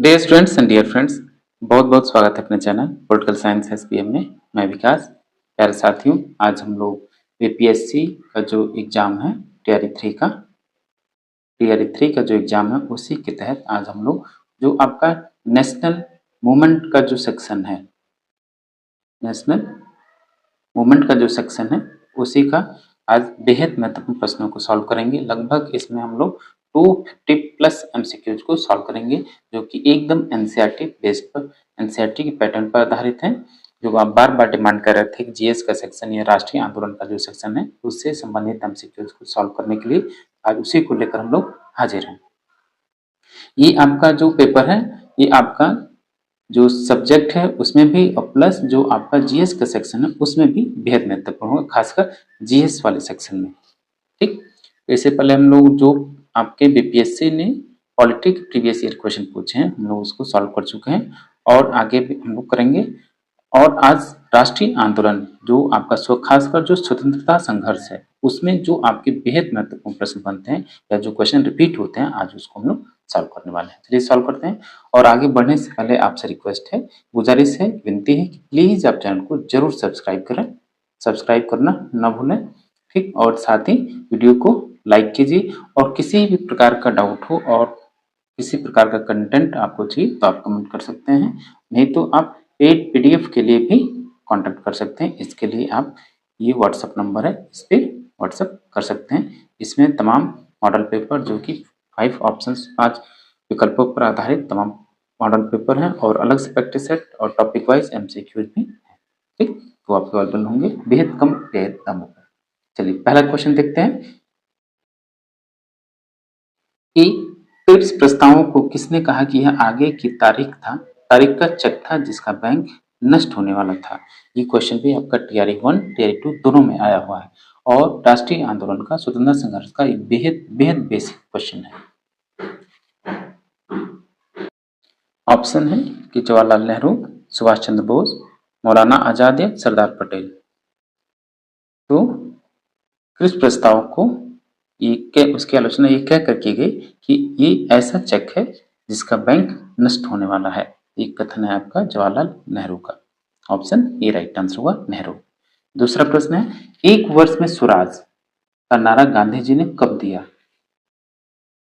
Dear students and dear friends, बहुत बहुत स्वागत है अपने चैनल पॉलिटिकल साइंस एसपीएम में। मैं विकास। प्यारे साथियों, आज हम लोग यूपीएससी का जो एग्जाम है टीआरई 3 का जो एग्जाम है उसी के तहत आज हम लोग जो आपका नेशनल मूवमेंट का जो सेक्शन है नेशनल मूवमेंट का जो सेक्शन है उसी का आज बेहद महत्वपूर्ण प्रश्नों को सॉल्व करेंगे। लगभग इसमें हम लोग 250 प्लस एमसीक्यूज को सॉल्व करेंगे जो कि एकदम एनसीईआरटी बेस्ड पर एनसीईआरटी के पैटर्न पर आधारित है। जो आप बार बार डिमांड कर रहे थे कि जीएस का सेक्शन या राष्ट्रीय आंदोलन का जो सेक्शन है उससे संबंधित एमसीक्यूज को सॉल्व करने के लिए आज उसी को लेकर हम लोग हाजिर हैं। ये आपका जो पेपर है ये आपका जो सब्जेक्ट है उसमें भी और प्लस जो आपका जीएस का सेक्शन है उसमें भी बेहद महत्वपूर्ण होगा, खासकर जीएस वाले सेक्शन में। ठीक, इससे पहले हम लोग जो आपके बीपीएससी ने पॉलिटी के प्रीवियस ईयर क्वेश्चन पूछे हैं हम लोग उसको सॉल्व कर चुके हैं और आगे भी हम लोग करेंगे। और आज राष्ट्रीय आंदोलन जो आपका खासकर जो स्वतंत्रता संघर्ष है उसमें जो आपके बेहद महत्वपूर्ण प्रश्न बनते हैं या जो क्वेश्चन रिपीट होते हैं आज उसको हम लोग सॉल्व करने वाले हैं। चलिए सॉल्व करते हैं। और आगे बढ़ने से पहले आपसे रिक्वेस्ट है, गुजारिश है, विनती है कि प्लीज आप चैनल को जरूर सब्सक्राइब करें, सब्सक्राइब करना न भूलें। ठीक, और साथ ही वीडियो को लाइक कीजिए और किसी भी प्रकार का डाउट हो और किसी प्रकार का कंटेंट आपको चाहिए तो आप कमेंट कर सकते हैं, नहीं तो आप पेड पीडीएफ के लिए भी कांटेक्ट कर सकते हैं। इसके लिए आप ये व्हाट्सएप नंबर है इस पर व्हाट्सएप कर सकते हैं। इसमें तमाम मॉडल पेपर जो कि 5 ऑप्शंस 5 विकल्पों पर आधारित तमाम मॉडल पेपर हैं और अलग से प्रैक्टिस सेट और टॉपिक वाइज एमसीक्यूज भी है। ठीक, तो आपके अवेलेबल होंगे बेहद कम बेहद दामों पर। चलिए पहला क्वेश्चन देखते हैं कि ट्रिप्स प्रस्तावों को किसने कहा कि यह आगे की तारीख का चेक था जिसका बैंक नष्ट होने वाला था। ये क्वेश्चन भी आपका टीआरई 1 टीआरई 2 दोनों में आया हुआ है और राष्ट्रीय आंदोलन का स्वतंत्रता संघर्ष का एक बेहद बेहद बेसिक क्वेश्चन है। ऑप्शन है कि जवाहरलाल नेहरू, सुभाष चंद्र बोस, मौलाना आजाद या सरदार पटेल। तो क्रिप्स प्रस्ताव को उसकी आलोचना ये कह कर की गई कि ये ऐसा चेक है जिसका बैंक नष्ट होने वाला है। एक कथन है आपका जवाहरलाल नेहरू का। ऑप्शन ए राइट आंसर होगा नेहरू। दूसरा प्रश्न है, एक वर्ष में स्वराज का नारा गांधी जी ने कब दिया।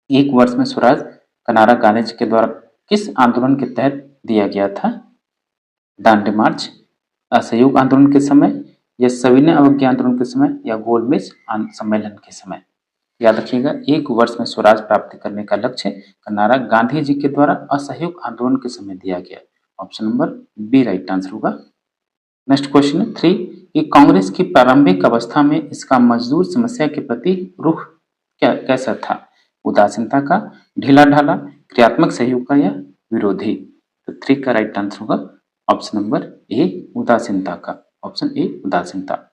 एक वर्ष में स्वराज का नारा गांधी जी के द्वारा किस आंदोलन के तहत दिया गया था। दांडी मार्च, असहयोग आंदोलन के समय या सविनय अवज्ञा आंदोलन के समय या गोलमेज सम्मेलन के समय। याद रखिएगा, एक वर्ष में स्वराज प्राप्ति करने का लक्ष्य का नारा गांधी जी के द्वारा असहयोग आंदोलन के समय दिया गया। Option number B right answer होगा। नेक्स्ट क्वेश्चन है 3 कि कांग्रेस की प्रारंभिक अवस्था में इसका मजदूर समस्या के प्रति रुख कैसा था। उदासीनता का, ढीला ढाला, क्रियात्मक सहयोग का या विरोधी। तो 3 का राइट आंसर होगा ऑप्शन नंबर ए उदासीनता का। ऑप्शन ए उदासीनता।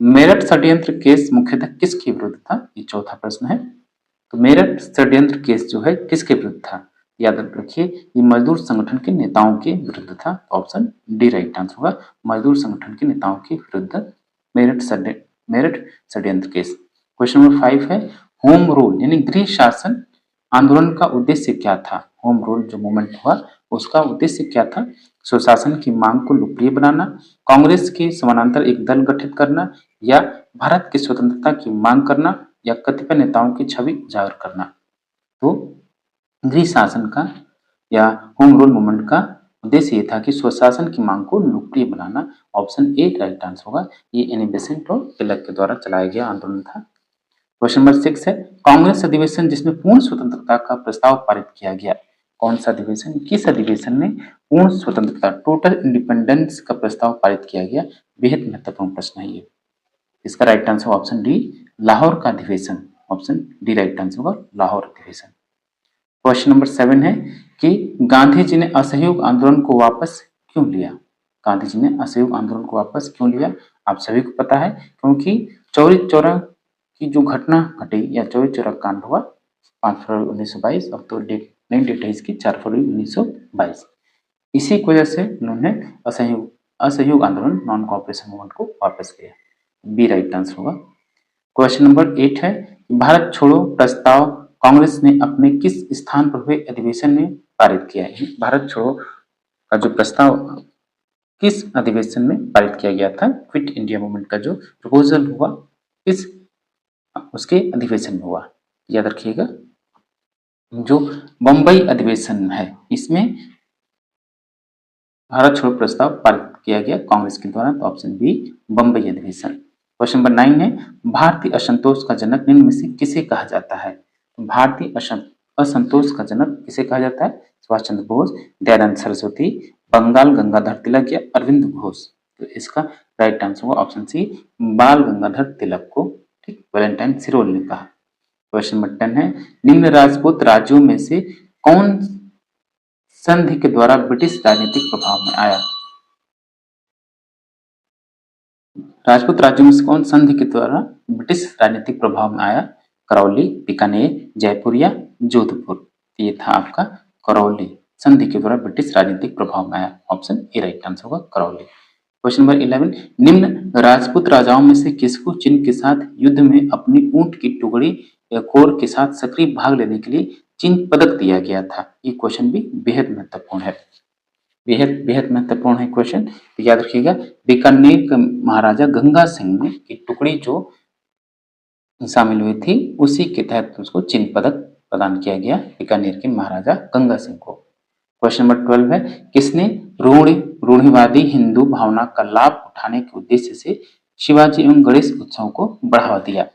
मेरठ षड्यंत्र केस मुख्यतः किसके विरुद्ध था, ये चौथा प्रश्न है। तो मेरठ षड्यंत्र केस जो है किसके विरुद्ध था। याद रखिए ये मजदूर संगठन के नेताओं के विरुद्ध था। ऑप्शन डी राइट आंसर होगा, मजदूर संगठन के नेताओं के विरुद्ध मेरठ षड्यंत्र केस। क्वेश्चन नंबर 5 है, होम रूल यानी गृह शासन आंदोलन का उद्देश्य क्या था। होम रूल जो मूवमेंट हुआ उसका उद्देश्य क्या था। स्वशासन की मांग को लोकप्रिय बनाना, कांग्रेस के समानांतर एक दल गठित करना या भारत की स्वतंत्रता की मांग करना या कतिपय नेताओं की छवि उजागर करना। तो गृह शासन का या होम रूल मूवमेंट का उद्देश्य ये था कि स्वशासन की मांग को लोकप्रिय बनाना। ऑप्शन ए राइट आंसर होगा। ये एनी बेसेंट और तिलक के द्वारा चलाया गया आंदोलन था। क्वेश्चन नंबर 6 है, कांग्रेस अधिवेशन जिसमें पूर्ण स्वतंत्रता का प्रस्ताव पारित किया गया। कौन सा अधिवेशन, किस अधिवेशन में पूर्ण स्वतंत्रता टोटल इंडिपेंडेंस का प्रस्ताव पारित किया गया। बेहद महत्वपूर्ण प्रश्न है ये। इसका right answer option D Lahore का अधिवेशन। ऑप्शन डी राइट आंसर होगा लाहौर अधिवेशन। क्वेश्चन नंबर 7 है कि गांधी जी ने असहयोग आंदोलन को वापस क्यों लिया। गांधी जी ने असहयोग आंदोलन को वापस क्यों लिया, आप सभी को पता है क्योंकि चौरी चौरा की जो घटना घटी या चौरी चौरा कांड हुआ 5 फरवरी 1922 और तो नई डेट है इसकी 4 फरवरी 1922। इसी की वजह से उन्होंने असहयोग आंदोलन नॉन कोऑपरेशन मूवमेंट को वापस लिया। बी राइट आंसर होगा। क्वेश्चन नंबर 8 है, भारत छोड़ो प्रस्ताव कांग्रेस ने अपने किस स्थान पर हुए अधिवेशन में पारित किया है। भारत छोड़ो का जो प्रस्ताव किस अधिवेशन में पारित किया गया था? क्विट इंडिया मूवमेंट का जो प्रपोजल हुआ किस उसके अधिवेशन में हुआ? याद रखिएगा, जो बम्बई अधिवेशन है इसमें भारत छोड़ो प्रस्ताव पारित किया गया कांग्रेस के द्वारा। तो ऑप्शन बी बम्बई अधिवेशन। क्वेश्चन नंबर 9 है, भारतीय असंतोष का जनक निम्न में से किसे कहा जाता है? भारतीय असंतोष का जनक किसे कहा जाता है? सुभाष चंद्र बोस, दयानंद सरस्वती, बंगाल गंगाधर तिलक या अरविंद घोष? तो इसका राइट आंसर होगा ऑप्शन सी बाल गंगाधर तिलक को, ठीक, वैलेंटाइन सिरोल ने कहा। क्वेश्चन नंबर 10 है, निम्न राजपूत राज्यों में से कौन संधि के द्वारा ब्रिटिश राजनीतिक प्रभाव में आया? राजपूत राज्यों में से कौन संधि के द्वारा ब्रिटिश राजनीतिक प्रभाव में आया? करौली, बीकानेर, जयपुर या जोधपुर? ये था आपका करौली, संधि के द्वारा ब्रिटिश राजनीतिक प्रभाव में आया। ऑप्शन ए राइट आंसर होगा करौली। क्वेश्चन नंबर 11, निम्न राजपूत राजाओं में से किसको चीन के साथ युद्ध में अपनी ऊंट की टुकड़ी या कोर के साथ सक्रिय भाग लेने के लिए चीन पदक दिया गया था? ये क्वेश्चन भी बेहद महत्वपूर्ण है, बेहद बेहद महत्वपूर्ण है क्वेश्चन, तो याद रखिएगा। बीकानेर के महाराजा गंगा सिंह ने की टुकड़ी जो शामिल हुई थी उसी के तहत उसको चिन्ह पदक प्रदान किया गया बीकानेर के महाराजा गंगा सिंह को। क्वेश्चन नंबर 12 है, किसने रूढ़िवादी हिंदू भावना का लाभ उठाने के उद्देश्य से शिवाजी एवं गणेश उत्सव को बढ़ावा दिया?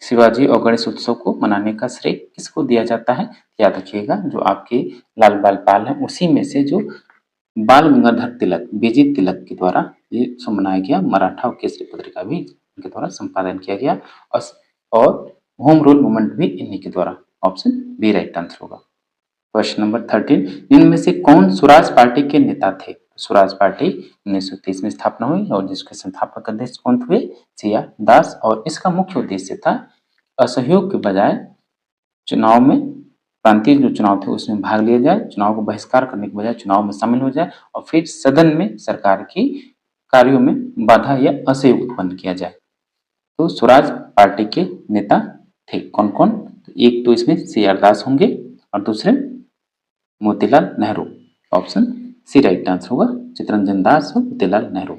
शिवाजी और गणेश उत्सव को मनाने का श्रेय किसको दिया जाता है? याद रखिएगा, जो आपके लाल बाल पाल है उसी में से जो बाल गंगाधर तिलक, बीजी तिलक के द्वारा ये उत्सव मनाया गया। मराठा और केसरी पत्रिका भी इनके द्वारा संपादन किया गया और होम रूल मूवमेंट भी इन्हीं के द्वारा। ऑप्शन बी राइट आंसर होगा। क्वेश्चन नंबर 13, इनमें से कौन स्वराज पार्टी के नेता थे? स्वराज पार्टी 1930 में स्थापना हुई और जिसके संस्थापक अध्यक्ष कौन हुए? सिया दास, और इसका मुख्य उद्देश्य था असहयोग के बजाय चुनाव में, प्रांतीय जो चुनाव थे उसमें भाग लिया जाए, चुनाव को बहिष्कार करने के बजाय चुनाव में शामिल हो जाए और फिर सदन में सरकार की कार्यों में बाधा या असहयोग उत्पन्न किया जाए। तो स्वराज पार्टी के नेता थे कौन कौन? तो एक तो इसमें सी.आर. दास होंगे और दूसरे Motilal Nehru. Option C right answer होगा, चित्तरंजन दास और मोतीलाल नेहरू।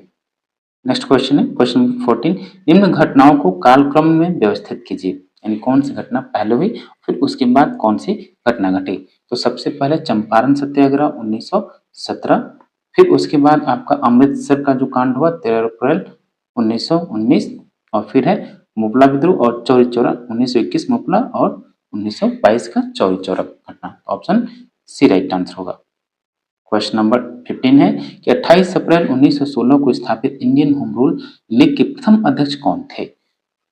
नेक्स्ट क्वेश्चन है क्वेश्चन नंबर 14, निम्न घटनाओं को कालक्रम में व्यवस्थित कीजिए, यानी कौन सी घटना पहले हुई फिर उसके बाद कौन सी घटना घटी? तो सबसे पहले चंपारण सत्याग्रह 1917, फिर उसके बाद आपका अमृतसर का जो कांड हुआ 13 अप्रैल 1919, और फिर है मुपला विद्रोह और चौरी चौरा 1921 मुपला और 1922 का चौरी चौरा घटना। ऑप्शन सी राइट आंसर होगा। क्वेश्चन नंबर 15 है कि 28 अप्रैल 1916 को स्थापित इंडियन होम रूल लीग के प्रथम अध्यक्ष कौन थे?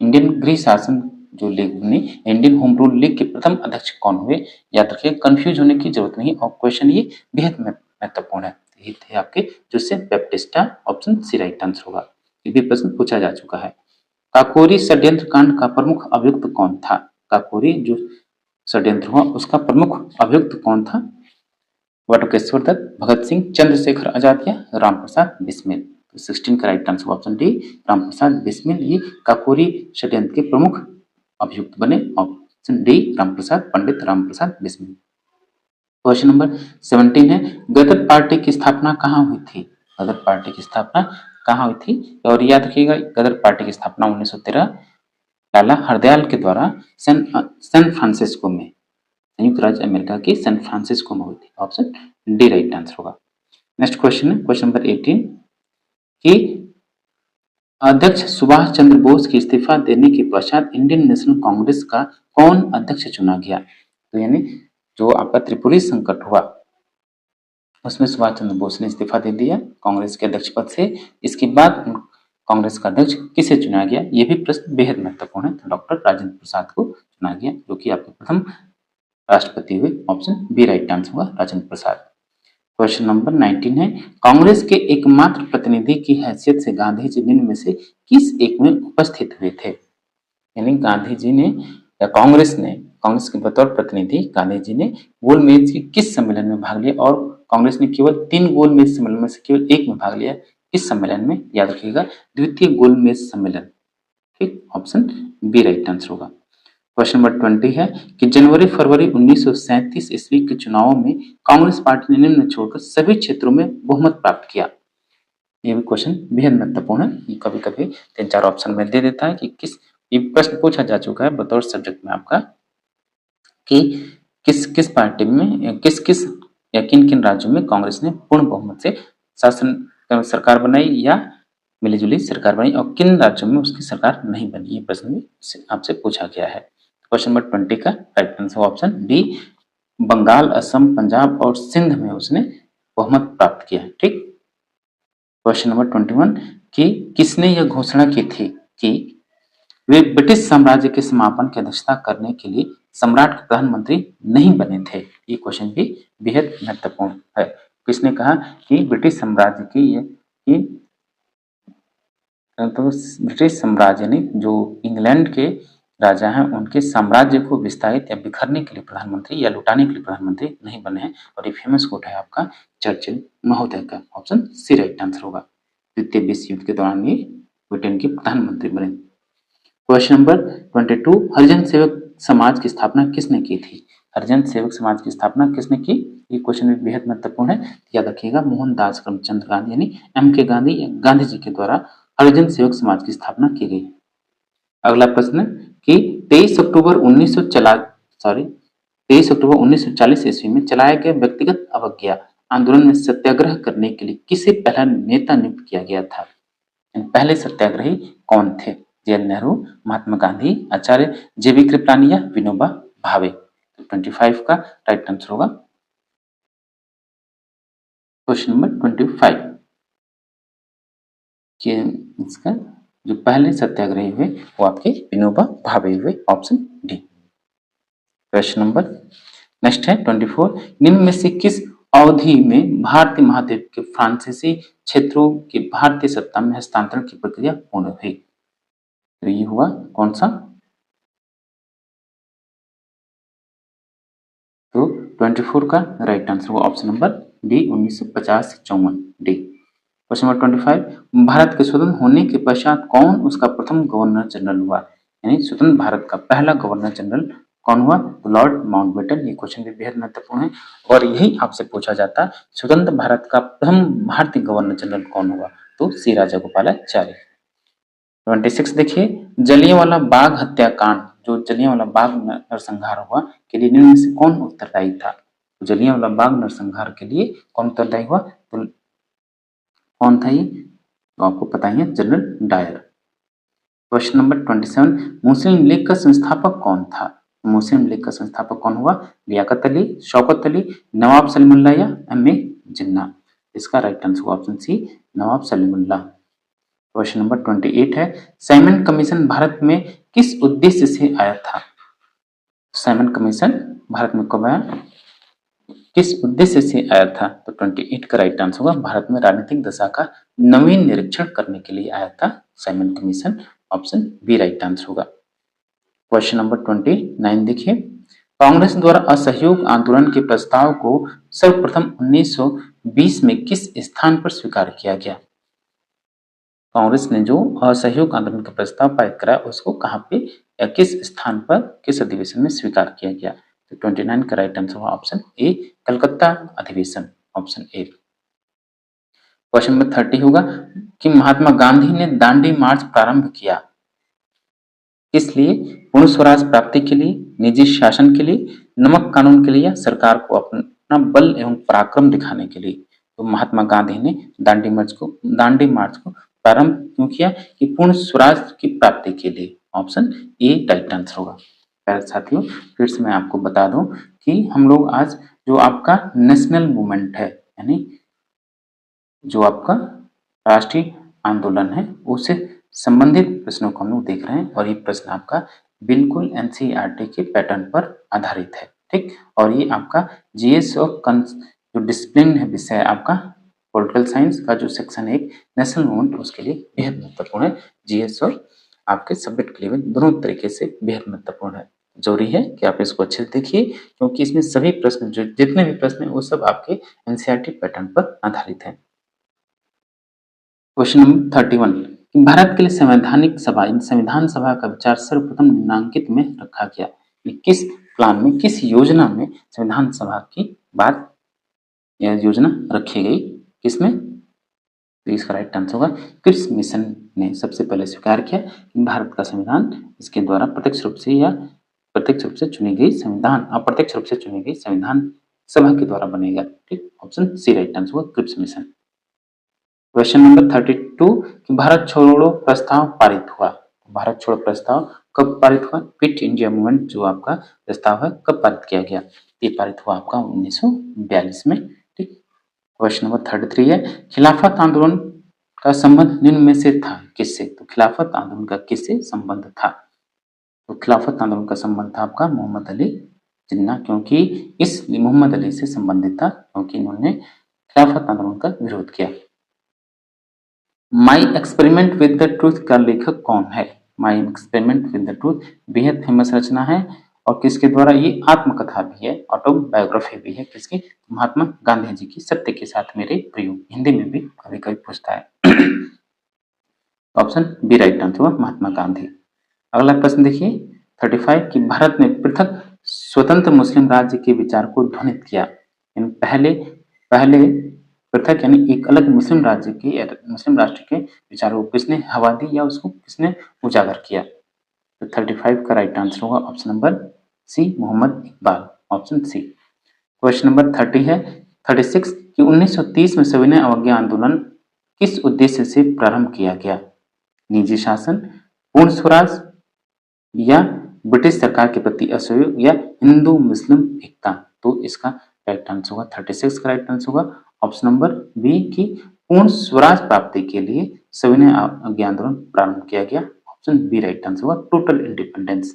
इंडियन गृह शासन जो लीग बनी, इंडियन होम रूल लीग के प्रथम अध्यक्ष कौन हुए? याद रखिए, कंफ्यूज होने की जरूरत नहीं और क्वेश्चन ये बेहद महत्वपूर्ण है। ये थे आपके Joseph Baptista. Option C right answer होगा, ये भी प्रश्न पूछा जा चुका है। काकोरी षड्यंत्र कांड का प्रमुख अभियुक्त कौन था? काकोरी जो षड्यंत्र हुआ उसका प्रमुख अभियुक्त कौन था? बटुकेश्वर दत्त, भगत सिंह, चंद्रशेखर आजाद या रामप्रसाद बिस्मिल? तो 16 का right answer option D Ramprasad Bismil, ये काकोरी षड्यंत्र के प्रमुख अभियुक्त बने। Option D Ramprasad, Pandit Ramprasad Bismil. Question number 17 है, गदर पार्टी की स्थापना कहाँ हुई थी? गदर पार्टी की स्थापना कहाँ हुई थी? और याद रखिएगा, गदर पार्टी की स्थापना 1913 लाला हरदयाल के द्वारा सैन फ्रांसिस्को में, संयुक्त राज्य अमेरिका के सैन फ्रांसिस्को में हुई थी। ऑप्शन डी राइट आंसर होगा। नेक्स्ट क्वेश्चन है क्वेश्चन नंबर 18 कि अध्यक्ष सुभाष चंद्र बोस के इस्तीफा देने के पश्चात इंडियन नेशनल कांग्रेस का कौन अध्यक्ष चुना गया? तो यानी जो आपका त्रिपुरी संकट हुआ उसमें सुभाष चंद्र बोस ने इस्तीफा दे दिया कांग्रेस के अध्यक्ष पद से। इसके बाद कांग्रेस का अध्यक्ष किसे चुना गया? ये भी प्रश्न बेहद महत्वपूर्ण है। तो डॉक्टर राजेंद्र प्रसाद को चुना गया, जो कि आपके प्रथम राष्ट्रपति हुए। ऑप्शन बी राइट आंसर होगा, राजेंद्र प्रसाद। क्वेश्चन नंबर 19 है, कांग्रेस के एकमात्र प्रतिनिधि की हैसियत से गांधी जी निम्न में से किस एक में उपस्थित हुए थे? यानी गांधी जी ने या कांग्रेस के बतौर प्रतिनिधि गांधी जी ने गोलमेज के किस सम्मेलन में भाग लिया? और कांग्रेस ने केवल 3 गोलमेज सम्मेलन में से केवल एक में भाग लिया। किस सम्मेलन में? याद रखिएगा, द्वितीय गोलमेज सम्मेलन। ठीक, ऑप्शन बी राइट आंसर होगा। क्वेश्चन नंबर 20 है कि जनवरी फरवरी 1937 ईस्वी के चुनावों में कांग्रेस पार्टी ने निम्न छोड़कर सभी क्षेत्रों में बहुमत प्राप्त किया। ये भी क्वेश्चन बेहद महत्वपूर्ण है। ये कभी कभी 3-4 ऑप्शन में दे देता है कि किस, ये प्रश्न पूछा जा चुका है बतौर सब्जेक्ट में आपका कि किस किस पार्टी में किस किस या किन किन राज्यों में कांग्रेस ने पूर्ण बहुमत से शासन सरकार बनाई या मिलीजुली सरकार बनी और किन राज्यों में उसकी सरकार नहीं बनी। ये प्रश्न भी आपसे पूछा गया है। क्वेश्चन नंबर 20 का right answer option D, Bengal, Assam, Punjab और सिंध में उसने बहुमत प्राप्त किया। ठीक। क्वेश्चन नंबर 21 कि किसने यह घोषणा की थी कि वे ब्रिटिश साम्राज्य के समापन की अध्यक्षता करने के लिए सम्राट के प्रधानमंत्री नहीं बने थे। ये क्वेश्चन भी बेहद महत्वपूर्ण है। किसने कहा कि ब्रिटिश साम्राज्य की तो ब्रिटिश साम्राज्य ने जो इंग्लैंड के राजा हैं उनके साम्राज्य को विस्तारित या बिखरने के लिए प्रधानमंत्री या लुटाने के लिए प्रधानमंत्री नहीं बने हैं। और ये फेमस कोट है आपका चर्चिल महोदय का। ऑप्शन सी राइट आंसर होगा। द्वितीय विश्व युद्ध के दौरान ये ब्रिटेन के प्रधानमंत्री बने। क्वेश्चन नंबर 22, हरिजन सेवक समाज की स्थापना किसने की थी? हरिजन सेवक समाज की स्थापना किसने की? ये क्वेश्चन भी बेहद महत्वपूर्ण है। याद रखिएगा, मोहनदास करमचंद गांधी यानी M.K. गांधी या गांधी जी के द्वारा हरिजन सेवक समाज की स्थापना की गई। अगला प्रश्न कि 23 अक्टूबर 1940 ईस्वी में चलाए गए व्यक्तिगत अवज्ञा आंदोलन में सत्याग्रह करने के लिए किसे पहला नेता नियुक्त किया गया था? पहले सत्याग्रही कौन थे? जवाहरलाल नेहरू, महात्मा गांधी, आचार्य JB कृपलानी या विनोबा भावे। तो 25 का राइट आंसर होगा क्वेश्चन नंबर 25 कि इसका जो पहले सत्याग्रही हुए वो आपके विनोबा भावे हुए। Option D. Question number next है 24, निम्न में से किस अवधि में भारतीय महाद्वीप के फ्रांसीसी क्षेत्रों के भारतीय सत्ता में हस्तांतरण की प्रक्रिया पूर्ण हुई? तो ये हुआ कौन सा? तो 24 का राइट आंसर हुआ ऑप्शन नंबर डी, 1950 से 54 डी। क्वेश्चन नंबर 25, भारत के स्वतंत्र होने के पश्चात कौन उसका प्रथम गवर्नर जनरल हुआ? यानी स्वतंत्र भारत का पहला गवर्नर जनरल कौन हुआ? Lord Mountbatten. ये क्वेश्चन भी बेहद महत्वपूर्ण है और यही आपसे पूछा जाता, स्वतंत्र भारत का प्रथम भारतीय गवर्नर जनरल कौन हुआ? तो सी राजागोपालाचारी। 26 देखिए, जलियांवाला बाग हत्याकांड, जो जलियांवाला बाग नरसंहार हुआ के लिए निम्न में से कौन उत्तरदायी था? जलियांवाला बाग नरसंहार के लिए कौन उत्तरदायी हुआ? तो कौन था ये? तो आपको पता ही है, जनरल डायर। क्वेश्चन नंबर 27, मुस्लिम लीग का संस्थापक कौन था? मुस्लिम लीग का संस्थापक कौन हुआ? लियाकत अली, शौकत अली, नवाब सलीमुल्लाह या M.A. जिन्ना। इसका राइट आंसर हुआ ऑप्शन सी, नवाब सलीमुल्लाह। क्वेश्चन नंबर 28 है, साइमन कमीशन भारत में किस उद्देश्य से आया था? साइमन कमीशन भारत में कब आया, किस उद्देश्य से आया था? तो 28 का राइट आंसर होगा, भारत में राजनीतिक दशा का नवीन निरीक्षण करने के लिए आया था Simon commission. Option B right answer होगा। क्वेश्चन नंबर 29 देखिए, कांग्रेस द्वारा असहयोग आंदोलन के प्रस्ताव को सर्वप्रथम 1920 में किस स्थान पर स्वीकार किया गया? कांग्रेस ने जो असहयोग आंदोलन का प्रस्ताव पारित करा उसको कहाँ पे या किस स्थान पर, किस अधिवेशन में स्वीकार किया गया? तो 29 का राइट आंसर हुआ ऑप्शन ए, कलकत्ता अधिवेशन। Option A. क्वेश्चन नंबर 30 होगा कि महात्मा गांधी ने दांडी मार्च प्रारंभ किया किस लिए? पूर्ण स्वराज प्राप्ति के लिए, निजी शासन के लिए, नमक कानून के लिए या सरकार को अपना बल एवं पराक्रम दिखाने के लिए? तो महात्मा गांधी ने दांडी मार्च को प्रारंभ क्यों किया? कि पूर्ण स्वराज की प्राप्ति के लिए। ऑप्शन ए राइट आंसर होगा। प्यारे साथियों, फिर से मैं आपको बता दूं कि हम लोग आज जो आपका नेशनल मूवमेंट है यानी जो आपका राष्ट्रीय आंदोलन है उससे संबंधित प्रश्नों को हम लोग देख रहे हैं और ये प्रश्न आपका बिल्कुल NCERT के पैटर्न पर आधारित है। ठीक। और ये आपका GS और जो डिसिप्लिन है विषय आपका पॉलिटिकल साइंस का जो सेक्शन है नेशनल मूवमेंट, उसके लिए बेहद महत्वपूर्ण है। GS और आपके सब्जेक्ट के लिए दोनों तरीके से बेहद महत्वपूर्ण है। जरूरी है कि आप इसको अच्छे से देखिए क्योंकि इसमें सभी प्रश्न जो जितने भी प्रश्न है वो सब आपके NCERT पैटर्न पर आधारित है। क्वेश्चन नंबर 31, कि भारत के लिए संवैधानिक सभा संविधान सभा का विचार सर्वप्रथम निम्नांकित में रखा गया। किस प्लान में, किस योजना में संविधान सभा की बात यह योजना रखी गई, किसमें? तो इसका राइट आंसर होगा क्रिप्स मिशन ने सबसे पहले स्वीकार किया कि भारत का संविधान इसके द्वारा प्रत्यक्ष रूप से या प्रत्यक्ष रूप से चुनी गई संविधान अप्रत्यक्ष रूप से चुनी गई संविधान सभा के द्वारा बनेगा। ठीक, ऑप्शन सी राइट आंसर होगा क्रिप्स मिशन। क्वेश्चन नंबर 32 कि भारत छोड़ो प्रस्ताव पारित हुआ। भारत छोड़ो प्रस्ताव कब पारित हुआ? क्विट इंडिया मूवमेंट जो आपका प्रस्ताव है कब पारित किया गया? ये पारित हुआ आपका 1942 में। ठीक, क्वेश्चन नंबर 33 है खिलाफत आंदोलन का संबंध निम्न में से था किससे? तो खिलाफत आंदोलन का किससे संबंध था? तो खिलाफत आंदोलन का संबंध था आपका मोहम्मद अली जिन्ना, क्योंकि इस मोहम्मद अली से संबंधित था क्योंकि इन्होंने खिलाफत आंदोलन का विरोध किया। My experiment with the truth का लेखक कौन है? My experiment with the truth बेहद फेमस रचना है और किसके द्वारा? ये आत्मकथा भी है, ऑटोबायोग्राफी भी है। किसकी? महात्मा गांधी जी की। सत्य के साथ मेरे प्रयोग, हिंदी में भी कभी कभी पूछता है। ऑप्शन बी राइट आंसर हुआ महात्मा गांधी। अगला प्रश्न देखिए 35 कि भारत ने पृथक स्वतंत्र मुस्लिम राज्य के विचार को ध्वनित किया। पहले पृथक यानी एक अलग मुस्लिम राष्ट्र के विचारों को किसने हवा दी या उसको किसने उजागर किया? तो 35 का राइट आंसर होगा option number C Mohammad Iqbal, option C. Question number 36 कि 1930 में सविनय अवज्ञा आंदोलन किस उद्देश्य से प्रारंभ किया गया? निजी शासन, पूर्ण स्वराज या ब्रिटिश सरकार के प्रति असहयोग या हिंदू मुस्लिम एकता? तो इसका राइट आंसर होगा 36 का राइट आंसर होगा ऑप्शन नंबर बी की पूर्ण स्वराज प्राप्ति के लिए सविनय अवज्ञा आंदोलन प्रारंभ किया गया। ऑप्शन बी राइट आंसर होगा total independence.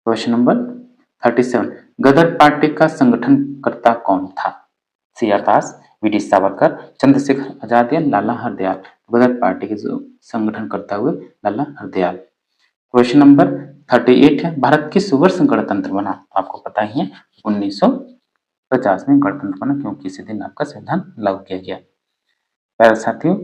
Question number 37 Ghadar party का संगठनकर्ता कौन था? C R Das, V D Savarkar, Chandrashekhar Azad या लाला हरदयाल? गदर पार्टी के जो संगठन करता हुए लाला हरदयाल। क्वेश्चन नंबर 38 है भारत किस वर्ष गणतंत्र बना? आपको पता ही है 1950 में गणतंत्र बना क्योंकि इसी दिन आपका संविधान लागू किया गया। प्यारे साथियों,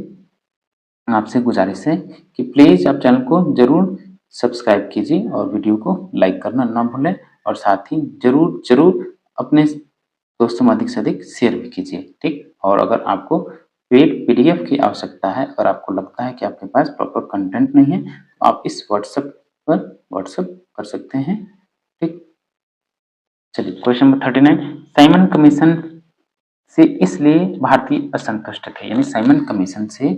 आपसे गुजारिश है कि प्लीज आप चैनल को जरूर सब्सक्राइब कीजिए और वीडियो को लाइक करना ना भूलें और साथ ही जरूर अपने दोस्तों में अधिक से अधिक शेयर भी कीजिए। ठीक, और अगर आपको पेड पीडीएफ की आवश्यकता है, अगर आपको लगता है कि आपके पास प्रॉपर कंटेंट नहीं है तो आप इस व्हाट्सएप पर व्हाट्सएप कर सकते हैं। ठीक, चलिए क्वेश्चन नंबर 39 साइमन कमीशन से इसलिए भारतीय असंतुष्ट थे, यानी साइमन कमीशन से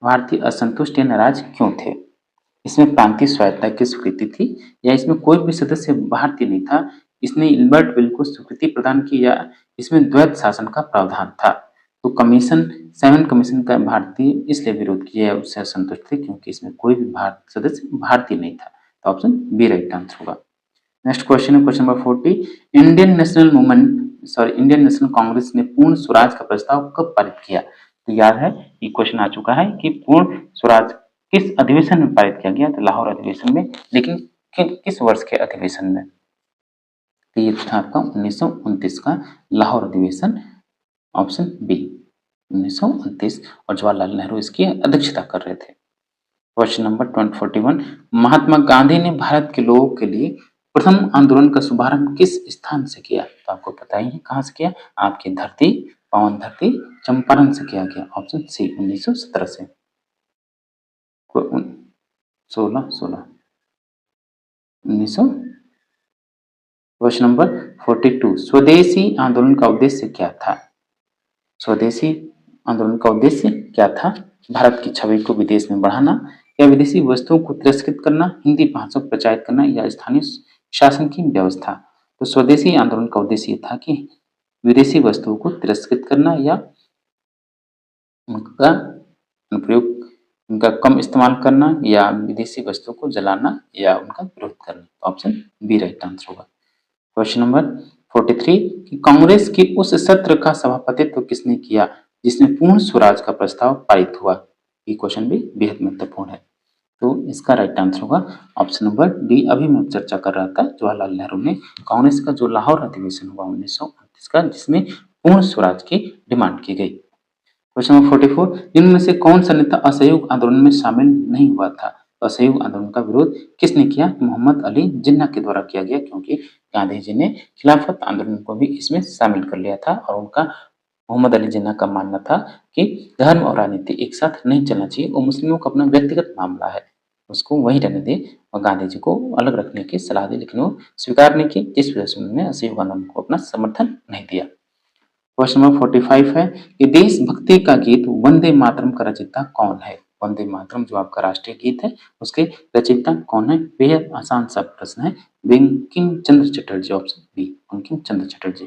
भारतीय असंतुष्ट या नाराज क्यों थे? इसमें प्रांतीय स्वायत्तता की स्वीकृति थी या इसमें कोई भी सदस्य भारतीय नहीं था, इसने इल्बर्ट बिल को स्वीकृति प्रदान की या इसमें द्वैत शासन का प्रावधान था? तो कमीशन साइमन कमीशन का भारतीय इसलिए विरोध किया या उससे असंतुष्ट थे क्योंकि इसमें कोई भी सदस्य भारतीय नहीं था। तो ऑप्शन बी राइट आंसर होगा। नेक्स्ट क्वेश्चन है question number 40 Indian national Congress ने पूर्ण स्वराज का प्रस्ताव कब पारित किया? तो याद है ये क्वेश्चन आ चुका है कि पूर्ण स्वराज किस अधिवेशन में पारित किया गया? तो लाहौर अधिवेशन में, लेकिन किस वर्ष के अधिवेशन में? तो ये था आपका 1929 का लाहौर अधिवेशन, ऑप्शन बी 1929, और जवाहरलाल नेहरू इसकी अध्यक्षता कर रहे थे। क्वेश्चन नंबर 41 महात्मा गांधी ने भारत के लोगों के लिए प्रथम आंदोलन का शुभारंभ किस स्थान से किया? तो आपको पता ही है कहां से किया, आपकी धरती पावन धरती चंपारण से किया गया। ऑप्शन सी 1917 से 1900। क्वेश्चन नंबर 42 स्वदेशी आंदोलन का उद्देश्य क्या था? स्वदेशी आंदोलन का उद्देश्य क्या था? भारत की छवि को विदेश में बढ़ाना या विदेशी वस्तुओं को तिरस्कृत करना, हिंदी भाषा को प्रचारित करना या स्थानीय शासन की व्यवस्था? तो स्वदेशी आंदोलन का उद्देश्य ये था कि विदेशी वस्तुओं को तिरस्कृत करना या उनका अनुप्रयोग, उनका कम इस्तेमाल करना या विदेशी वस्तुओं को जलाना या उनका विरोध करना। तो ऑप्शन बी राइट आंसर होगा। क्वेश्चन नंबर 43 कि कांग्रेस की उस सत्र का सभापतित्व किसने किया जिसमें पूर्ण स्वराज का प्रस्ताव पारित हुआ? ये क्वेश्चन भी बेहद महत्वपूर्ण है। तो इसका राइट आंसर होगा ऑप्शन नंबर डी। अभी मैं चर्चा कर रहा था जवाहरलाल नेहरू ने कांग्रेस का जो लाहौर अधिवेशन हुआ 1929 का, जिसमें पूर्ण स्वराज की डिमांड की गई। क्वेश्चन नंबर 44, इनमें से कौन सा नेता असहयोग आंदोलन में शामिल नहीं हुआ था? तो असहयोग आंदोलन का विरोध किसने किया? मोहम्मद अली जिन्ना के द्वारा किया गया, क्योंकि गांधी जी ने खिलाफत आंदोलन को भी इसमें शामिल कर लिया था और उनका मोहम्मद अली जिन्ना का मानना था कि धर्म और राजनीति एक साथ नहीं चलना चाहिए, वो मुस्लिमों का अपना व्यक्तिगत मामला है, उसको वहीं रहने दे, और गांधी जी को अलग रखने की सलाह दी, लेकिन वो स्वीकार नहीं की, जिस वजह से उन्होंने असहयोग आंदोलन को अपना समर्थन नहीं दिया। क्वेश्चन नंबर 45 है कि देशभक्ति का गीत वंदे मातरम का रचयिता कौन है? वंदे मातरम जो आपका राष्ट्रीय गीत है, उसके रचयिता कौन है? बेहद आसान सा प्रश्न है, Bankim Chandra Chatterjee, option B, Bankim Chandra Chatterjee.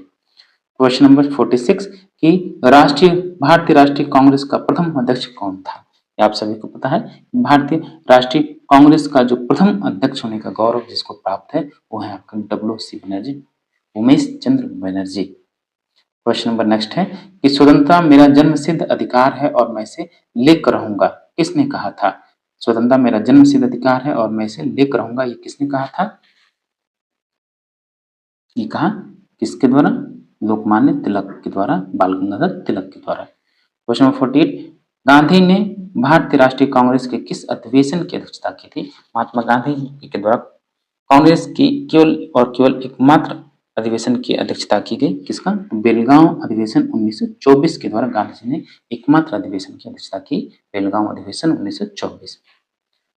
Question number 46 कि भारतीय राष्ट्रीय कांग्रेस का प्रथम अध्यक्ष कौन था? ये आप सभी को पता है, भारतीय राष्ट्रीय कांग्रेस का जो प्रथम अध्यक्ष होने का गौरव जिसको प्राप्त है वो है आपका डब्ल्यू.सी. Banerjee, Umesh Chandra Banerjee. Question number next है कि स्वतंत्रता मेरा जन्मसिद्ध अधिकार है और मैं इसे लेकर रहूंगा, किसने कहा था? स्वतंत्रता मेरा जन्मसिद्ध अधिकार है और मैं इसे लेकर रहूंगा, ये किसने कहा था? ये कहा किसके द्वारा? लोकमान्य तिलक के द्वारा, बाल गंगाधर तिलक के द्वारा। क्वेश्चन नंबर 48, गांधी ने भारतीय राष्ट्रीय कांग्रेस के किस अधिवेशन की अध्यक्षता की थी? महात्मा गांधी के द्वारा कांग्रेस की केवल और केवल एकमात्र अधिवेशन की अध्यक्षता की गई, किसका? बेलगांव अधिवेशन 1924 के द्वारा गांधी जी ने एकमात्र अधिवेशन की अध्यक्षता की, बेलगांव अधिवेशन 1924।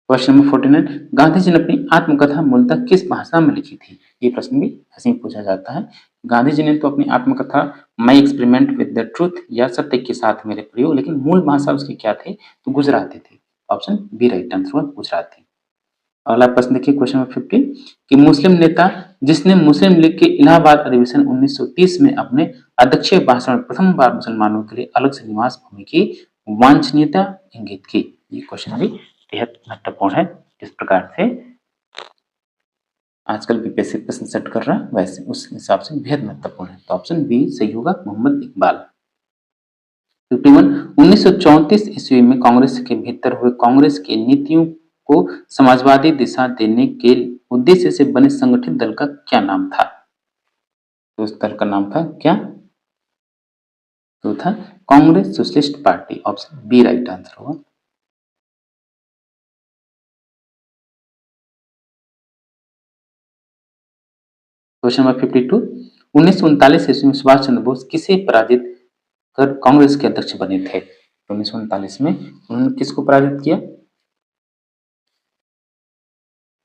क्वेश्चन नंबर 49, गांधी जी ने अपनी आत्मकथा मूलतः किस भाषा में लिखी थी? ये प्रश्न भी ऐसे ही पूछा जाता है। गांधी जी ने तो अपनी आत्मकथा my experiment with the truth या सत्य के साथ मेरे प्रयोग, लेकिन मूल भाषा उसकी क्या थी? तो गुजराती थी, ऑप्शन बी राइट आंसर हुआ, गुजराती। अगला प्रश्न देखिए क्वेश्चन नंबर 50 कि मुस्लिम नेता जिसने मुस्लिम लीग के इलाहाबाद अधिवेशन 1930 में अपने अध्यक्षीय भाषण में प्रथम बार मुसलमानों के लिए अलग से निवास भूमि की वांछनीयता इंगित की? ये क्वेश्चन भी बेहद महत्वपूर्ण है, किस प्रकार से आजकल बीपीएससी प्रश्न सेट कर रहा है वैसे उस हिसाब से बेहद महत्वपूर्ण है, तो ऑप्शन बी सही होगा, मोहम्मद इकबाल। 51, 1934 ईस्वी में कांग्रेस के भीतर हुए कांग्रेस की नीतियों को समाजवादी दिशा देने के उद्देश्य से बने संगठित दल का क्या नाम था? तो उस दल का नाम था क्या? तो था Congress Socialist Party, option B right answer होगा। क्वेश्चन नंबर 52, 1939 ईस्वी में सुभाष चंद्र बोस किसे पराजित कर कांग्रेस के अध्यक्ष बने थे? तो 1939 में उन्होंने किसको पराजित किया?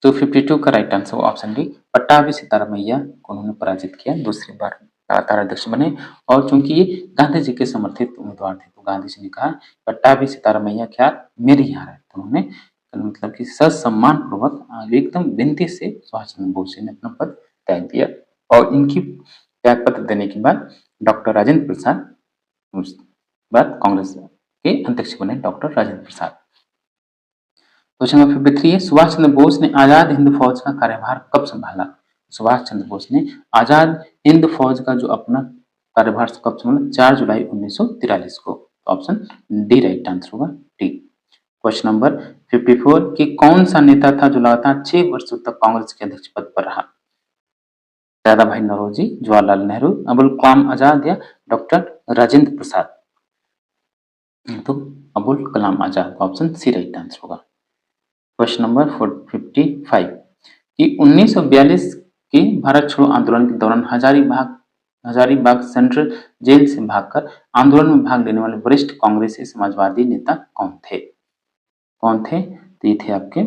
तो 52 का right answer option D, Pattabhi Sitaramayya को उन्होंने पराजित किया, दूसरी बार लगातार अध्यक्ष बने, और चूंकि ये गांधी जी के समर्थित उम्मीदवार थे तो गांधी जी ने कहा पट्टाभी सितारामैया क्या मेरे यहाँ है, तो उन्होंने मतलब कि ससम्मान पूर्वक एकदम विनती से सुभाष चंद्र बोस ने अपना पद त्याग दिया, और इनकी त्याग पत्र देने के बाद डॉक्टर राजेंद्र प्रसाद उस बाद कांग्रेस के अध्यक्ष बने, doctor Rajendra Prasad. Question number 53 है, सुभाष चंद्र बोस ने आजाद हिंद फौज का कार्यभार कब संभाला? सुभाष चंद्र बोस ने आजाद हिंद फौज का जो अपना कार्यभार कब संभाला? 4 जुलाई 1943 को, ऑप्शन डी राइट आंसर होगा, डी। क्वेश्चन नंबर 54 कि कौन सा नेता था जो लगातार 6 वर्षों तक कांग्रेस के अध्यक्ष पद पर रहा? दादा भाई नौरोजी, जवाहरलाल नेहरू, अबुल कलाम आजाद या डॉक्टर राजेंद्र प्रसाद? तो अबुल कलाम आजाद, ऑप्शन सी राइट आंसर होगा। क्वेश्चन नंबर 55 कि 1942 के भारत छोड़ो आंदोलन के दौरान हजारीबाग सेंट्रल जेल से भागकर आंदोलन में भाग लेने वाले वरिष्ठ कांग्रेसी समाजवादी नेता कौन थे? कौन थे? तो ये थे आपके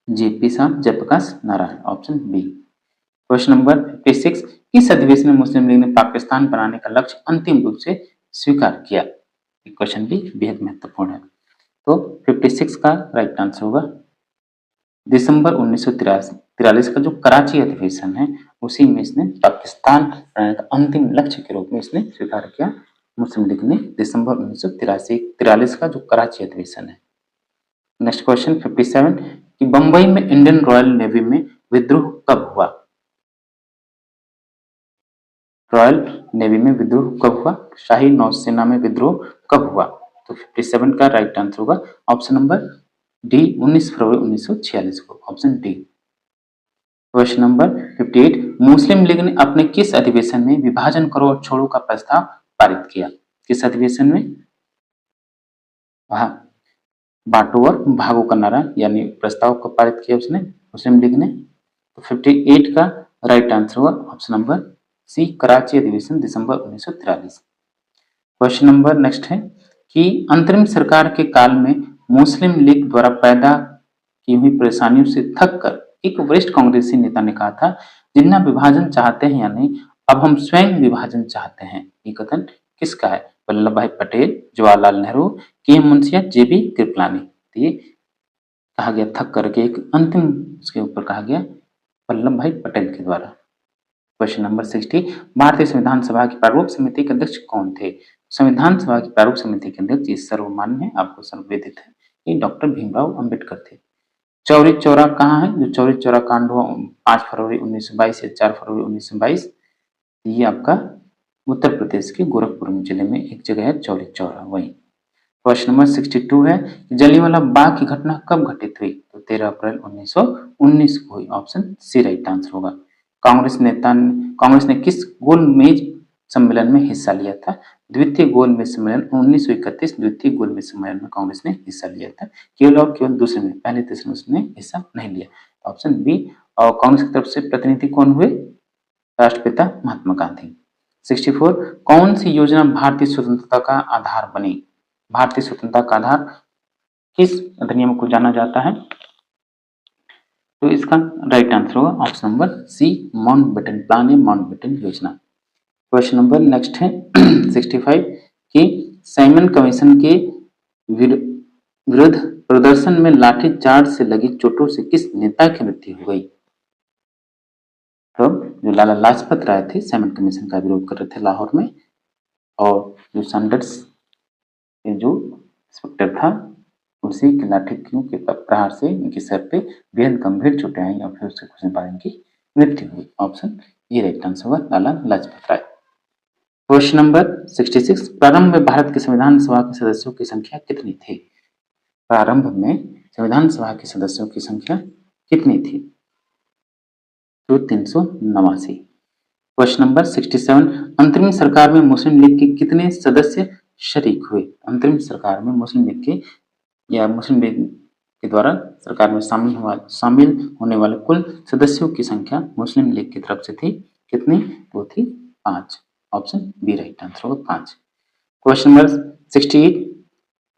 जेपी साहब, Jayaprakash Narayan, option B. Question number 56 किस अधिवेशन में मुस्लिम लीग ने पाकिस्तान बनाने का लक्ष्य अंतिम रूप से स्वीकार किया? क्वेश्चन भी बेहद महत्वपूर्ण है, तो 56 का राइट आंसर होगा दिसंबर 1943 का जो कराची अधिवेशन है उसी में इसने पाकिस्तान बनाने का अंतिम लक्ष्य के रूप में इसने स्वीकार किया, मुस्लिम लीग ने, दिसंबर 1943 का जो कराची अधिवेशन है। नेक्स्ट क्वेश्चन 57 कि बंबई में इंडियन रॉयल नेवी में विद्रोह कब हुआ? रॉयल नेवी में विद्रोह कब हुआ? शाही नौसेना में विद्रोह कब हुआ? तो 57 का राइट आंसर होगा ऑप्शन नंबर डी, 19 फरवरी 1946 को, ऑप्शन डी। क्वेश्चन नंबर 58 मुस्लिम लीग ने अपने किस अधिवेशन में विभाजन करो और छोड़ो का प्रस्ताव पारित किया? किस अधिवेशन में? बांटो और भागो का नारा यानी प्रस्ताव को पारित किया उसने, मुस्लिम लीग ने। तो 58 का राइट आंसर होगा ऑप्शन नंबर सी, कराची अधिवेशन दिसंबर 1943। क्वेश्चन नंबर नेक्स्ट है कि अंतरिम सरकार के काल में मुस्लिम लीग द्वारा पैदा की हुई परेशानियों से थक कर एक वरिष्ठ कांग्रेसी नेता ने कहा था, जिन्ना विभाजन चाहते हैं या नहीं, अब हम स्वयं विभाजन चाहते हैं। ये कथन किसका है? वल्लभ भाई पटेल, जवाहरलाल नेहरू, के एम मुंशिया, जेबी कृपलानी। तो ये कहा गया थक करके एक अंतिम उसके ऊपर कहा गया वल्लभ भाई पटेल के द्वारा। क्वेश्चन नंबर 60, भारतीय संविधान सभा की प्रारूप समिति के अध्यक्ष कौन थे? संविधान सभा की प्रारूप समिति के अध्यक्ष, ये सर्वमान्य है, आपको सर्वविदित है, ये डॉक्टर भीमराव अंबेडकर थे। चौरी चौरा कहाँ है? जो चौरी चौरा कांड हुआ 5 फरवरी 1922 या 4 फरवरी 1922, ये आपका उत्तर प्रदेश के गोरखपुर जिले में एक जगह है चौरी चौरा, वही। क्वेश्चन नंबर 62 है कि जलियांवाला बाग की घटना कब घटित हुई? तो 13 अप्रैल 1919 को हुई, ऑप्शन सी राइट आंसर होगा। कांग्रेस ने किस गोलमेज सम्मेलन में हिस्सा लिया था? द्वितीय गोलमेज सम्मेलन 1931, द्वितीय गोलमेज सम्मेलन में कांग्रेस ने हिस्सा लिया था, केवल और केवल दूसरे में, पहले तीसरे में उसने हिस्सा नहीं लिया, ऑप्शन बी। और कांग्रेस की तरफ से प्रतिनिधि कौन हुए? राष्ट्रपिता महात्मा गांधी। 64, कौन सी योजना भारतीय स्वतंत्रता का आधार बनी? भारतीय स्वतंत्रता का आधार किस अधिनियम को जाना जाता है? तो इसका राइट आंसर होगा option number C, Mountbatten plan या माउंटबेटन योजना। क्वेश्चन नंबर नेक्स्ट है 65 कि साइमन कमीशन के विरुद्ध प्रदर्शन में लाठीचार्ज से लगी चोटों से किस नेता की मृत्यु हो गई? तो जो लाला लाजपत राय थे, साइमन कमीशन का विरोध कर रहे थे लाहौर में, और जो सैंडर्स जो इंस्पेक्टर था, उसी के लाठी के प्रहार से इनके सर पे बेहद गंभीर चोटें आई और फिर उससे कुछ दिन बाद इनकी मृत्यु हुई, ऑप्शन ये राइट आंसर होगा, लाला लाजपत राय। क्वेश्चन नंबर 66, प्रारंभ में भारत के संविधान सभा के सदस्यों की संख्या कितनी थी? प्रारंभ में संविधान सभा के सदस्यों की संख्या कितनी थी? तो 389। क्वेश्चन नंबर 67, अंतरिम सरकार में मुस्लिम लीग के कितने सदस्य शरीक हुए? अंतरिम सरकार में मुस्लिम लीग के या मुस्लिम लीग के द्वारा सरकार में शामिल होने वाले कुल सदस्यों की संख्या मुस्लिम लीग की तरफ से थी कितनी? वो थी 5, ऑप्शन बी राइट आंसर होगा 5। क्वेश्चन नंबर 68,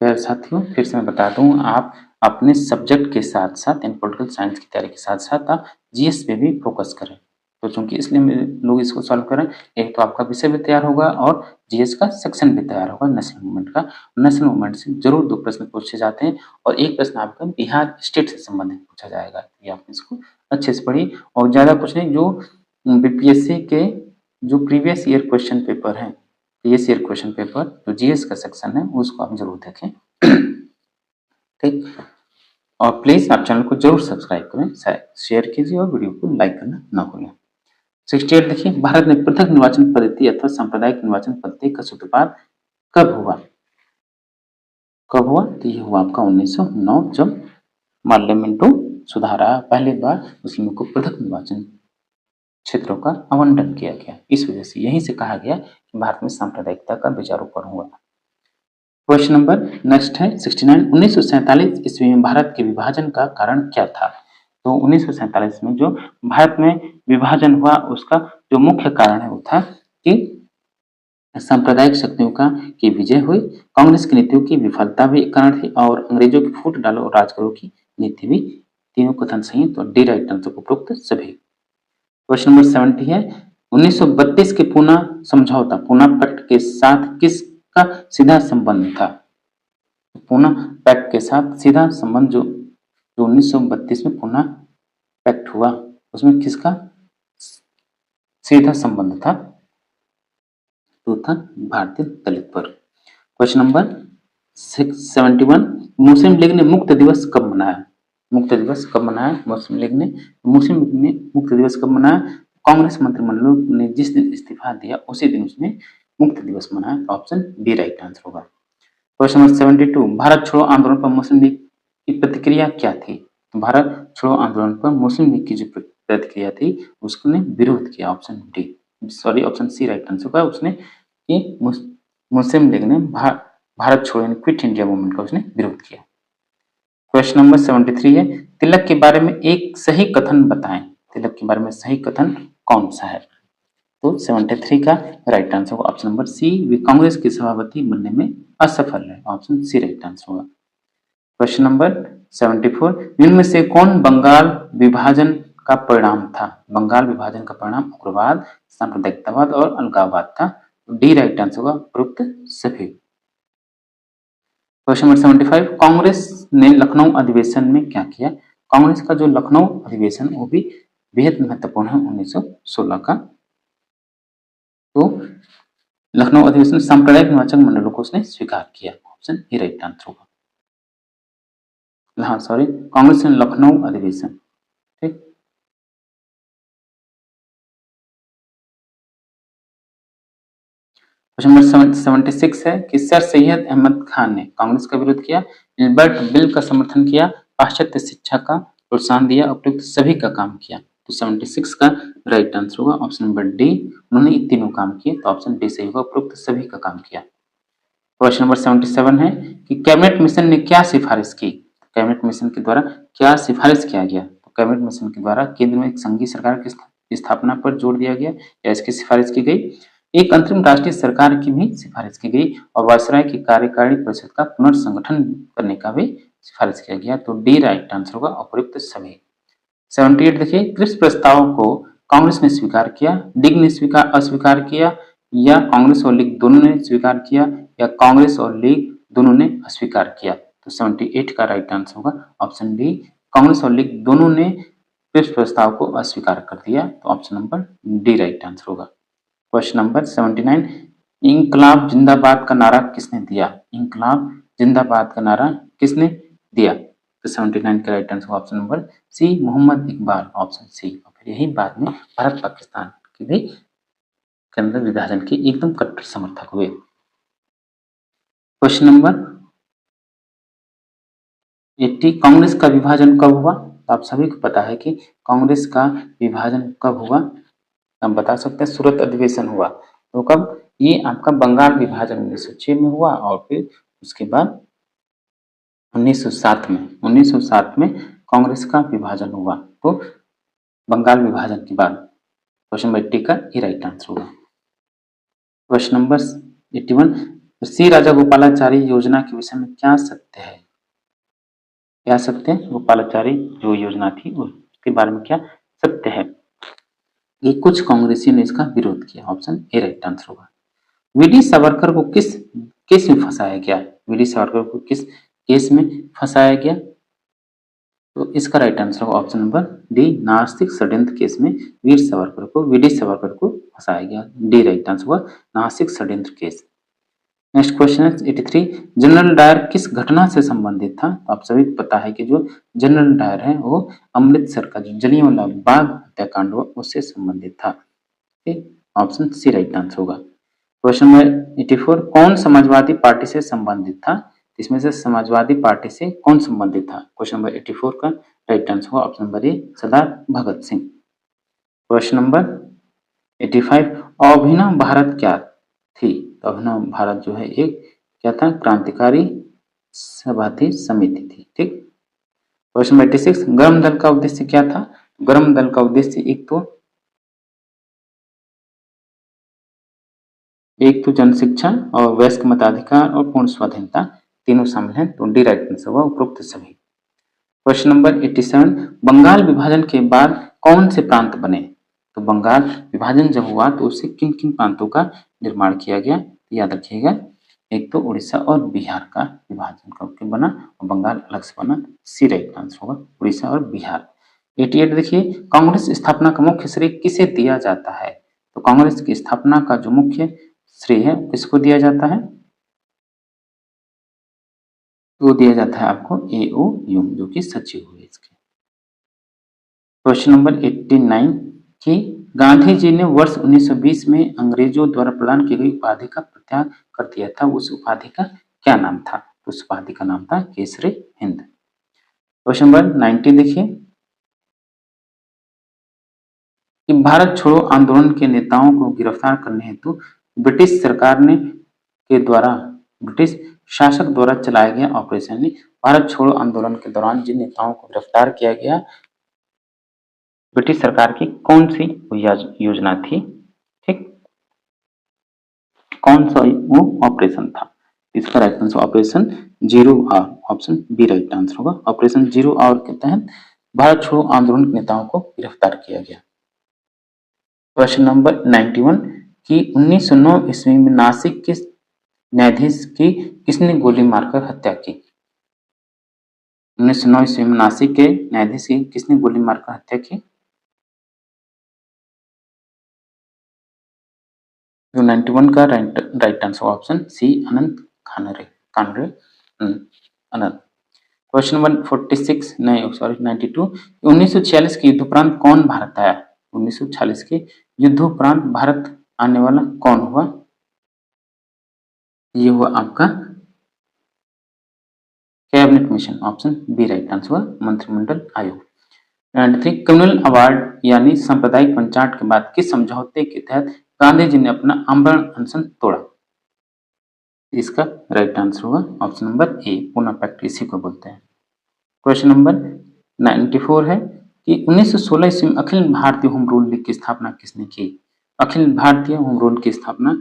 साथियों फिर से मैं बता दूं, आप अपने सब्जेक्ट के साथ साथ इन पॉलिटिकल साइंस की तैयारी के साथ साथ आप जीएस पे भी फोकस करें। तो चूंकि इसलिए लोग इसको सॉल्व करें, एक तो आपका विषय भी तैयार होगा और जीएस का सेक्शन भी तैयार होगा नेशनल मूवमेंट का। नेशनल मूवमेंट से जरूर 2 प्रश्न पूछे जाते हैं और एक प्रश्न आपका बिहार स्टेट से संबंधित पूछा जाएगा। ये आप इसको अच्छे से पढ़िए और ज्यादा कुछ नहीं, जो बीपीएससी के जो प्रीवियस ईयर क्वेश्चन पेपर है, प्रीवियस ईयर क्वेश्चन पेपर जो जीएस का सेक्शन है उसको आप जरूर देखें। ठीक, और प्लीज आप चैनल को जरूर सब्सक्राइब करें, शेयर कीजिए और वीडियो को लाइक करना ना भूलें। 68 देखिए, भारत में पृथक निर्वाचन पद्धति अथवा सांप्रदायिक निर्वाचन पद्धति का सूत्रपात कब हुआ? कब हुआ? तो ये हुआ आपका 1909, जब पार्लियामेंटो सुधारा पहली बार मुस्लिमों को पृथक निर्वाचन क्षेत्रों का आवंटन किया गया। इस वजह से यहीं से कहा गया कि भारत में सांप्रदायिकता का विचारोपण हुआ। क्वेश्चन नंबर नेक्स्ट है 69, 1947 ईस्वी में भारत के विभाजन का कारण क्या था? तो 1947 में जो भारत में विभाजन हुआ उसका जो मुख्य कारण है वो था कि सांप्रदायिक शक्तियों की विजय हुई, कांग्रेस की नीतियों की विफलता भी एक कारण थी और अंग्रेजों की फूट डालो और राज करो की नीति भी। तीनों कथन सही है, तो डी राइट आंसर उपरोक्त सभी। क्वेश्चन नंबर 70 है 1932 के पूना समझौता, पूना पैक्ट के साथ किसका सीधा संबंध था? पूना पैक्ट के साथ सीधा संबंध जो 1932 में पूना पैक्ट हुआ उसमें किसका सीधा संबंध था? तो था भारतीय दलित पर। क्वेश्चन नंबर 71, मुस्लिम लीग ने मुक्त दिवस कब मनाया? मुक्त दिवस कब मनाया मुस्लिम लीग ने? मुस्लिम लीग ने मुक्त दिवस कब मनाया? कांग्रेस मंत्रिमंडल ने जिस दिन इस्तीफा दिया उसी दिन उसने मुक्त दिवस मनाया, ऑप्शन बी राइट आंसर होगा। क्वेश्चन नंबर 72, भारत छोड़ो आंदोलन पर मुस्लिम लीग की प्रतिक्रिया क्या थी? तो भारत छोड़ो आंदोलन पर मुस्लिम लीग की जो प्रतिक्रिया थी उसने विरोध किया, option D sorry option C right answer होगा। उसने कि मुस्लिम लीग ने भारत छोड़ो यानी क्विट इंडिया मूवमेंट का उसने विरोध किया। क्वेश्चन नंबर 73 है, तिलक के बारे में एक सही कथन बताएं। तिलक के बारे में सही कथन कौन सा है? तो 73 का राइट आंसर होगा ऑप्शन नंबर सी, वे कांग्रेस के सभापति बनने में असफल है। ऑप्शन सी राइट आंसर होगा। क्वेश्चन नंबर 74, इनमें से कौन बंगाल विभाजन का परिणाम था? बंगाल विभाजन का परिणाम उग्रवाद, सांप्रदायिकतावाद और अलगाववाद था। डी राइट आंसर होगा उपरोक्त सभी। क्वेश्चन नंबर 75, कांग्रेस ने लखनऊ अधिवेशन में क्या किया? कांग्रेस का जो लखनऊ अधिवेशन वो भी बेहद महत्वपूर्ण है 1916 का। तो लखनऊ अधिवेशन सांप्रदायिक निर्वाचक मंडलों को उसने स्वीकार किया। ऑप्शन ए राइट आंसर होगा। हाँ सॉरी, कांग्रेस ने लखनऊ अधिवेशन, ठीक। क्वेश्चन नंबर 76 है कि सर सैयद अहमद खान ने कांग्रेस का विरोध किया, इल्बर्ट बिल का समर्थन किया, पाश्चात्य शिक्षा का प्रोत्साहन दिया, उपयुक्त सभी का काम किया। तो 76 का राइट आंसर होगा ऑप्शन नंबर डी, उन्होंने ये तीनों काम किए। तो ऑप्शन डी सही होगा, उपयुक्त सभी का काम किया। क्वेश्चन नंबर 77 है कि कैबिनेट मिशन ने क्या सिफारिश की? कैबिनेट मिशन के द्वारा क्या सिफारिश किया गया? तो कैबिनेट मिशन के द्वारा केंद्र में एक संघीय सरकार की स्थापना पर जोर दिया गया या इसकी सिफारिश की गई। एक अंतरिम राष्ट्रीय सरकार की भी सिफारिश की गई और वायसराय की कार्यकारिणी परिषद का पुनर्संगठन करने का भी सिफारिश किया गया। तो डी राइट आंसर होगा, उपयुक्त सभी। 78 देखिए, क्रिप्स प्रस्ताव को कांग्रेस ने स्वीकार किया, लीग ने अस्वीकार किया, या कांग्रेस और लीग दोनों ने स्वीकार किया, या कांग्रेस और लीग दोनों ने अस्वीकार किया। तो 78 का राइट आंसर होगा ऑप्शन डी, कांग्रेस और लीग दोनों ने क्रिप्स प्रस्ताव को अस्वीकार कर दिया। तो option number D right answer होगा। क्वेश्चन नंबर 79, इंकलाब जिंदाबाद का नारा किसने दिया? इंकलाब जिंदाबाद का नारा किसने दिया? तो 79 का right answer option number C, Mohammad Iqbal. Option C. और फिर यही बाद में भारत पाकिस्तान की भी के अंदर विभाजन के एकदम कट्टर समर्थक हुए। क्वेश्चन नंबर 80, कांग्रेस का विभाजन कब हुआ? तो आप सभी को पता है कि कांग्रेस का विभाजन कब हुआ, हम बता सकते हैं सूरत अधिवेशन हुआ। तो कब? ये आपका बंगाल विभाजन 1906 में हुआ और फिर उसके बाद 1907 में कांग्रेस का विभाजन हुआ। तो बंगाल विभाजन के बाद क्वेश्चन नंबर 80 का ये राइट आंसर होगा। क्वेश्चन नंबर 81, श्री राजा गोपालाचारी योजना के विषय में क्या सत्य है? क्या सत्य है? गोपालाचारी जो योजना थी उसके बारे में क्या सत्य है? ये कुछ कांग्रेसियों ने इसका विरोध किया। ऑप्शन ए राइट आंसर होगा। वीडी सावरकर को किस केस में फंसाया गया? वीडी सावरकर को किस केस में फंसाया गया? तो इसका राइट आंसर होगा ऑप्शन नंबर डी, नास्तिक षड्यंत्र केस में वीडी सावरकर को फंसाया गया। डी राइट आंसर होगा, नास्तिक षड्यंत्र केस। नेक्स्ट क्वेश्चन है 83, जनरल डायर किस घटना से संबंधित था? तो आप सभी को पता है कि जो जनरल डायर है वो अमृतसर का जो जलियांवाला बाग हत्याकांड हुआ उससे संबंधित था। ठीक, ऑप्शन सी राइट आंसर होगा। क्वेश्चन नंबर 84, कौन समाजवादी पार्टी से संबंधित था? इसमें से समाजवादी पार्टी से कौन संबंधित था? क्वेश्चन नंबर 84 का राइट आंसर होगा ऑप्शन नंबर ए, सरदार भगत सिंह। क्वेश्चन नंबर 85, अभिनव भारत क्या थी? तो अभिनव भारत जो है एक क्या था? क्रांतिकारी सभा थी, समिति थी। ठीक। क्वेश्चन नंबर 86, गर्म दल का उद्देश्य क्या था? गर्म दल का उद्देश्य एक तो जन शिक्षा और वयस्क मताधिकार और पूर्ण स्वाधीनता तीनों शामिल हैं। तो डी राइट आंसर होगा उपरोक्त सभी। क्वेश्चन नंबर 87, बंगाल विभाजन के बाद कौन से प्रांत बने? तो बंगाल विभाजन जब हुआ तो उससे किन किन प्रांतों का निर्माण किया गया? तो याद रखिएगा, एक तो उड़ीसा और बिहार का विभाजन करके बना और बंगाल अलग से बना। सी राइट आंसर होगा, उड़ीसा और बिहार। 88 देखिए, कांग्रेस स्थापना का मुख्य श्रेय किसे दिया जाता है? तो कांग्रेस की स्थापना का जो मुख्य श्रेय है किसको दिया जाता है? तो दिया जाता है आपको ए.ओ. ह्यूम, जो कि सचिव हुए इसके। क्वेश्चन नंबर 89, कि गांधी जी ने वर्ष 1920 में अंग्रेजों द्वारा प्रदान की गई उपाधि का प्रत्याग कर दिया था, उस उपाधि का क्या नाम था? तो उस उपाधि का नाम था केसरी हिंद। क्वेश्चन नंबर 90 देखिए, कि भारत छोड़ो आंदोलन के नेताओं को गिरफ्तार करने हेतु ब्रिटिश सरकार ने के द्वारा ब्रिटिश शासक द्वारा चलाया गया ऑपरेशन, यानी भारत छोड़ो आंदोलन के दौरान जिन नेताओं को गिरफ्तार किया गया, ब्रिटिश सरकार की कौन सी योजना थी, ठीक, कौन सा वो ऑपरेशन था। इसका right answer operation zero hour, option B right answer होगा। ऑपरेशन जीरो आवर के तहत भारत छोड़ो आंदोलन के नेताओं को गिरफ्तार किया गया। क्वेश्चन नंबर 91 कि 1909 ईस्वी में नासिक के न्यायाधीश की किसने गोली मारकर हत्या की। 1909 ईस्वी में नासिक के न्यायाधीश की किसने गोली मारकर हत्या की। तो 91 का राइट आंसर ऑप्शन सी अनंत कानरे अनंत। क्वेश्चन नंबर 46 नहीं सॉरी 92 1946 के युद्धोपरांत कौन भारत आया। 1946 के युद्धोपरांत भारत आने वाला कौन हुआ। ये हुआ आपका cabinet mission, option B right answer हुआ मंत्रिमंडल आयोग। 93 कम्युनल अवार्ड यानी सांप्रदायिक पंचायत के बाद किस समझौते के तहत गांधी जी ने अपना आमरण अनशन तोड़ा। इसका राइट आंसर होगा option number A Poona pact, इसी को बोलते हैं। क्वेश्चन नंबर 94 है कि 1916 ईस्वी में Akhil Bharatiya home rule league की स्थापना किसने की। अखिल भारतीय होम रूल की स्थापना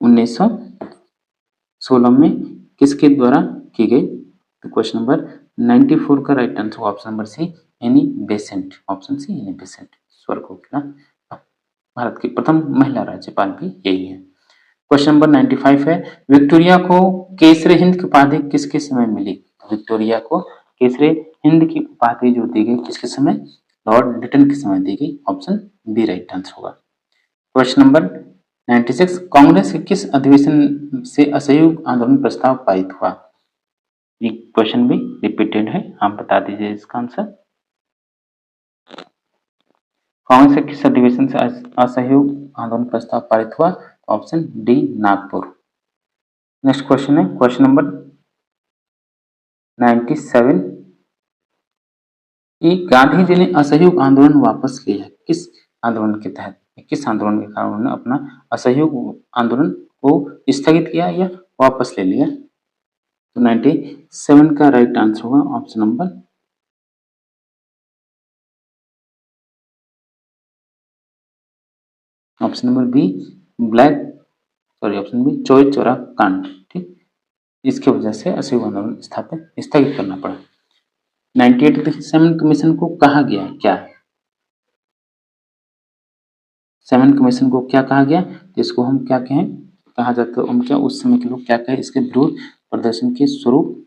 1916 में किसके द्वारा की गई। तो क्वेश्चन नंबर 94 का right answer option number see Annie Besant, option see Annie Besant स्वर कोकिला, भारत की प्रथम महिला राज्यपाल भी यही है। क्वेश्चन नंबर 95 है विक्टोरिया को केसरे हिंद की उपाधि किसके समय मिली। विक्टोरिया को केसरे हिंद की उपाधि जो दी गई किसके समय, लॉर्ड लिटन के समय दी गई, ऑप्शन बी राइट आंसर होगा। क्वेश्चन नंबर 96 कांग्रेस के किस अधिवेशन से असहयोग आंदोलन प्रस्ताव पारित हुआ। ये क्वेश्चन भी रिपीटेड है, आप बता दीजिए इसका आंसर। कांग्रेस के किस अधिवेशन से असहयोग आंदोलन प्रस्ताव पारित हुआ, option D Nagpur. Next question है क्वेश्चन नंबर 97 कि गांधी जी ने असहयोग आंदोलन वापस लिया किस आंदोलन के तहत, किस आंदोलन के कारण उन्होंने अपना असहयोग आंदोलन को स्थगित किया या वापस ले लिया। तो 97 का राइट आंसर होगा option number B option B Chauri Chaura कांड, ठीक, इसकी वजह से असहयोग आंदोलन स्थगित करना पड़ा। 98 सेवन कमीशन को कहा गया क्या। सेवन कमीशन को क्या कहा गया, तो इसको हम क्या कहें, कहा जाता है हम क्या उस समय के लोग क्या कहें इसके विरोध प्रदर्शन के स्वरूप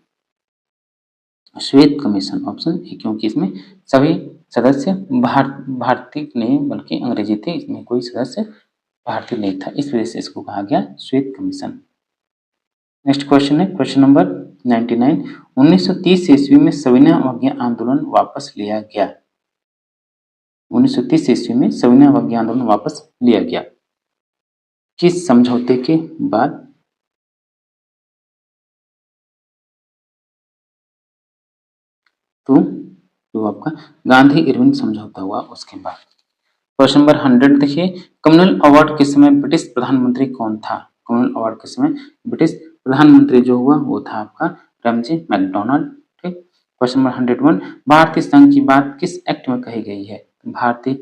श्वेत कमीशन, ऑप्शन ए, क्योंकि इसमें सभी सदस्य भारतीय नहीं बल्कि अंग्रेजी थे, इसमें कोई सदस्य भारतीय नहीं था, इस वजह से इसको कहा गया श्वेत कमीशन। नेक्स्ट क्वेश्चन है क्वेश्चन नंबर 99 1930 ईस्वी में सविनय अवज्ञा आंदोलन वापस लिया गया। 1930 ईस्वी में सविनय अवज्ञा आंदोलन वापस लिया गया किस समझौते के बाद। तो जो आपका गांधी इरविन समझौता हुआ उसके बाद। क्वेश्चन नंबर 100 देखिए कम्युनल अवार्ड के समय ब्रिटिश प्रधानमंत्री कौन था। कम्युनल अवार्ड के समय ब्रिटिश प्रधानमंत्री जो हुआ वो था आपका रमजी मैकडोनाल्ड, ठीक। क्वेश्चन नंबर 101 भारतीय संघ की बात किस एक्ट में कही गई है। भारतीय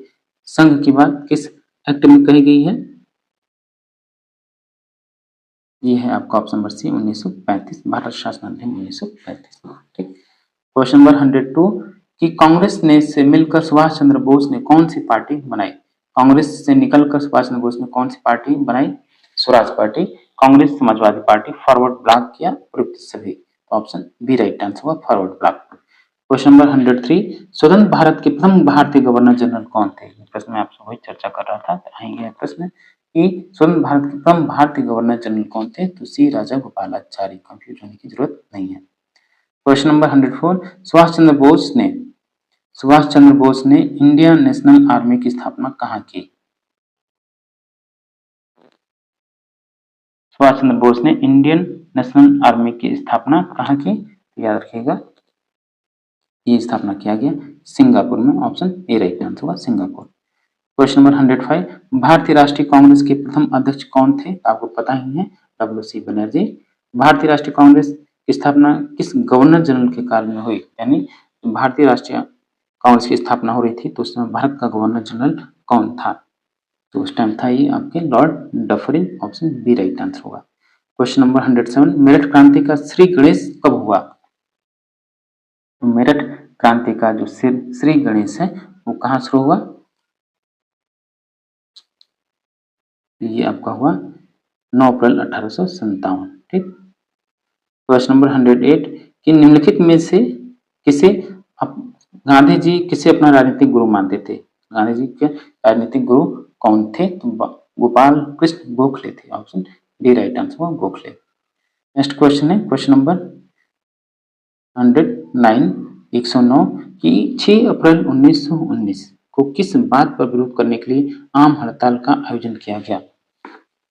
संघ की बात किस एक्ट में कही गई है, ये है आपका ऑप्शन नंबर सी 1935, भारत शासन अधिनियम 1935, ठीक। क्वेश्चन नंबर 102 कि कांग्रेस ने से मिलकर सुभाष चंद्र बोस ने कौन सी पार्टी बनाई। कांग्रेस से निकलकर सुभाष चंद्र बोस ने कौन सी पार्टी बनाई, Swaraj party, Congress Samajwadi party, forward block किया उपयुक्त सभी, ऑप्शन बी राइट आंसर होगा फॉरवर्ड ब्लॉक। क्वेश्चन नंबर 103 स्वतंत्र भारत के प्रथम भारतीय गवर्नर जनरल कौन थे। प्रश्न में आपसे वही चर्चा कर रहा था, आएंगे प्रश्न कि स्वतंत्र भारत के प्रथम भारतीय गवर्नर जनरल कौन थे, तो सी राजा गोपालाचारी, कंफ्यूज होने की जरूरत नहीं है। क्वेश्चन नंबर 104 सुभाष चंद्र बोस ने इंडियन नेशनल आर्मी की स्थापना कहाँ की। सुभाष चंद्र बोस ने इंडियन नेशनल आर्मी की स्थापना कहाँ की, याद रखिएगा ये स्थापना किया गया सिंगापुर में, ऑप्शन ए राइट आंसर होगा सिंगापुर। क्वेश्चन नंबर 105 भारतीय राष्ट्रीय कांग्रेस के प्रथम अध्यक्ष कौन थे, आपको पता ही है डब्ल्यू.सी. बनर्जी। भारतीय राष्ट्रीय कांग्रेस की स्थापना किस गवर्नर जनरल के काल में हुई? यानी भारतीय राष्ट्रीय कांग्रेस की स्थापना हो रही थी तो उस समय भारत का गवर्नर जनरल कौन था? तो उस टाइम था ये आपके Lord Dufferin. Option B right answer होगा। क्वेश्चन नंबर 107, मेरठ क्रांति का श्री गणेश कब हुआ? तो मेरठ क्रांति का जो श्री गणेश है वो कहाँ शुरू हुआ? ये आपका हुआ 9 अप्रैल 1857। ठीक। क्वेश्चन नंबर 108 कि निम्नलिखित में से किसे गांधी जी किसे अपना राजनीतिक गुरु मानते थे? गांधी जी के राजनीतिक गुरु कौन थे? तो गोपाल कृष्ण गोखले थे। ऑप्शन डी राइट आंसर हुआ गोखले। नेक्स्ट क्वेश्चन है क्वेश्चन नंबर 109 कि 6 अप्रैल 1919 को किस बात पर विरोध करने के लिए आम हड़ताल का आयोजन किया गया?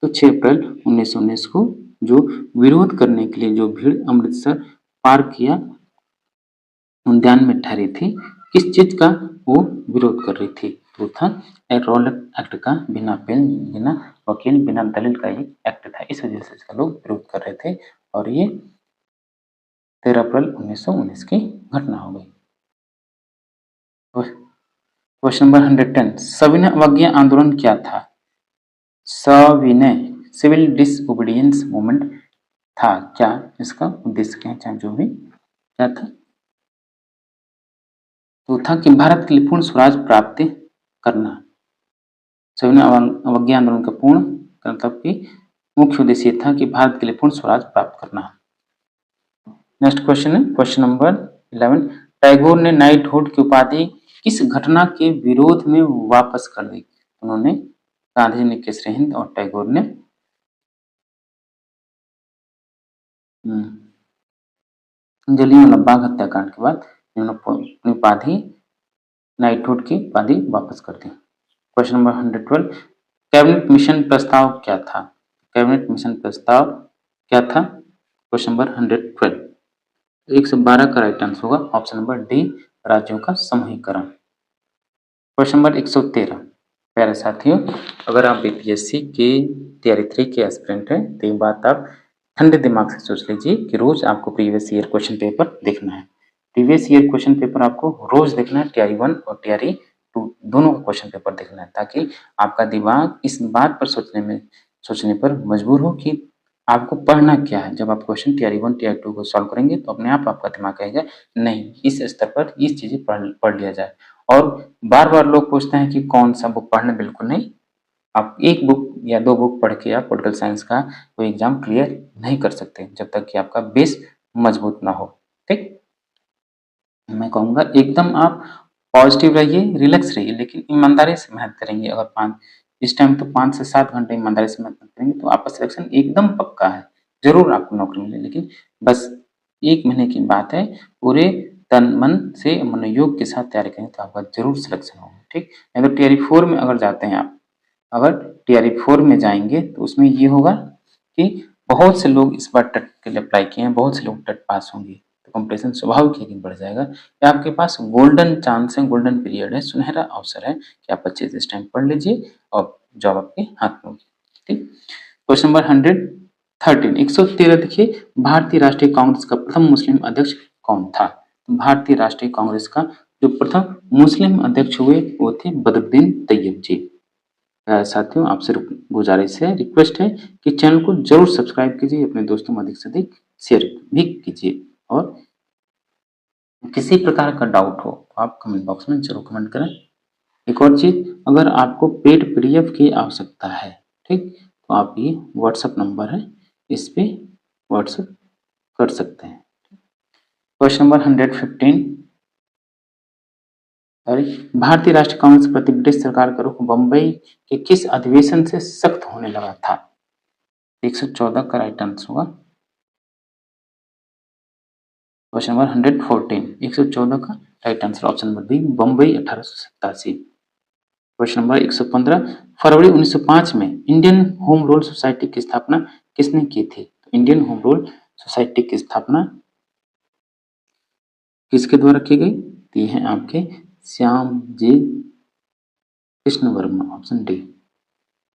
तो 6 अप्रैल 1919 को जो विरोध करने के लिए जो भीड़ अमृतसर पार्क या उद्यान में ठहरी थी, किस चीज का वो विरोध कर रही थी? तो था रॉलेट एक्ट का, बिना वकील बिना दलील का एक एक्ट था, इस वजह से इसका लोग विरोध कर रहे थे और ये 13 अप्रैल 1919 की घटना हो गई। क्वेश्चन नंबर 110 सविनय अवज्ञा आंदोलन क्या था? सविनय सिविल डिसओबीडियंस मूवमेंट था क्या? इसका उद्देश्य क्या है? जो भी क्या था तो था कि भारत के लिए पूर्ण स्वराज प्राप्त करना। सविनय अवज्ञा आंदोलन का पूर्ण मतलब कि मुख्य उद्देश्य था कि भारत के लिए पूर्ण स्वराज प्राप्त करना। नेक्स्ट क्वेश्चन है क्वेश्चन नंबर 11 टैगोर ने नाइटहुड की उपाधि किस घटना के विरोध में वापस कर दी? उन्होंने गांधी जी ने केसरी हिंद और टैगोर ने जलियांवाला बाग हत्याकांड के बाद अपनी उपाधि नाइटहुड की उपाधि वापस कर दी। क्वेश्चन नंबर 112 कैबिनेट मिशन प्रस्ताव क्या था? कैबिनेट मिशन प्रस्ताव क्या था? क्वेश्चन नंबर 112 112 का राइट आंसर होगा ऑप्शन नंबर डी राज्यों का समूहीकरण। क्वेश्चन नंबर 113 प्यारे साथियों, अगर आप बीपीएससी के तैयारी 3 के एस्पिरेंट हैं तो ये बात आप ठंडे दिमाग से सोच लीजिए कि रोज आपको प्रीवियस ईयर क्वेश्चन पेपर देखना है। प्रीवियस ईयर क्वेश्चन पेपर आपको रोज देखना है, टीआरई 1 और टीआरई 2 दोनों का क्वेश्चन पेपर देखना है ताकि आपका दिमाग इस बात पर सोचने पर मजबूर हो कि आपको पढ़ना क्या है। जब आप क्वेश्चन टीआरई 1 टीआरई 2 को सॉल्व करेंगे तो अपने आप आपका दिमाग कहेगा नहीं, इस स्तर पर ये चीजें पढ़ लिया जाए। और बार बार लोग पूछते हैं कि कौन सा बुक पढ़ना, बिल्कुल नहीं। आप एक बुक या 2 बुक पढ़ के आप पॉलिटिकल साइंस का कोई एग्जाम क्लियर नहीं कर सकते जब तक कि आपका बेस मजबूत ना हो। ठीक, मैं कहूँगा एकदम आप पॉजिटिव रहिए, रिलैक्स रहिए, लेकिन ईमानदारी से मेहनत करेंगे। अगर इस टाइम तो 5 से 7 घंटे ईमानदारी से मेहनत करेंगे तो आपका सिलेक्शन एकदम पक्का है, जरूर आपको नौकरी मिले। लेकिन बस 1 महीने की बात है, पूरे तन मन से मनोयोग के साथ तैयारी करें तो आपका जरूर सिलेक्शन होगा। ठीक, अगर टीआरई 4 में अगर जाते हैं आप, अगर टीआरई 4 में जाएंगे तो उसमें ये होगा कि बहुत से लोग इस बार टेट के लिए अप्लाई किए हैं, बहुत से लोग टेट पास होंगे तो कंपटीशन स्वाभाविक ही बढ़ जाएगा। या आपके पास गोल्डन चांस है, गोल्डन पीरियड है, सुनहरा अवसर है कि आप अच्छे से इस टाइम पढ़ लीजिए और जॉब आपके हाथ में होगी। ठीक, क्वेश्चन नंबर 113 113 देखिए भारतीय राष्ट्रीय कांग्रेस का प्रथम मुस्लिम अध्यक्ष कौन था? भारतीय राष्ट्रीय कांग्रेस का जो प्रथम मुस्लिम अध्यक्ष हुए वो थे बदरुद्दीन तैयब जी। साथियों, आपसे गुजारिश है, रिक्वेस्ट है कि चैनल को जरूर सब्सक्राइब कीजिए, अपने दोस्तों में अधिक से अधिक शेयर भी कीजिए और किसी प्रकार का डाउट हो तो आप कमेंट बॉक्स में जरूर कमेंट करें। एक और चीज, अगर आपको पेड पीडीएफ की आवश्यकता है, ठीक, तो आप ये व्हाट्सएप नंबर है, इस पे व्हाट्सएप कर सकते हैं। क्वेश्चन नंबर 115 भारतीय राष्ट्रीय कांग्रेस प्रति ब्रिटिश सरकार का रुख बंबई के किस अधिवेशन से सख्त होने लगा था? 114 का राइट आंसर होगा क्वेश्चन नंबर 114 114 का right answer option number B Bombay 1887। Question number 115 फरवरी 1905 में इंडियन होम रूल सोसाइटी की स्थापना किसने की थी? तो इंडियन होम रूल सोसाइटी की स्थापना किसके द्वारा की गई? ये है आपके Shyam ji Krishna Varma, option D.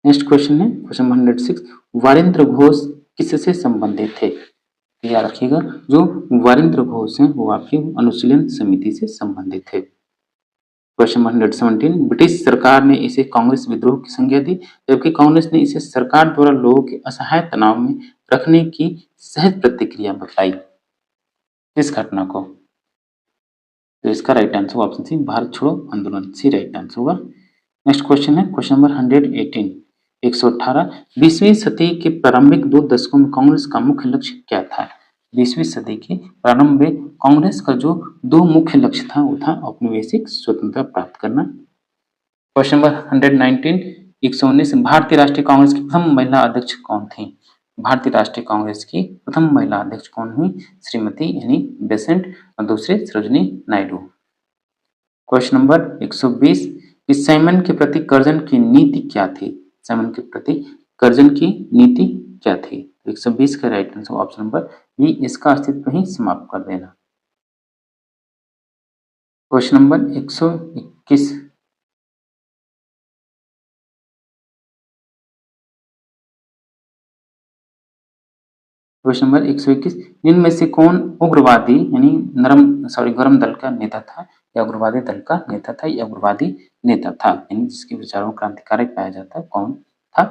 Next question है क्वेश्चन नंबर 106 वारेंद्र घोष किससे संबंधित थे? तो याद रखिएगा, जो वीरेंद्र घोष हैं वो आपके अनुशीलन समिति से संबंधित थे। क्वेश्चन नंबर 117, ब्रिटिश सरकार ने इसे कांग्रेस विद्रोह की संज्ञा दी, जबकि कांग्रेस ने इसे सरकार द्वारा लोगों के असहाय तनाव में रखने की सहज प्रतिक्रिया बताई। इस घटना को, तो इसका right answer option C, Bharat छोड़ो आंदोलन, सी राइट आंसर होगा। नेक्स्ट क्वेश्चन है क्वेश्चन नंबर 118, 118, 20वीं सदी के प्रारंभिक 2 दशकों में कांग्रेस का मुख्य लक्ष्य क्या था? 20वीं सदी के प्रारंभ में कांग्रेस का जो 2 मुख्य लक्ष्य था वो था औपनिवेशिक स्वतंत्रता प्राप्त करना। क्वेश्चन नंबर 119, 119, भारतीय राष्ट्रीय कांग्रेस की प्रथम महिला अध्यक्ष कौन थी? भारतीय राष्ट्रीय कांग्रेस की प्रथम महिला अध्यक्ष कौन हुई? श्रीमती एनी बेसेंट और दूसरे Sarojini Naidu. Question number 120, Simon के प्रति कर्जन की नीति क्या थी? साइमन के प्रति कर्जन की नीति क्या थी? 120 का right answer option number B, इसका अस्तित्व ही समाप्त कर देना। क्वेश्चन नंबर 121, क्वेश्चन नंबर 121, निम्न में से कौन उग्रवादी यानी गरम दल का नेता था, या उग्रवादी दल का नेता था, या उग्रवादी नेता था, यानी जिसके विचारों में क्रांतिकारी पाया जाता है, कौन था?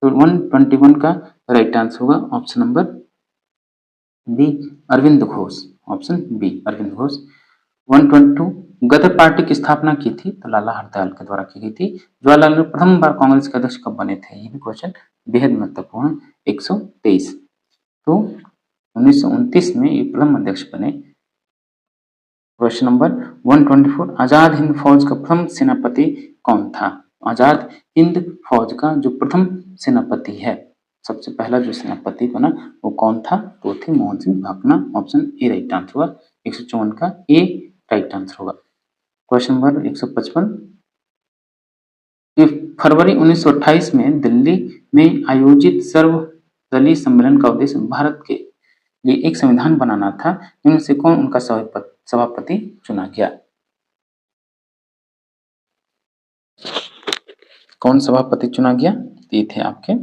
तो 121 का राइट आंसर होगा option number B, Aurobindo Ghosh, option B Aurobindo Ghosh. 122, Ghadar party की स्थापना की थी, तो लाला हरदयाल के द्वारा की गई थी। जवाहरलाल नेहरू प्रथम बार कांग्रेस के अध्यक्ष कब बने थे? ये भी क्वेश्चन बेहद महत्वपूर्ण। 123, तो 1929 में ये प्रथम अध्यक्ष बने। क्वेश्चन नंबर 124, आजाद हिंद फौज का प्रथम सेनापति कौन था? आजाद हिंद फौज का जो प्रथम सेनापति है, सबसे पहला जो सेनापति बना वो कौन था? तो थे Mohan Singh Bhakna, option A right answer होगा। 154 का ए राइट आंसर होगा। क्वेश्चन नंबर 155, फरवरी 1928 में दिल्ली में आयोजित सर्वदलीय सम्मेलन का उद्देश्य भारत के लिए एक संविधान बनाना था, इनमें से कौन उनका सभापति चुना गया? कौन सभापति चुना गया? ये थे आपके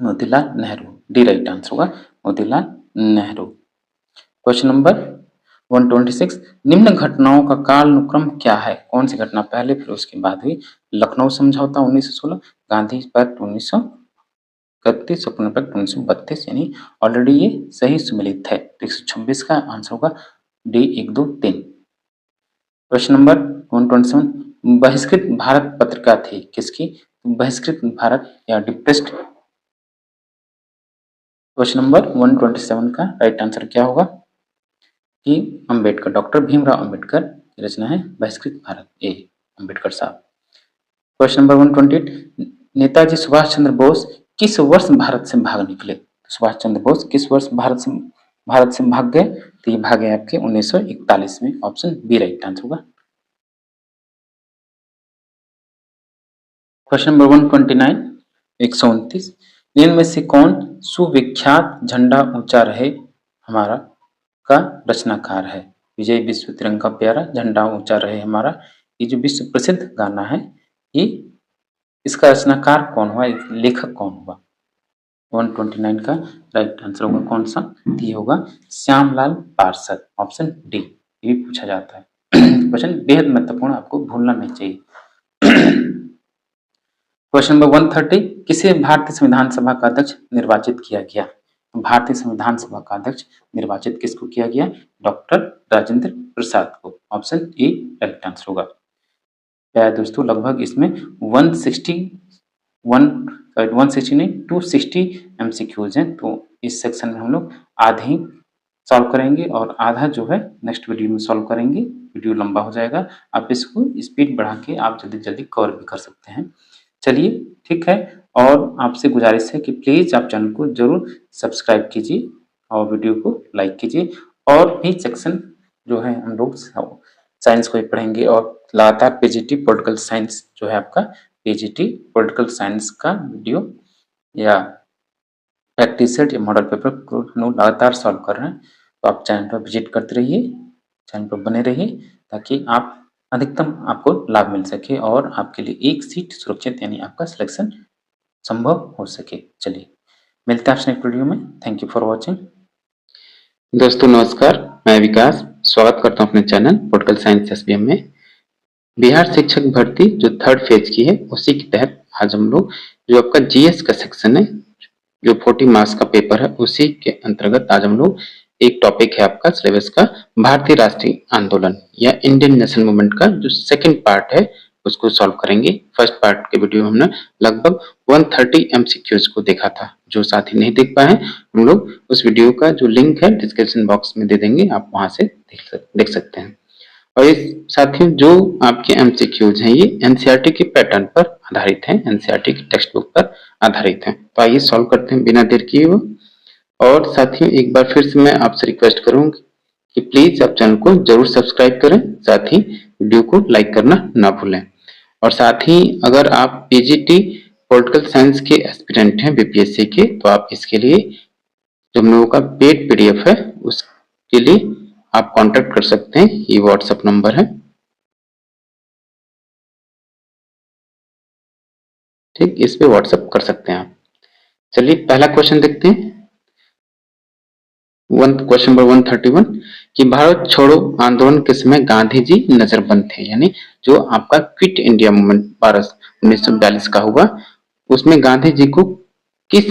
Motilal Nehru, D right answer होगा मोतीलाल नेहरू। क्वेश्चन नंबर 126, निम्न घटनाओं का कालानुक्रम क्या है? कौन सी घटना पहले फिर उसके बाद हुई? लखनऊ समझौता 1916, गांधी पैक्ट 1931, स्वर्ण पैक्ट 1932, यानी ऑलरेडी ये सही सुमेलित है। 126 का आंसर होगा डी 1, 2, 3। क्वेश्चन नंबर 127, बहिष्कृत भारत पत्रिका थी किसकी? बहिष्कृत भारत या डिप्रेस्ड। क्वेश्चन नंबर 127 का राइट आंसर क्या होगा? कि अंबेडकर, डॉक्टर भीमराव अंबेडकर की रचना है बहिष्कृत भारत, ए अंबेडकर साहब। क्वेश्चन नंबर 128, नेताजी सुभाष चंद्र बोस किस वर्ष भारत से भाग निकले? सुभाष चंद्र बोस किस वर्ष भारत से भाग गए? तो ये भागे आपके 1941 में, ऑप्शन बी राइट आंसर होगा। क्वेश्चन नंबर 129, 129, निम्न में से कौन सुविख्यात झंडा ऊंचा रहे हमारा का रचनाकार है? विजय विश्व तिरंगा प्यारा, झंडा ऊंचा रहे हमारा, ये जो विश्व प्रसिद्ध गाना है, ये इसका रचनाकार कौन हुआ, लेखक कौन हुआ? 129 का राइट आंसर होगा कौन सा? ये होगा श्यामलाल पार्षद, ऑप्शन डी। ये भी पूछा जाता है क्वेश्चन बेहद महत्वपूर्ण, आपको भूलना नहीं चाहिए। क्वेश्चन नंबर 130, किसे भारतीय संविधान सभा का अध्यक्ष निर्वाचित किया गया? भारतीय संविधान सभा का अध्यक्ष निर्वाचित किसको किया गया? डॉक्टर राजेंद्र प्रसाद को, ऑप्शन ए राइट आंसर होगा। क्या है दोस्तों, लगभग इसमें 260 एमसीक्यूज हैं, तो इस सेक्शन में हम लोग आधे ही सॉल्व करेंगे और आधा जो है नेक्स्ट वीडियो में सॉल्व करेंगे। वीडियो लंबा हो जाएगा, आप इसको स्पीड बढ़ा के आप जल्दी जल्दी कवर भी कर सकते हैं। चलिए ठीक है, और आपसे गुजारिश है कि प्लीज आप चैनल को जरूर सब्सक्राइब कीजिए और वीडियो को लाइक कीजिए। और भी सेक्शन जो है हम लोग साइंस को ही पढ़ेंगे, और लगातार पीजीटी पॉलिटिकल साइंस जो है आपका, पीजीटी पॉलिटिकल साइंस का वीडियो या प्रैक्टिस सेट या मॉडल पेपर को हम लोग लगातार सॉल्व कर रहे हैं। तो आप चैनल पर विजिट करते रहिए, चैनल पर बने रहिए, ताकि आप अधिकतम आपको लाभ मिल सके और आपके लिए एक सीट सुरक्षित यानी आपका सिलेक्शन संभव हो सके। चलिए मिलते हैं आपसे एक वीडियो में। Thank you for watching. दोस्तों नमस्कार, मैं विकास स्वागत करता हूं अपने चैनल पोलिटिकल साइंस एसबीएम में। बिहार शिक्षक भर्ती जो थर्ड फेज की है उसी के तहत आज हम लोग जो आपका जीएस का सेक्शन है, जो 40 मार्क्स का पेपर है, उसी के अंतर्गत आज हम लोग एक टॉपिक है आपका सिलेबस का भारतीय राष्ट्रीय आंदोलन या इंडियन नेशनल मूवमेंट का जो सेकंड पार्ट है उसको सॉल्व करेंगे। फर्स्ट पार्ट के वीडियो हमने लगभग 130 एमसीक्यूज को देखा था। जो साथी नहीं देख पाए हम लोग उस वीडियो का जो लिंक है डिस्क्रिप्शन बॉक्स में दे देंगे, आप वहां से देख सकते हैं। और इस साथियों जो आपके एमसीक्यूज हैं ये एनसीईआरटी के पैटर्न पर आधारित हैं, एनसीईआरटी की टेक्स्ट बुक पर आधारित हैं। तो आइए सॉल्व करते हैं बिना देर किए हुए। और साथियों एक बार फिर से मैं आपसे रिक्वेस्ट करूंगा कि प्लीज आप चैनल को जरूर सब्सक्राइब करें, साथ ही वीडियो को लाइक करना ना भूलें। और साथ ही अगर आप पीजीटी पॉलिटिकल साइंस के एस्पिरेंट हैं बीपीएससी के, तो आप इसके लिए जो हम लोगों का पेड पीडीएफ है उसके लिए आप कांटेक्ट कर सकते हैं। ये व्हाट्सएप नंबर है, ठीक, इस पे व्हाट्सएप कर सकते हैं आप। चलिए पहला क्वेश्चन देखते हैं। क्वेश्चन नंबर 131 कि भारत छोड़ो आंदोलन के समय गांधी जी नजरबंद थे, यानी जो आपका क्विट इंडिया मूवमेंट भारत 1942 का हुआ उसमें गांधी जी को किस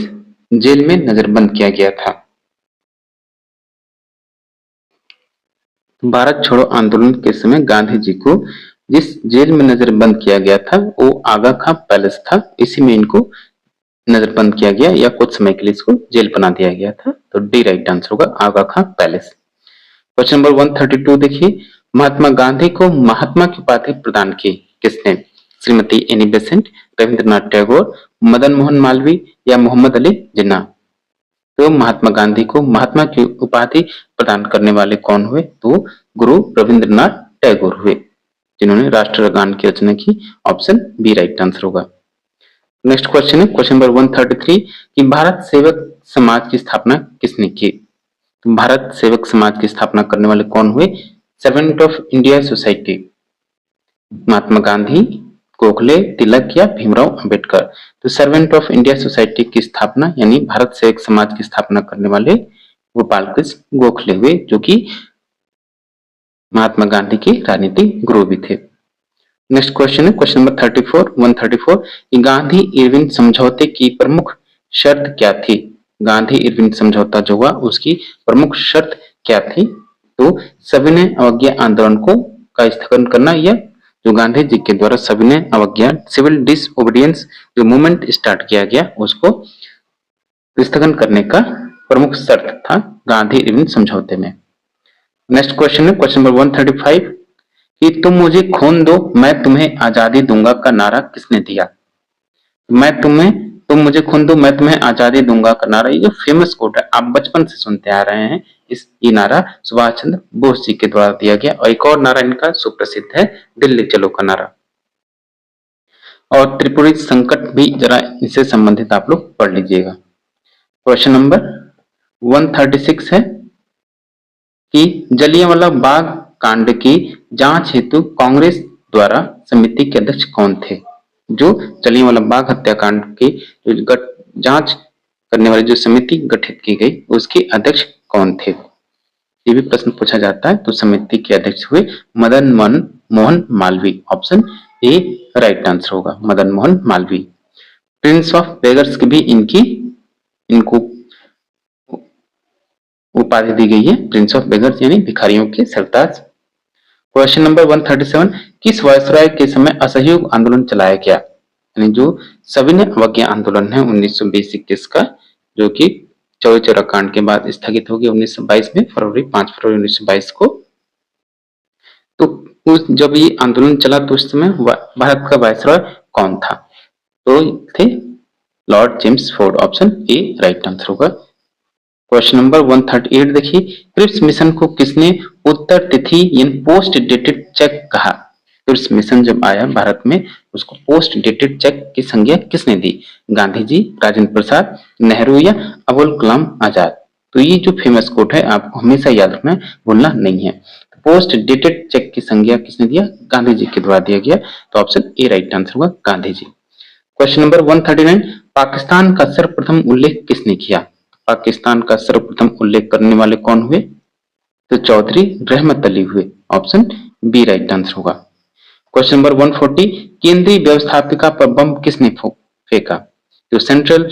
जेल में नजरबंद किया गया था। भारत छोड़ो आंदोलन के समय गांधी जी को जिस जेल में नजरबंद किया गया था वो आगा खां पैलेस था, इसी में इनको नजरबंद किया गया या कुछ समय के लिए इसको जेल बना दिया गया था। तो डी राइट आंसर होगा, आगा खां पैलेस। क्वेश्चन नंबर 132 देखिए, महात्मा गांधी को महात्मा की उपाधि प्रदान की किसने? श्रीमती एनी बेसेंट, रविंद्रनाथ टैगोर, मदन मोहन मालवीय या मोहम्मद अली जिन्ना। तो महात्मा गांधी को महात्मा की उपाधि प्रदान करने वाले कौन हुए? तो गुरु रविंद्रनाथ टैगोर हुए, जिन्होंने राष्ट्रगान की रचना की। ऑप्शन बी राइट आंसर होगा। नेक्स्ट क्वेश्चन है क्वेश्चन नंबर 133 कि भारत सेवक समाज की स्थापना किसने की? भारत सेवक समाज की स्थापना करने वाले कौन हुए? Servant of India society, Mahatma Gandhi, Gokhale, तिलक या भीमराव अंबेडकर। तो सर्वेंट ऑफ इंडिया सोसाइटी की स्थापना यानी भारत सेवक समाज की स्थापना करने वाले गोपाल कृष्ण गोखले हुए, जो कि महात्मा गांधी के राजनीतिक गुरु भी थे। नेक्स्ट क्वेश्चन है क्वेश्चन नंबर 134 कि गांधी इरविन समझौते की प्रमुख शर्त क्या थी? गांधी इरविन समझौता जो हुआ उसकी प्रमुख शर्त क्या थी? तो सविनय अवज्ञा आंदोलन को का स्थगन करना, या जो गांधी जी के द्वारा सविनय अवज्ञा सिविल डिसओबीडियंस जो मूवमेंट स्टार्ट किया गया उसको स्थगन करने का प्रमुख शर्त था गांधी इरविन समझौते में। नेक्स्ट क्वेश्चन है क्वेश्चन नंबर 135 कि तुम मुझे खून दो मैं तुम्हें आजादी दूंगा का नारा किसने दिया? तुम मुझे खून दो मैं तुम्हें आजादी दूंगा का नारा, ये जो फेमस कोट है आप बचपन से सुनते आ रहे हैं, ये नारा सुभाष चंद्र बोस जी के द्वारा दिया गया। और एक और नारा इनका सुप्रसिद्ध है, दिल्ली चलो का नारा। और त्रिपुरी संकट भी जरा इससे संबंधित आप लोग पढ़ लीजिएगा। क्वेश्चन नंबर 136 है कि जलियांवाला बाग कांड की जांच हेतु कांग्रेस द्वारा समिति के अध्यक्ष कौन थे? जो जलियांवाला बाग हत्याकांड की जांच करने वाली जो समिति गठित की गई उसके अध्यक्ष कौन थे? ये भी प्रश्न पूछा जाता है। तो समिति के अध्यक्ष हुए Madan Mohan Malaviya. Option A right answer होगा, Madan Mohan Malaviya. Prince of beggars की भी इनको उपाधि दी गई है, प्रिंस ऑफ बेगर्स यानी भिखारियों के सरताज। क्वेश्चन नंबर 137 किस वायसराय के समय असहयोग आंदोलन चलाया गया? यानी जो सविनय अवज्ञा आंदोलन है 1920-21 का, जो कि चौरी कांड के बाद स्थगित हो गया 1922 में, 5 फरवरी 1922 को। तो जब ये आंदोलन चला तो उस समय भारत का वायसराय कौन था? तो थे Lord James Ford. Option A right answer होगा। क्वेश्चन नंबर 138 देखिए, क्रिप्स मिशन को किसने उत्तर तिथि यानी पोस्ट डेटेड चेक कहा? क्रिप्स मिशन जब आया भारत में उसको पोस्ट डेटेड चेक की संज्ञा किसने दी? गांधी जी, राजेंद्र प्रसाद, नेहरू या अबुल कलाम आजाद। तो ये जो फेमस कोट है आपको हमेशा याद रखना, भूलना नहीं है। पोस्ट डेटेड चेक की संज्ञा किसने दिया? गांधी जी के द्वारा दिया गया। तो ऑप्शन ए राइट आंसर होगा, गांधी जी। क्वेश्चन नंबर 139, पाकिस्तान का सर्वप्रथम उल्लेख किसने किया? पाकिस्तान का सर्वप्रथम उल्लेख करने वाले कौन हुए? तो चौधरी रहमत अली हुए। ऑप्शन बी राइट आंसर होगा। क्वेश्चन नंबर 140, केंद्रीय व्यवस्थापिका पर बम किसने फेंका? जो सेंट्रल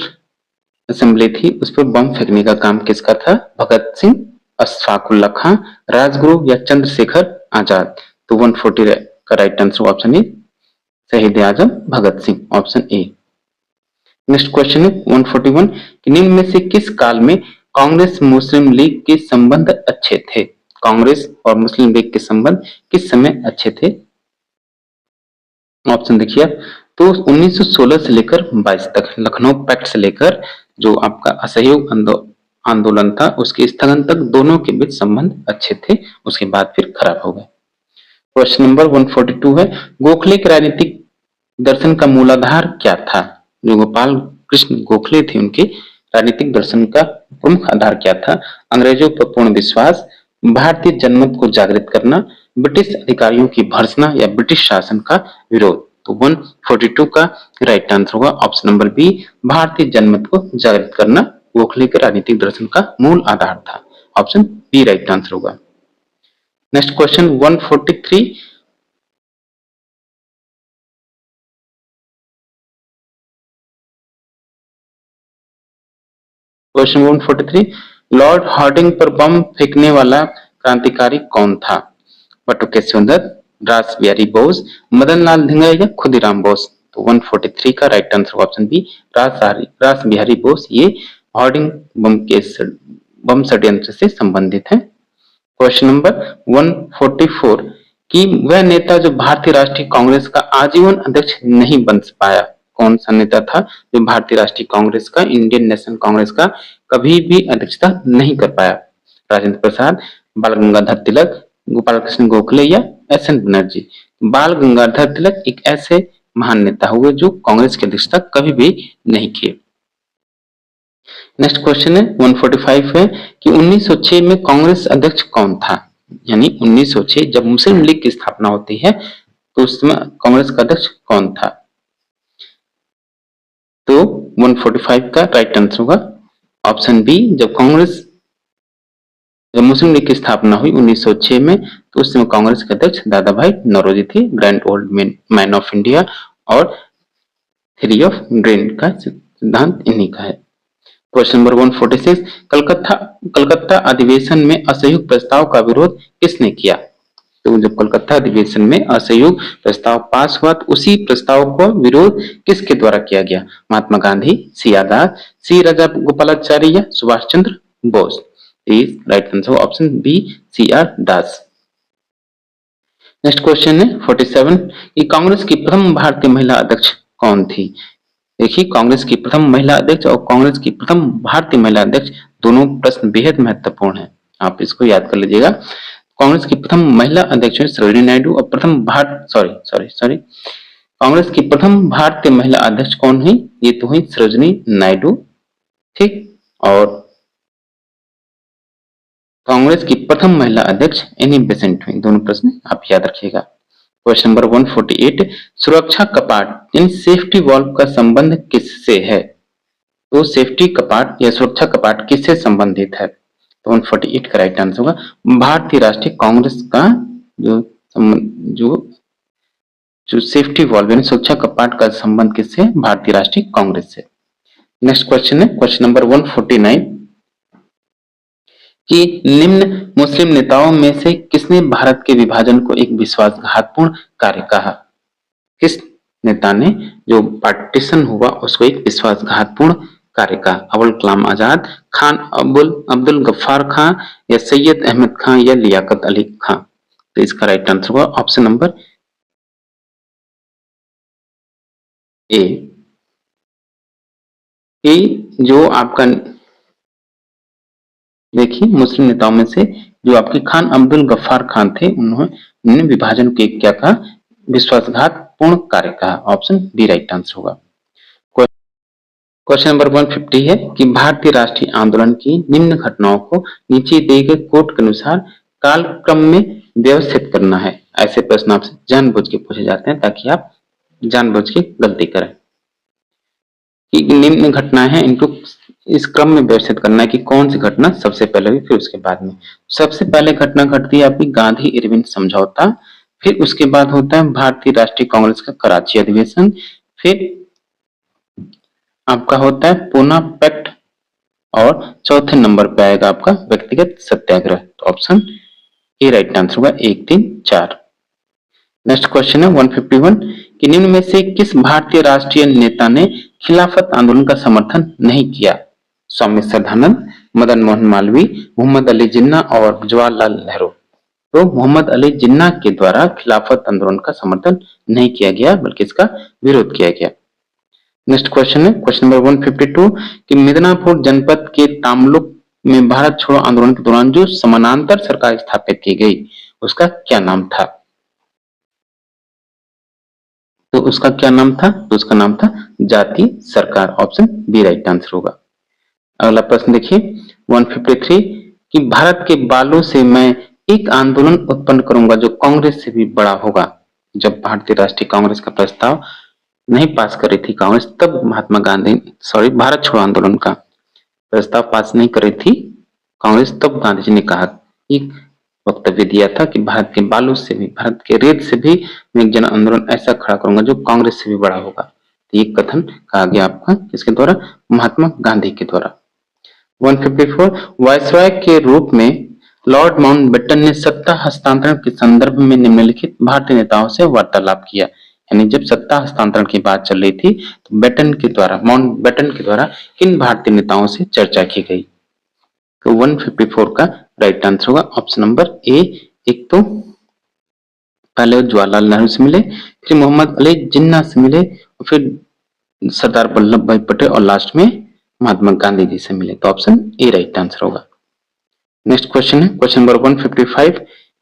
असेंबली थी उस पर बम फेंकने का काम किसका था? भगत सिंह, अशफाकुल्ला खां, राजगुरु या चंद्रशेखर आजाद? तो 140 का right answer option A Shaheed Azam Bhagat Singh. Option A. Next question है 141 कि निम्न में से किस काल में कांग्रेस मुस्लिम लीग के संबंध अच्छे थे? कांग्रेस और मुस्लिम लीग के संबंध किस समय अच्छे थे? ऑप्शन देखिए, तो 1916 से लेकर 22 तक, लखनऊ पैक्ट से लेकर जो आपका असहयोग आंदोलन था उसके स्थगन तक दोनों के बीच संबंध अच्छे थे, उसके बाद फिर खराब हो गए। क्वेश्चन नंबर 142 है, गोखले के राजनीतिक दर्शन का मूलाधार क्या था? जो गोपाल कृष्ण गोखले थे उनके राजनीतिक दर्शन का प्रमुख आधार क्या था? अंग्रेजों पर पूर्ण विश्वास, भारतीय जनमत को जागृत करना, ब्रिटिश अधिकारियों की भर्त्सना या ब्रिटिश शासन का विरोध? तो 142 का राइट आंसर होगा ऑप्शन नंबर बी, भारतीय जनमत को जागृत करना गोखले के राजनीतिक दर्शन का मूल आधार था। ऑप्शन बी राइट आंसर होगा। Next question 143, question 143, Lord Hardinge पर बम फेंकने वाला क्रांतिकारी कौन था? बटुकेश्वर दत्त, रास बिहारी बोस, मदन लाल धिंगरा या खुदीराम बोस? तो 143 का राइट आंसर ऑप्शन बी रास बिहारी बोस, ये हार्डिंग बम षड्यंत्र से संबंधित है। क्वेश्चन नंबर 144 कि वह नेता जो भारतीय राष्ट्रीय कांग्रेस का आजीवन अध्यक्ष नहीं बन पाया, कौन सा नेता था जो भारतीय राष्ट्रीय कांग्रेस का, इंडियन नेशनल कांग्रेस का कभी भी अध्यक्षता नहीं कर पाया? राजेंद्र प्रसाद, बाल गंगाधर तिलक, गोपाल कृष्ण गोखले या एस.एन. बनर्जी? बाल गंगाधर तिलक एक ऐसे महान नेता हुए जो कांग्रेस की अध्यक्षता कभी भी नहीं किए। नेक्स्ट क्वेश्चन है 145 है कि 1906 में कांग्रेस अध्यक्ष कौन था? यानी 1906 जब मुस्लिम लीग की स्थापना होती है तो उस समय कांग्रेस का अध्यक्ष कौन था? तो 145 का राइट आंसर होगा ऑप्शन बी, जब मुस्लिम लीग की स्थापना हुई 1906 में तो उस समय कांग्रेस के अध्यक्ष दादा भाई नौरोजी थे, grand old man of India, और थ्री ऑफ ग्रेन का सिद्धांत इन्हीं का है। क्वेश्चन नंबर 146, कलकत्ता अधिवेशन में असहयोग प्रस्ताव का विरोध किसने किया? तो जब कलकत्ता अधिवेशन में असहयोग प्रस्ताव पास हुआ तो उसी प्रस्ताव को विरोध किसके द्वारा किया गया? Mahatma Gandhi, C R Das, C Rajagopalachari या Subhash Chandra Bose? Is right answer option B C R Das. Next question है 47 कि कांग्रेस की प्रथम भारतीय महिला अध्यक्ष कौन थी? देखिए, कांग्रेस की प्रथम महिला अध्यक्ष और कांग्रेस की प्रथम भारतीय महिला अध्यक्ष दोनों प्रश्न बेहद महत्वपूर्ण है, आप इसको याद कर लीजिएगा। कांग्रेस की प्रथम महिला अध्यक्ष सरोजिनी नायडू और कांग्रेस की प्रथम भारतीय महिला अध्यक्ष कौन हुई? ये तो हुई सरोजिनी नायडू, ठीक। और कांग्रेस की प्रथम महिला अध्यक्ष एनी बेसेंट हुई। दोनों प्रश्न आप याद रखिएगा। क्वेश्चन नंबर 148, सुरक्षा कपाट यानी सेफ्टी वॉल्व का संबंध किससे है? तो सेफ्टी कपाट या सुरक्षा कपाट किससे संबंधित है? तो 148 का राइट आंसर होगा भारतीय राष्ट्रीय कांग्रेस का जो सेफ्टी वॉल्व यानी सुरक्षा कपाट का संबंध किससे? भारतीय राष्ट्रीय कांग्रेस से। नेक्स्ट क्वेश्चन है क्वेश्चन नंबर 149 कि निम्न मुस्लिम नेताओं में से किसने भारत के विभाजन को एक विश्वासघातपूर्ण कार्य कहा? किस नेता ने जो पार्टीशन हुआ उसको एक विश्वासघातपूर्ण कार्य कहा? अबुल कलाम आजाद, खान अब्दुल गफ्फार खां या सैयद अहमद खां या लियाकत अली खां? तो इसका राइट आंसर होगा ऑप्शन नंबर ए, जो आपका देखिए मुस्लिम नेताओं में से जो आपके खान अब्दुल गफ्फार खान थे उन्होंने विभाजन के क्या कहा? विश्वासघात पूर्ण कार्य कहा। ऑप्शन बी राइट आंसर होगा। क्वेश्चन नंबर 150 है कि भारतीय राष्ट्रीय आंदोलन की निम्न घटनाओं को नीचे दिए गए कोट के अनुसार कालक्रम में व्यवस्थित करना है। ऐसे प्रश्न आपसे जानबूझ के पूछे जाते हैं ताकि आप जानबूझ के गलती करें। कि निम्न घटनाएं हैं, इनको इस क्रम में व्यवस्थित करना है कि कौन सी घटना सबसे पहले हुई फिर उसके बाद में। सबसे पहले घटना घटती है आपकी गांधी इरविन समझौता, फिर उसके बाद होता है भारतीय राष्ट्रीय कांग्रेस का कराची अधिवेशन, फिर आपका होता है पूना पैक्ट, और चौथे नंबर पे आएगा आपका व्यक्तिगत सत्याग्रह। तो ऑप्शन ए राइट आंसर होगा 1, 3, 4। नेक्स्ट क्वेश्चन है 151 कि निम्न में से किस भारतीय राष्ट्रीय नेता ने खिलाफत आंदोलन का समर्थन नहीं किया? स्वामी श्रद्धानंद, मदन मोहन मालवीय, मोहम्मद अली जिन्ना और जवाहरलाल नेहरू। तो मोहम्मद अली जिन्ना के द्वारा खिलाफत आंदोलन का समर्थन नहीं किया गया, बल्कि इसका विरोध किया गया। नेक्स्ट क्वेश्चन है क्वेश्चन नंबर 152 कि मिदनापुर जनपद के तामलुक में भारत छोड़ो आंदोलन के दौरान जो समानांतर सरकार स्थापित की गई उसका क्या नाम था? तो उसका क्या नाम था? तो उसका नाम था जाति सरकार। ऑप्शन बी राइट आंसर होगा। अगला प्रश्न देखिए 153 कि भारत के बालों से मैं एक आंदोलन उत्पन्न करूंगा जो कांग्रेस से भी बड़ा होगा। जब भारतीय राष्ट्रीय कांग्रेस का प्रस्ताव नहीं पास कर रही थी कांग्रेस, तब महात्मा गांधी भारत छोड़ो आंदोलन का प्रस्ताव पास नहीं कर रही थी कांग्रेस, तब गांधी जी ने कहा, एक वक्तव्य दिया था कि भारत के बालू से भी, भारत के रेत से भी मैं एक जन आंदोलन ऐसा खड़ा करूंगा जो कांग्रेस से भी बड़ा होगा। तो ये कथन कहा गया आपका किसके द्वारा? महात्मा गांधी के द्वारा। 154 वायसराय के रूप में लॉर्ड माउंटबेटन ने सत्ता हस्तांतरण के संदर्भ में निम्नलिखित भारतीय नेताओं से वार्तालाप किया। यानी जब सत्ता हस्तांतरण की बात चल रही थी तो माउंटबेटन के द्वारा किन भारतीय नेताओं से चर्चा की गई? तो 154 का राइट आंसर होगा ऑप्शन नंबर ए। एक तो पहले जवाहरलाल नेहरू से मिले, फिर मोहम्मद अली जिन्ना से मिले, और फिर सरदार वल्लभ भाई पटेल, और लास्ट में महात्मा गांधी जी से मिले। तो ऑप्शन ए राइट आंसर होगा। नेक्स्ट क्वेश्चन है क्वेश्चन नंबर 155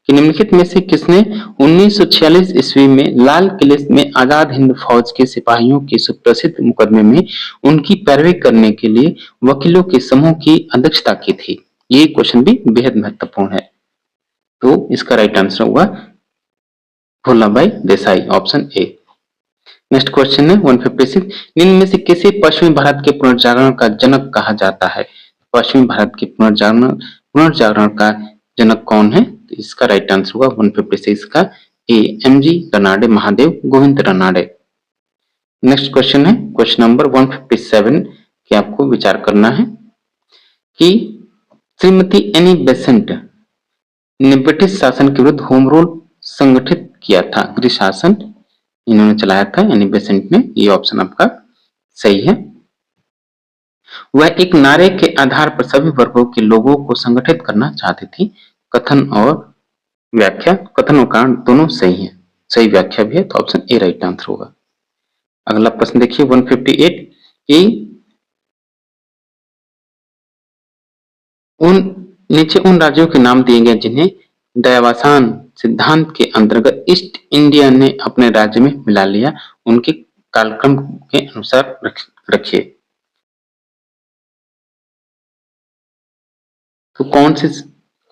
कि निम्नलिखित में से किसने 1946 ईस्वी में लाल किले में आजाद हिंद फौज के सिपाहियों के सुप्रसिद्ध मुकदमे में उनकी पैरवी करने के लिए वकीलों के समूह की अध्यक्षता की थी? ये क्वेश्चन भी बेहद महत्वपूर्ण है। तो इसका राइट आंसर होगा Bholabhai Desai. Option A. Next question है 156 निम्न में से किसे पश्चिमी भारत के पुनर्जागरण का जनक कहा जाता है? पश्चिमी भारत के पुनर्जागरण का जनक कौन है? तो इसका राइट आंसर होगा 156 का A, MG Ranade, Mahadev Govind Ranade. Next question है क्वेश्चन नंबर 157 कि आपको विचार करना है कि श्रीमती एनी बेसेंट ने ब्रिटिश शासन के विरुद्ध होम रूल संगठित किया था। गृह शासन इन्होंने चलाया था एनी बेसेंट ने। ये ऑप्शन आपका सही है। वह एक नारे के आधार पर सभी वर्गों के लोगों को संगठित करना चाहती थी। कथन और व्याख्या, कथन और कारण दोनों सही है, सही व्याख्या भी है। तो ऑप्शन ए राइट आंसर होगा। अगला प्रश्न देखिए 158 कि नीचे उन राज्यों के नाम दिए गए जिन्हें दयावासान सिद्धांत के अंतर्गत ईस्ट इंडिया ने अपने राज्य में मिला लिया, उनके कालक्रम के अनुसार रखिए। तो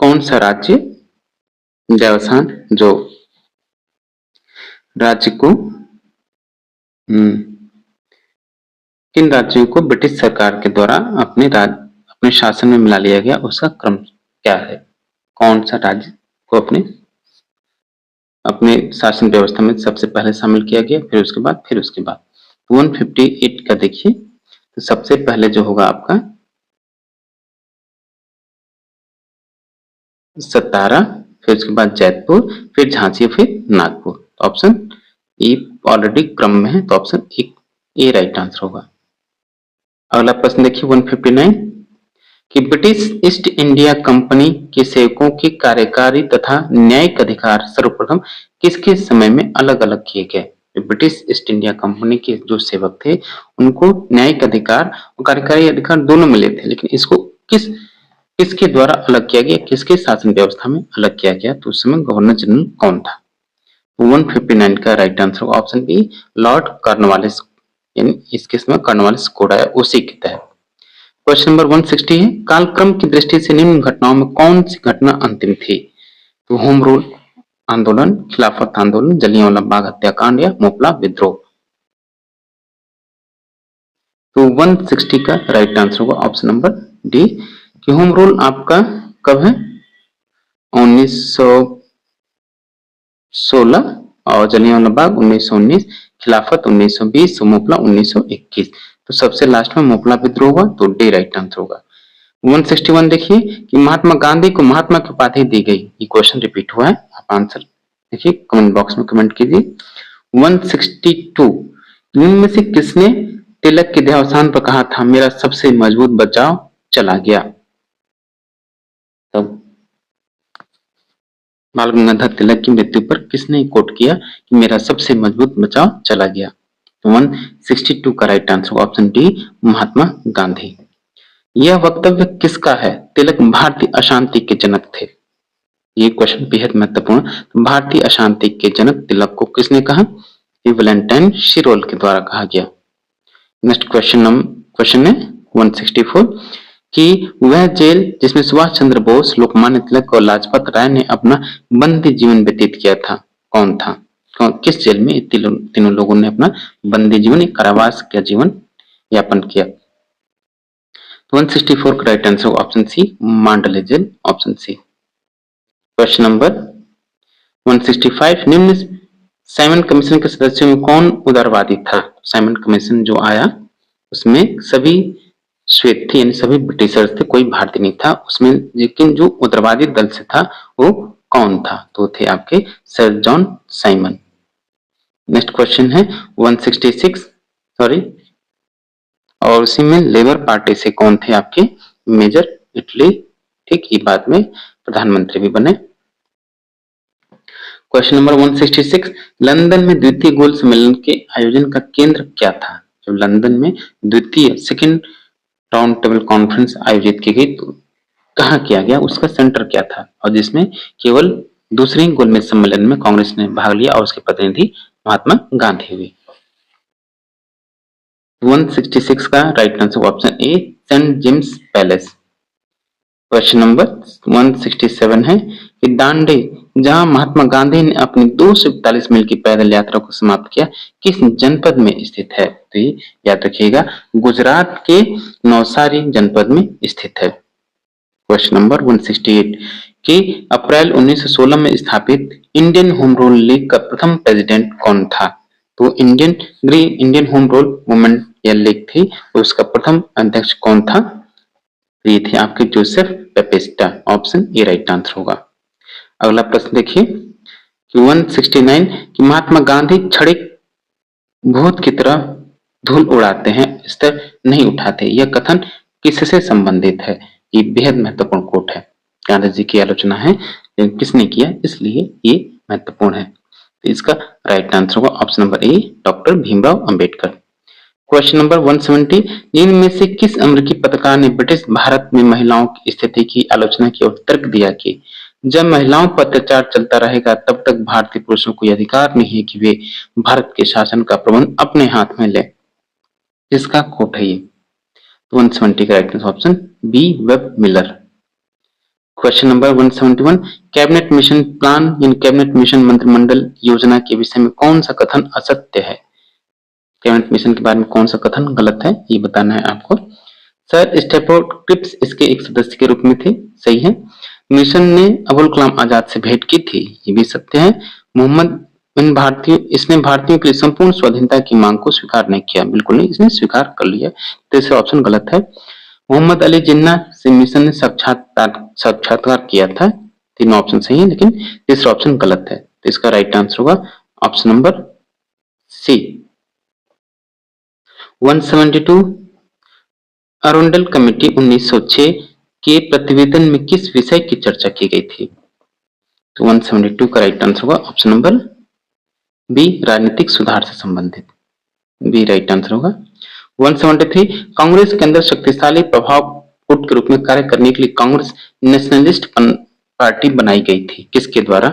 कौन सा राज्य दयावासान जो राज्य को किन राज्यों को ब्रिटिश सरकार के द्वारा अपने शासन में मिला लिया गया, उसका क्रम क्या है? कौन सा राज्य को अपने शासन व्यवस्था में सबसे पहले शामिल किया गया, फिर उसके बाद 158 का देखिए। तो सबसे पहले जो होगा आपका सतारा, फिर उसके बाद जयपुर, फिर झांसी, फिर नागपुर। ऑप्शन ए ऑलरेडी क्रम में है, तो ऑप्शन ए राइट आंसर होगा। अगला प्रश्न देखिए 159 कि ब्रिटिश ईस्ट इंडिया कंपनी के सेवकों के कार्यकारी तथा न्यायिक अधिकार सर्वप्रथम किसके समय में अलग अलग किए गए? ब्रिटिश ईस्ट इंडिया कंपनी के जो सेवक थे उनको न्यायिक अधिकार और कार्यकारी अधिकार दोनों मिले थे, लेकिन इसको किसके द्वारा अलग किया गया, किसके शासन व्यवस्था में अलग किया गया? तो उस समय गवर्नर जनरल कौन था? 159 का right answer option B Lord Cornwallis, यानी इसके समय कॉर्नवालिस कोड आया उसी के तहत। क्वेश्चन नंबर 160 है कालक्रम की दृष्टि से निम्न घटनाओं में कौन सी घटना अंतिम थी? तो होम रूल आंदोलन, खिलाफत आंदोलन, जलियांवाला बाग हत्याकांड या मोपला विद्रोह। तो 160 का राइट आंसर होगा ऑप्शन नंबर डी कि होम रूल आपका कब है 1916 और जलियांवाला बाग 1919, खिलाफत 1920, मोपला 1921। तो सबसे लास्ट में मोपला विद्रोह हुआ तो डी राइट आंसर होगा। 161 देखिए कि महात्मा गांधी को महात्मा की उपाधि दी गई, ये क्वेश्चन रिपीट हुआ है, आप आंसर देखिए कमेंट बॉक्स में कमेंट कीजिए। 162 निम्न में से किसने तिलक के देहावसान पर कहा था मेरा सबसे मजबूत बचाव चला गया? तब बाल गंगाधर तिलक की मृत्यु पर किसने कोट किया कि मेरा सबसे मजबूत बचाव चला गया? तो 162 का right answer option D Mahatma Gandhi. यह वक्तव्य किसका है? तिलक भारतीय अशांति के जनक थे। ये क्वेश्चन बेहद महत्वपूर्ण। तो भारतीय अशांति के जनक तिलक को किसने कहा? ये वैलेंटाइन शिरोल के द्वारा कहा गया। नेक्स्ट क्वेश्चन है 164 कि वह जेल जिसमें सुभाष चंद्र बोस, लोकमान्य तिलक और लाजपत राय ने अपना बंदी जीवन व्यतीत किया था, कौन था? किस जेल में तीनों लोगों ने अपना बंदी जीवन, कारावास का जीवन यापन किया? 164 का right answer option C Mandalay jail, option C. Question number 165 निम्न साइमन कमीशन के सदस्यों में कौन उदारवादी था? साइमन कमीशन जो आया उसमें सभी श्वेत थे, यानी सभी ब्रिटिशर्स थे, कोई भारतीय नहीं था उसमें, लेकिन जो उदारवादी दल से था वो कौन था? तो थे आपके sir John Simon. Next question है 166 सॉरी, और उसी में लेबर पार्टी से कौन थे आपके? मेजर इटली, ठीक, ये बाद में प्रधानमंत्री भी बने। क्वेश्चन नंबर 166 लंदन में द्वितीय गोल्ड सम्मेलन के आयोजन का केंद्र क्या था? जब लंदन में द्वितीय सेकंड राउंड टेबल कॉन्फ्रेंस आयोजित की गई तो कहाँ किया गया, उसका सेंटर क्या था? और जिसमें केवल दूसरे गोलमेज सम्मेलन में कांग्रेस ने भाग लिया और उसके प्रतिनिधि महात्मा गांधी हुए। 166 का right answer option A saint James palace. Question number 167 है कि दांडी जहां महात्मा गांधी ने अपनी 241 मील की पैदल यात्रा को समाप्त किया किस जनपद में स्थित है? तो ये याद रखिएगा गुजरात के नवसारी जनपद में स्थित है। क्वेश्चन नंबर 168 कि अप्रैल 1916 में स्थापित इंडियन होम रूल लीग का प्रथम प्रेसिडेंट कौन था? तो इंडियन होम रूल मूवमेंट या लीग थी, उसका प्रथम अध्यक्ष कौन था? ये थे आपके Joseph Baptista, option A right answer होगा। अगला प्रश्न देखिए कि 169 कि महात्मा गांधी क्षणिक भूत की तरह धूल उड़ाते हैं, स्तर नहीं उठाते, यह कथन किससे संबंधित है? ये बेहद महत्वपूर्ण कोट है, गांधी जी की आलोचना है लेकिन किसने किया इसलिए ये महत्वपूर्ण है। तो इसका राइट आंसर होगा ऑप्शन नंबर ए doctor Bhimrao Ambedkar. Question number 170 निम्न में से किस अमेरिकी पत्रकार ने ब्रिटिश भारत में महिलाओं की स्थिति की आलोचना की और तर्क दिया कि जब महिलाओं पर अत्याचार चलता रहेगा तब तक भारतीय पुरुषों को अधिकार नहीं है कि वे भारत के शासन का प्रबंध अपने हाथ में ले? इसका कोट है ये। 170 का right answer option B Webb Miller. Question number 171 cabinet mission plan यानी कैबिनेट मिशन मंत्रिमंडल योजना के विषय में कौन सा कथन असत्य है? कैबिनेट मिशन के बारे में कौन सा कथन गलत है ये बताना है आपको। सर स्टेफोर्ड क्रिप्स इसके एक सदस्य के रूप में थे, सही है। मिशन ने अबुल कलाम आजाद से भेंट की थी, ये भी सत्य है। इसने भारतीयों के लिए संपूर्ण स्वाधीनता की मांग को स्वीकार नहीं किया, बिल्कुल नहीं, इसने स्वीकार कर लिया, तीसरा ऑप्शन गलत है। मोहम्मद अली जिन्ना से मिशन ने साक्षात्कार किया था, तीनों ऑप्शन सही है लेकिन तीसरा ऑप्शन गलत है, तो इसका राइट आंसर होगा ऑप्शन नंबर सी। 172 अरुंडल कमेटी 1906 के प्रतिवेदन में किस विषय की चर्चा की गई थी? तो 172 का राइट आंसर होगा ऑप्शन नंबर बी राजनीतिक सुधार से संबंधित, बी राइट आंसर होगा। 173 कांग्रेस के अंदर शक्तिशाली प्रभाव गुट के रूप में कार्य करने के लिए कांग्रेस नेशनलिस्ट पार्टी बनाई गई थी, किसके द्वारा?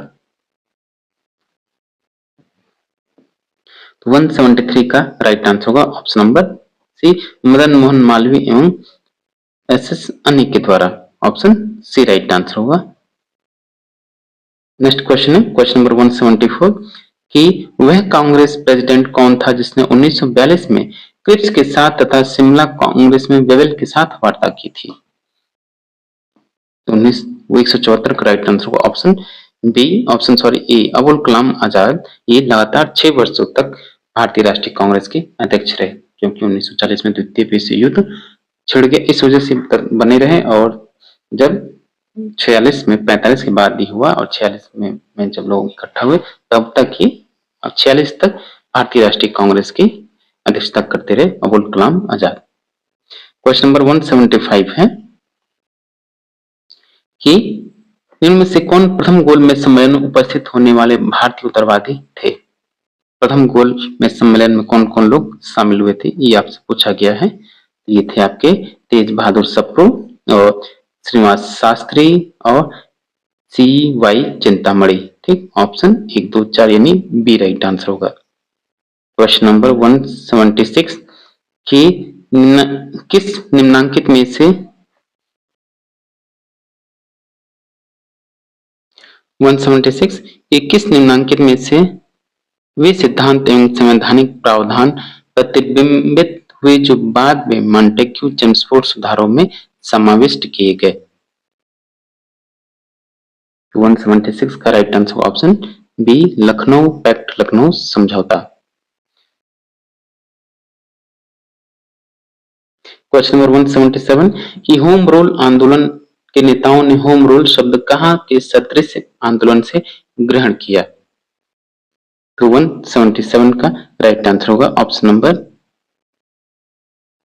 173 का राइट आंसर होगा option number C Madan Mohan Malaviya एवं एस अन्य के द्वारा, ऑप्शन सी राइट आंसर होगा। नेक्स्ट क्वेश्चन है क्वेश्चन नंबर 174 कि वह कांग्रेस प्रेसिडेंट कौन था जिसने 1942 में क्रिप्स के साथ तथा शिमला कांग्रेस में वेवेल के साथ वार्ता की थी? तो 174 का राइट आंसर होगा ऑप्शन ए अबुल कलाम आजाद ये लगातार 6 वर्षों तक भारतीय राष्ट्रीय कांग्रेस के अध्यक्ष रहे, क्योंकि 1940 में द्वितीय विश्व युद्ध छिड़ गया, इस वजह से बने रहे। और जब 46 में 45 के बाद भी हुआ और 46 में जब लोग इकट्ठा हुए तब तक ही 46 तक भारतीय राष्ट्रीय कांग्रेस की अध्यक्षता करते रहे अबुल कलाम आजाद। क्वेश्चन नंबर 175 है कि निम्न में से कौन प्रथम गोल में सम्मेलन में उपस्थित होने वाले भारतीय उग्रवादी थे? प्रथम गोल में सम्मेलन में कौन कौन लोग शामिल हुए थे ये आपसे पूछा गया है। ये थे आपके तेज बहादुर सप्रू और श्रीनिवास शास्त्री और CY चिंतामणि। ठीक, ऑप्शन 1, 2, 4 यानी बी राइट आंसर होगा। क्वेश्चन नंबर 176 कि किस निम्नांकित में से 176 कि किस निम्नांकित में से वे सिद्धांत एवं संवैधानिक प्रावधान प्रतिबिंबित हुए जो बाद में मॉन्टेग्यू चेम्सफोर्ड सुधारों में समाविष्ट किए गए? 176 का right answer option B Lucknow pact, Lucknow समझौता। क्वेश्चन नंबर 177 कि होम रूल आंदोलन के नेताओं ने होम रूल शब्द कहाँ के सदृश आंदोलन से ग्रहण किया? तो 177 का राइट आंसर होगा ऑप्शन नंबर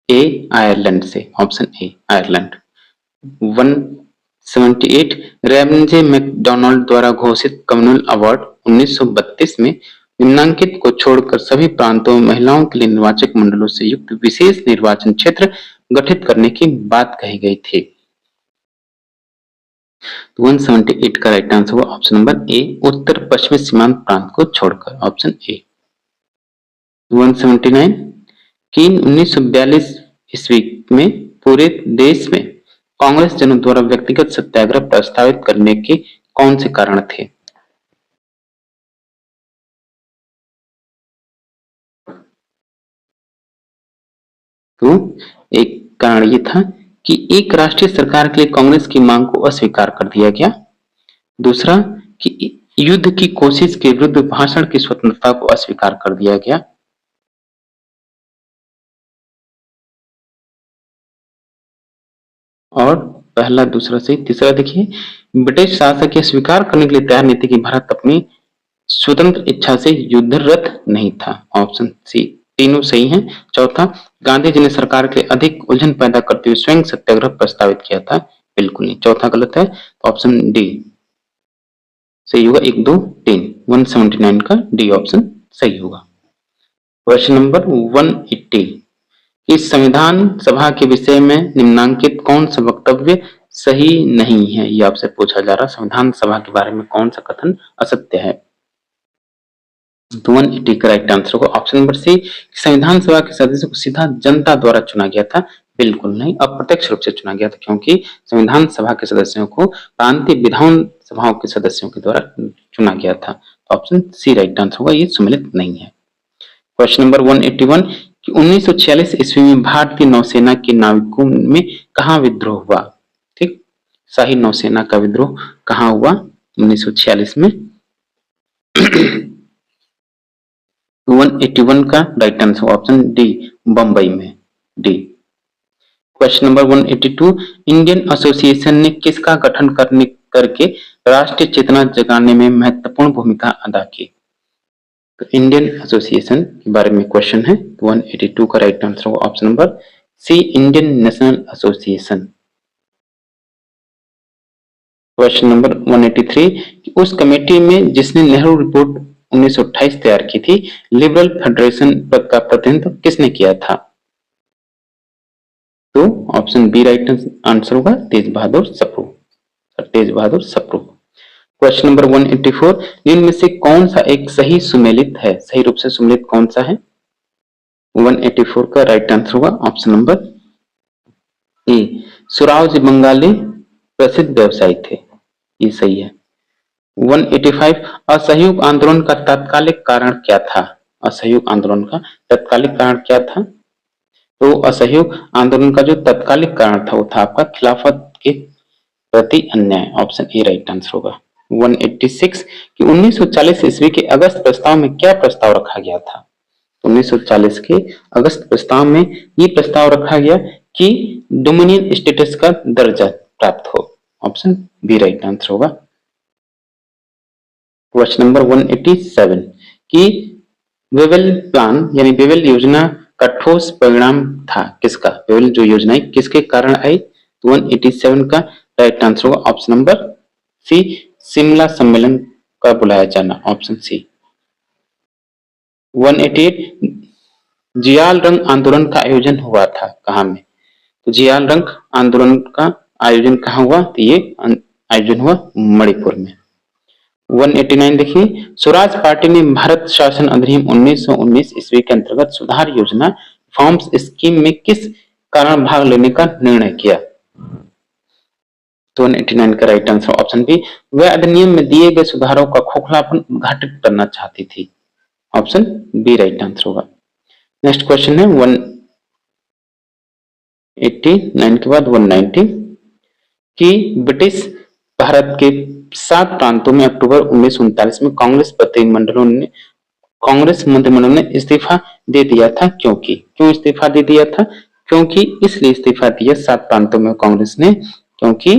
ए आयरलैंड से, option A Ireland. 178 Ramsay MacDonald द्वारा घोषित कम्युनल अवार्ड 1932 में निम्नांकित को छोड़कर सभी प्रांतों में महिलाओं के लिए निर्वाचक मंडलों से युक्त विशेष निर्वाचन क्षेत्र गठित करने की बात कही गई थी। 178 का राइट आंसर हुआ ऑप्शन नंबर ए उत्तर पश्चिमी सीमांत प्रांत को छोड़कर, ऑप्शन ए। 179 कि 1942 ईस्वी में पूरे देश में कांग्रेस जनों द्वारा व्यक्तिगत सत्याग्रह प्रस्तावित करने के कौन से कारण थे? तो एक कारण ये था कि एक राष्ट्रीय सरकार के लिए कांग्रेस की मांग को अस्वीकार कर दिया गया। दूसरा कि युद्ध की कोशिश के विरुद्ध भाषण की स्वतंत्रता को अस्वीकार कर दिया गया। और पहला दूसरा से तीसरा देखिए, ब्रिटिश शासक यह स्वीकार करने के लिए तैयार नहीं थे कि भारत अपनी स्वतंत्र इच्छा से युद्धरत नहीं था, ऑप्शन सी। तीनों सही हैं। चौथा, गांधी जी ने सरकार के लिए अधिक उलझन पैदा करते हुए स्वयं सत्याग्रह प्रस्तावित किया था, बिल्कुल नहीं, चौथा गलत है, ऑप्शन डी सही होगा। 1, 2, 3 179 का डी ऑप्शन सही होगा। क्वेश्चन नंबर 180 इस संविधान सभा के विषय में निम्नांकित कौन सा वक्तव्य सही नहीं है? ये आपसे पूछा जा रहा है, संविधान सभा के बारे में कौन सा कथन असत्य है? 180 का राइट आंसर होगा ऑप्शन नंबर सी, संविधान सभा के सदस्यों को सीधा जनता द्वारा चुना गया था, बिल्कुल नहीं, अप्रत्यक्ष रूप से चुना गया था, क्योंकि संविधान सभा के सदस्यों को प्रांतीय विधान सभाओं के सदस्यों के द्वारा चुना गया था। ऑप्शन सी राइट आंसर होगा, ये सम्मिलित नहीं है। क्वेश्चन नंबर 181 कि 1946 ईस्वी में भारतीय नौसेना के नाविकों में कहाँ विद्रोह हुआ? ठीक, शाही नौसेना का विद्रोह कहाँ हुआ 1946 में? 181 का right answer option D Bombay में, D. Question number 182 Indian association ने किसका गठन करके राष्ट्रीय चेतना जगाने में महत्वपूर्ण भूमिका अदा की? तो इंडियन एसोसिएशन के बारे में क्वेश्चन है। 182 का राइट आंसर होगा option number C Indian national association. Question number 183 उस कमेटी में जिसने नेहरू रिपोर्ट 1928 तैयार की थी, लिबरल फेडरेशन का प्रतिनिधित्व किसने किया था? तो ऑप्शन बी राइट आंसर होगा तेज बहादुर सप्रू, तेज बहादुर सप्रू। क्वेश्चन नंबर 184 निम्न में से कौन सा एक सही सुमेलित है? सही रूप से सुमेलित कौन सा है? 184 का राइट आंसर होगा ऑप्शन नंबर ए सुरावजी बंगाली प्रसिद्ध व्यवसायी थे, ये सही है। 185 असहयोग आंदोलन का तात्कालिक कारण क्या था? असहयोग आंदोलन का तात्कालिक कारण क्या था? तो असहयोग आंदोलन का जो तत्कालिक कारण था वो था आपका खिलाफत के प्रति अन्याय। ऑप्शन ए राइट आंसर होगा। 186 कि 1940 ईस्वी के अगस्त प्रस्ताव में क्या प्रस्ताव रखा गया था? 1940 के अगस्त प्रस्ताव में ये प्रस्ताव रखा गया कि डोमिनियन स्टेटस का दर्जा प्राप्त हो। ऑप्शन बी राइट आंसर होगा। क्वेश्चन नंबर 187 कि वेवेल प्लान यानी वेवेल योजना का ठोस परिणाम था किसका? वेवेल जो योजना किसके कारण आई? 187 का राइट आंसर होगा ऑप्शन नंबर सी, शिमला सम्मेलन का बुलाया जाना। Option C. 188 जियाल रंग आंदोलन का आयोजन हुआ था कहाँ में? तो जियाल रंग आंदोलन का आयोजन कहाँ हुआ? तो ये आयोजन हुआ मणिपुर में। 189 देखिए, स्वराज पार्टी ने भारत शासन अधिनियम 1919 ईस्वी के अंतर्गत सुधार योजना रिफॉर्म्स स्कीम में किस कारण भाग लेने का निर्णय किया? तो 189 का राइट आंसर ऑप्शन बी, वह अधिनियम में दिए गए सुधारों का खोखलापन उद्घाटित करना चाहती थी। ऑप्शन बी राइट आंसर होगा। नेक्स्ट क्वेश्चन है 189 के बाद 190 कि ब्रिटिश भारत के 7 प्रांतों में अक्टूबर 1939 में कांग्रेस मंत्रिमंडल ने इस्तीफा दे दिया था। क्यों इस्तीफा दे दिया था? क्योंकि इसलिए इस्तीफा दिया 7 प्रांतों में कांग्रेस ने, क्योंकि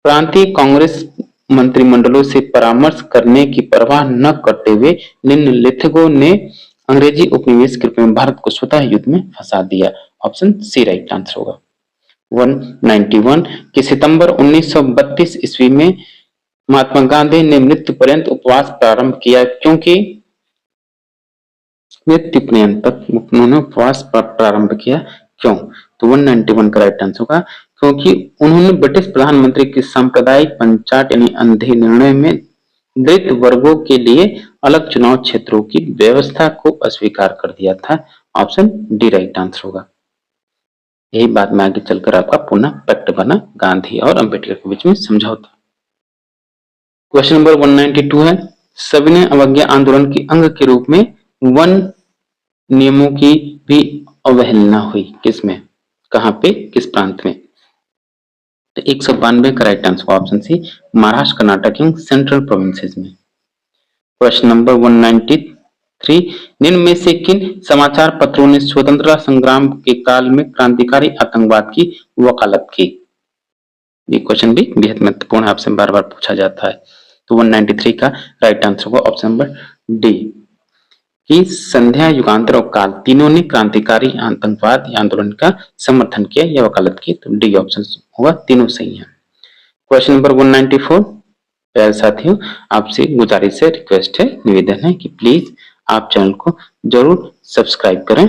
प्रांतीय कांग्रेस मंत्रिमंडलों से परामर्श करने की परवाह न करते हुए निम्नलिखितों ने अंग्रेजी उपनिवेश के रूप में भारत को स्वतः युद्ध में फंसा दिया। ऑप्शन सी राइट आंसर होगा। 191 कि सितंबर 1932 ईस्वी में महात्मा गांधी ने मृत्यु पर्यंत उपवास प्रारंभ किया। क्योंकि मृत्यु पर्यंत उन्होंने उपवास प्रारंभ किया। क्यों? तो 191 का राइट आंसर होगा क्योंकि उन्होंने ब्रिटिश प्रधानमंत्री की सांप्रदायिक पंचायत यानी अंधे निर्णय में दलित वर्गों के लिए अलग चुनाव क्षेत्रों की व्यवस्था को अस्वीकार कर दिया था। ऑप्शन डी राइट आंसर होगा। यही बात में आगे चलकर आपका पुनः पैक्ट बना गांधी और अंबेडकर के बीच में समझौता। क्वेश्चन नंबर 192 है, सविनय अवज्ञा आंदोलन के अंग के रूप में वन नियमों की भी अवहेलना हुई। किसमें? कहां पे? किस प्रांत में? तो 192 का right answer option C, Maharashtra, Karnataka and central provinces में। क्वेश्चन नंबर 193 निम्न में से किन समाचार पत्रों ने स्वतंत्रता संग्राम के काल में क्रांतिकारी आतंकवाद की वकालत की? ये क्वेश्चन भी बेहद महत्वपूर्ण है, आपसे बार बार पूछा जाता है। तो 193 का राइट आंसर होगा ऑप्शन नंबर डी कि संध्या, युगांतर और काल तीनों ने क्रांतिकारी आतंकवाद आंदोलन का समर्थन किया या वकालत की। तो डी ऑप्शन होगा, तीनों सही है। क्वेश्चन नंबर 194 प्यारे साथियों, आपसे गुजारिश है, रिक्वेस्ट है, निवेदन है कि प्लीज आप चैनल को जरूर सब्सक्राइब करें।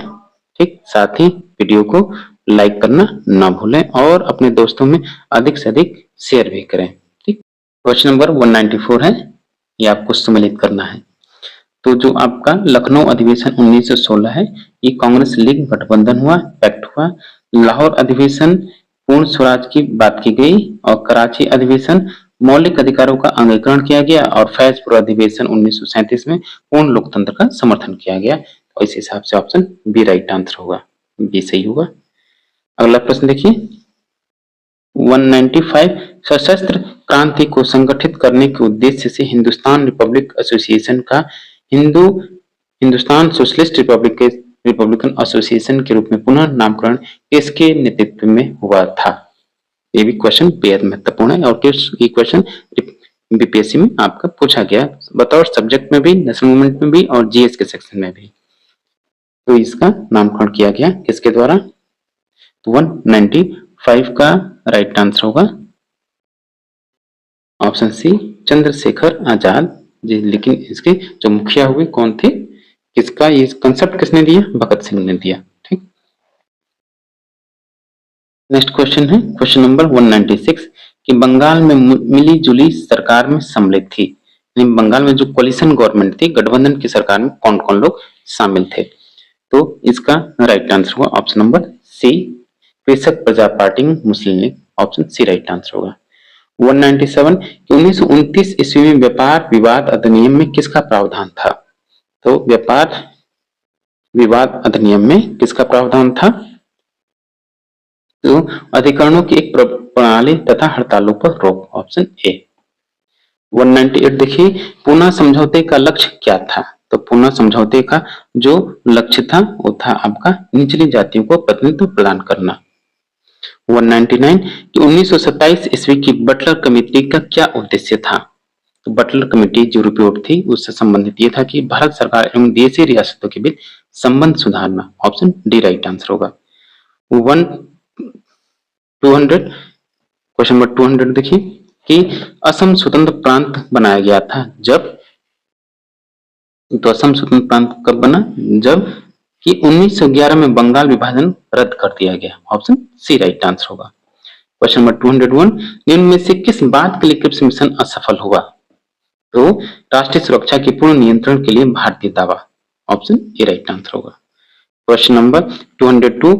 ठीक, साथ ही वीडियो को लाइक करना ना भूलें और अपने दोस्तों में अधिक से अधिक शेयर भी करें। ठीक, क्वेश्चन नंबर 194 है, ये आपको सम्मिलित करना है। तो जो आपका लखनऊ अधिवेशन 1916 है, ये कांग्रेस लीग गठबंधन हुआ, पैक्ट हुआ। लाहौर अधिवेशन पूर्ण स्वराज की बात की गई और कराची अधिवेशन मौलिक अधिकारों का अंगीकरण किया गया और फैजपुर अधिवेशन 1937 में पूर्ण लोकतंत्र का समर्थन किया गया। और इस हिसाब से ऑप्शन बी राइट आंसर होगा, बी सही होगा। अगला प्रश्न देखिए 195 सशस्त्र क्रांति को संगठित करने के उद्देश्य से हिंदुस्तान रिपब्लिक एसोसिएशन का हिंदुस्तान सोशलिस्ट रिपब्लिकन एसोसिएशन के रूप में पुनः नामकरण किसके नेतृत्व में हुआ था? ये भी क्वेश्चन बेहद महत्वपूर्ण है और ये क्वेश्चन बीपीएससी में आपका पूछा गया बतौर सब्जेक्ट में भी, नेशनल मूवमेंट में भी और जीएस के सेक्शन में भी। तो इसका नामकरण किया गया किसके द्वारा? तो 195 का राइट आंसर होगा ऑप्शन सी, चंद्रशेखर आजाद जी। लेकिन इसके जो मुखिया हुए कौन थे, किसका ये कंसेप्ट किसने दिया? भगत सिंह ने दिया। ठीक, नेक्स्ट क्वेश्चन है क्वेश्चन नंबर 196 कि बंगाल में मिली जुली सरकार में सम्मिलित थी, बंगाल में जो कोलिशन गवर्नमेंट थी, गठबंधन की सरकार में कौन कौन लोग शामिल थे? तो इसका राइट आंसर होगा option number C, Krishak Praja party Muslim league. Option C right answer होगा। 197 कि 1929 ईस्वी में व्यापार विवाद अधिनियम में किसका प्रावधान था? तो व्यापार विवाद अधिनियम में किसका प्रावधान था? तो अधिकरणों की एक प्रणाली तथा हड़तालों पर रोक, ऑप्शन ए। 198 देखिए, पूना समझौते का लक्ष्य क्या था? तो पूना समझौते का जो लक्ष्य था वो था आपका निचली जातियों को प्रतिनिधित्व प्रदान करना। 199 कि 1927 ईस्वी की बटलर कमेटी का क्या उद्देश्य था? तो बटलर कमेटी जो रिपोर्ट थी उससे संबंधित ये था कि भारत सरकार एवं देशी रियासतों के बीच संबंध सुधारना, ऑप्शन डी राइट आंसर होगा। 200 क्वेश्चन नंबर 200 देखिए कि असम स्वतंत्र प्रांत बनाया गया था जब? तो असम स्वतंत्र प्रांत कब बना? जब कि 1911 में बंगाल विभाजन रद्द कर दिया गया, ऑप्शन सी राइट आंसर होगा। क्वेश्चन नंबर 201 निम्न में से किस बात के लिए क्रिप्स मिशन असफल हुआ? तो राष्ट्रीय सुरक्षा के पूर्ण नियंत्रण के लिए भारतीय दावा, ऑप्शन ए राइट आंसर होगा। क्वेश्चन नंबर 202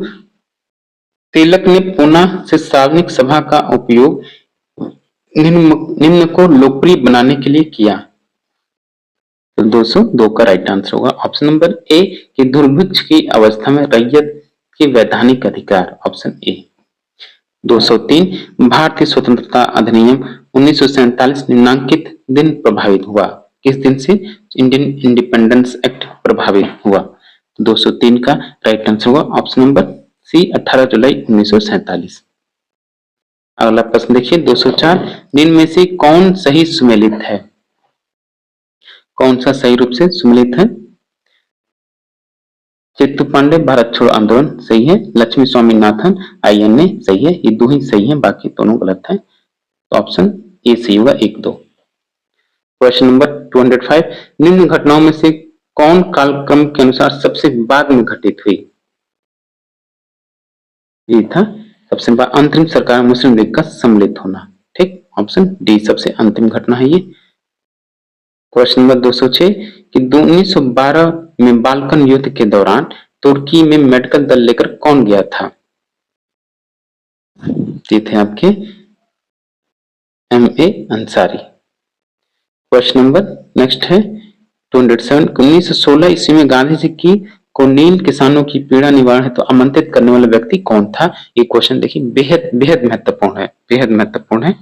तिलक ने पूना से सार्वजनिक सभा का उपयोग निम्न को लोकप्रिय बनाने के लिए किया। तो 202 का राइट आंसर होगा ऑप्शन नंबर ए कि दुर्भिक्ष की अवस्था में रैयत के वैधानिक अधिकार, ऑप्शन ए। 203 भारतीय स्वतंत्रता अधिनियम 1947 निम्नांकित दिन प्रभावित हुआ? किस दिन से इंडियन इंडिपेंडेंस एक्ट प्रभावित हुआ? 203 का राइट आंसर होगा ऑप्शन नंबर सी 18 जुलाई 1947। अगला प्रश्न देखिए 204 निम्न में से कौन सही सुमेलित है? कौन सा सही रूप से सुमेलित है? चित्तू पांडे भारत छोड़ो आंदोलन सही है, लक्ष्मी स्वामीनाथन आईएनए सही है, ये दो ही सही है, बाकी दोनों गलत है। तो ऑप्शन ए सही होगा 1, 2। क्वेश्चन नंबर 205 निम्न घटनाओं में से कौन कालक्रम के अनुसार सबसे बाद में घटित हुई? ये था सबसे बाद अंतरिम सरकार मुस्लिम लीग का सम्मिलित होना, ठीक, ऑप्शन डी सबसे अंतिम घटना है ये। क्वेश्चन नंबर 206 कि 1912 में बाल्कन युद्ध के दौरान तुर्की में मेडिकल दल लेकर कौन गया था? ये थे आपके M A Ansari. Question number next है 207 1916 ईस्वी में गांधी जी की को नील किसानों की पीड़ा निवारण हेतु आमंत्रित करने वाला व्यक्ति कौन था? ये क्वेश्चन देखिए बेहद बेहद महत्वपूर्ण है, बेहद महत्वपूर्ण है।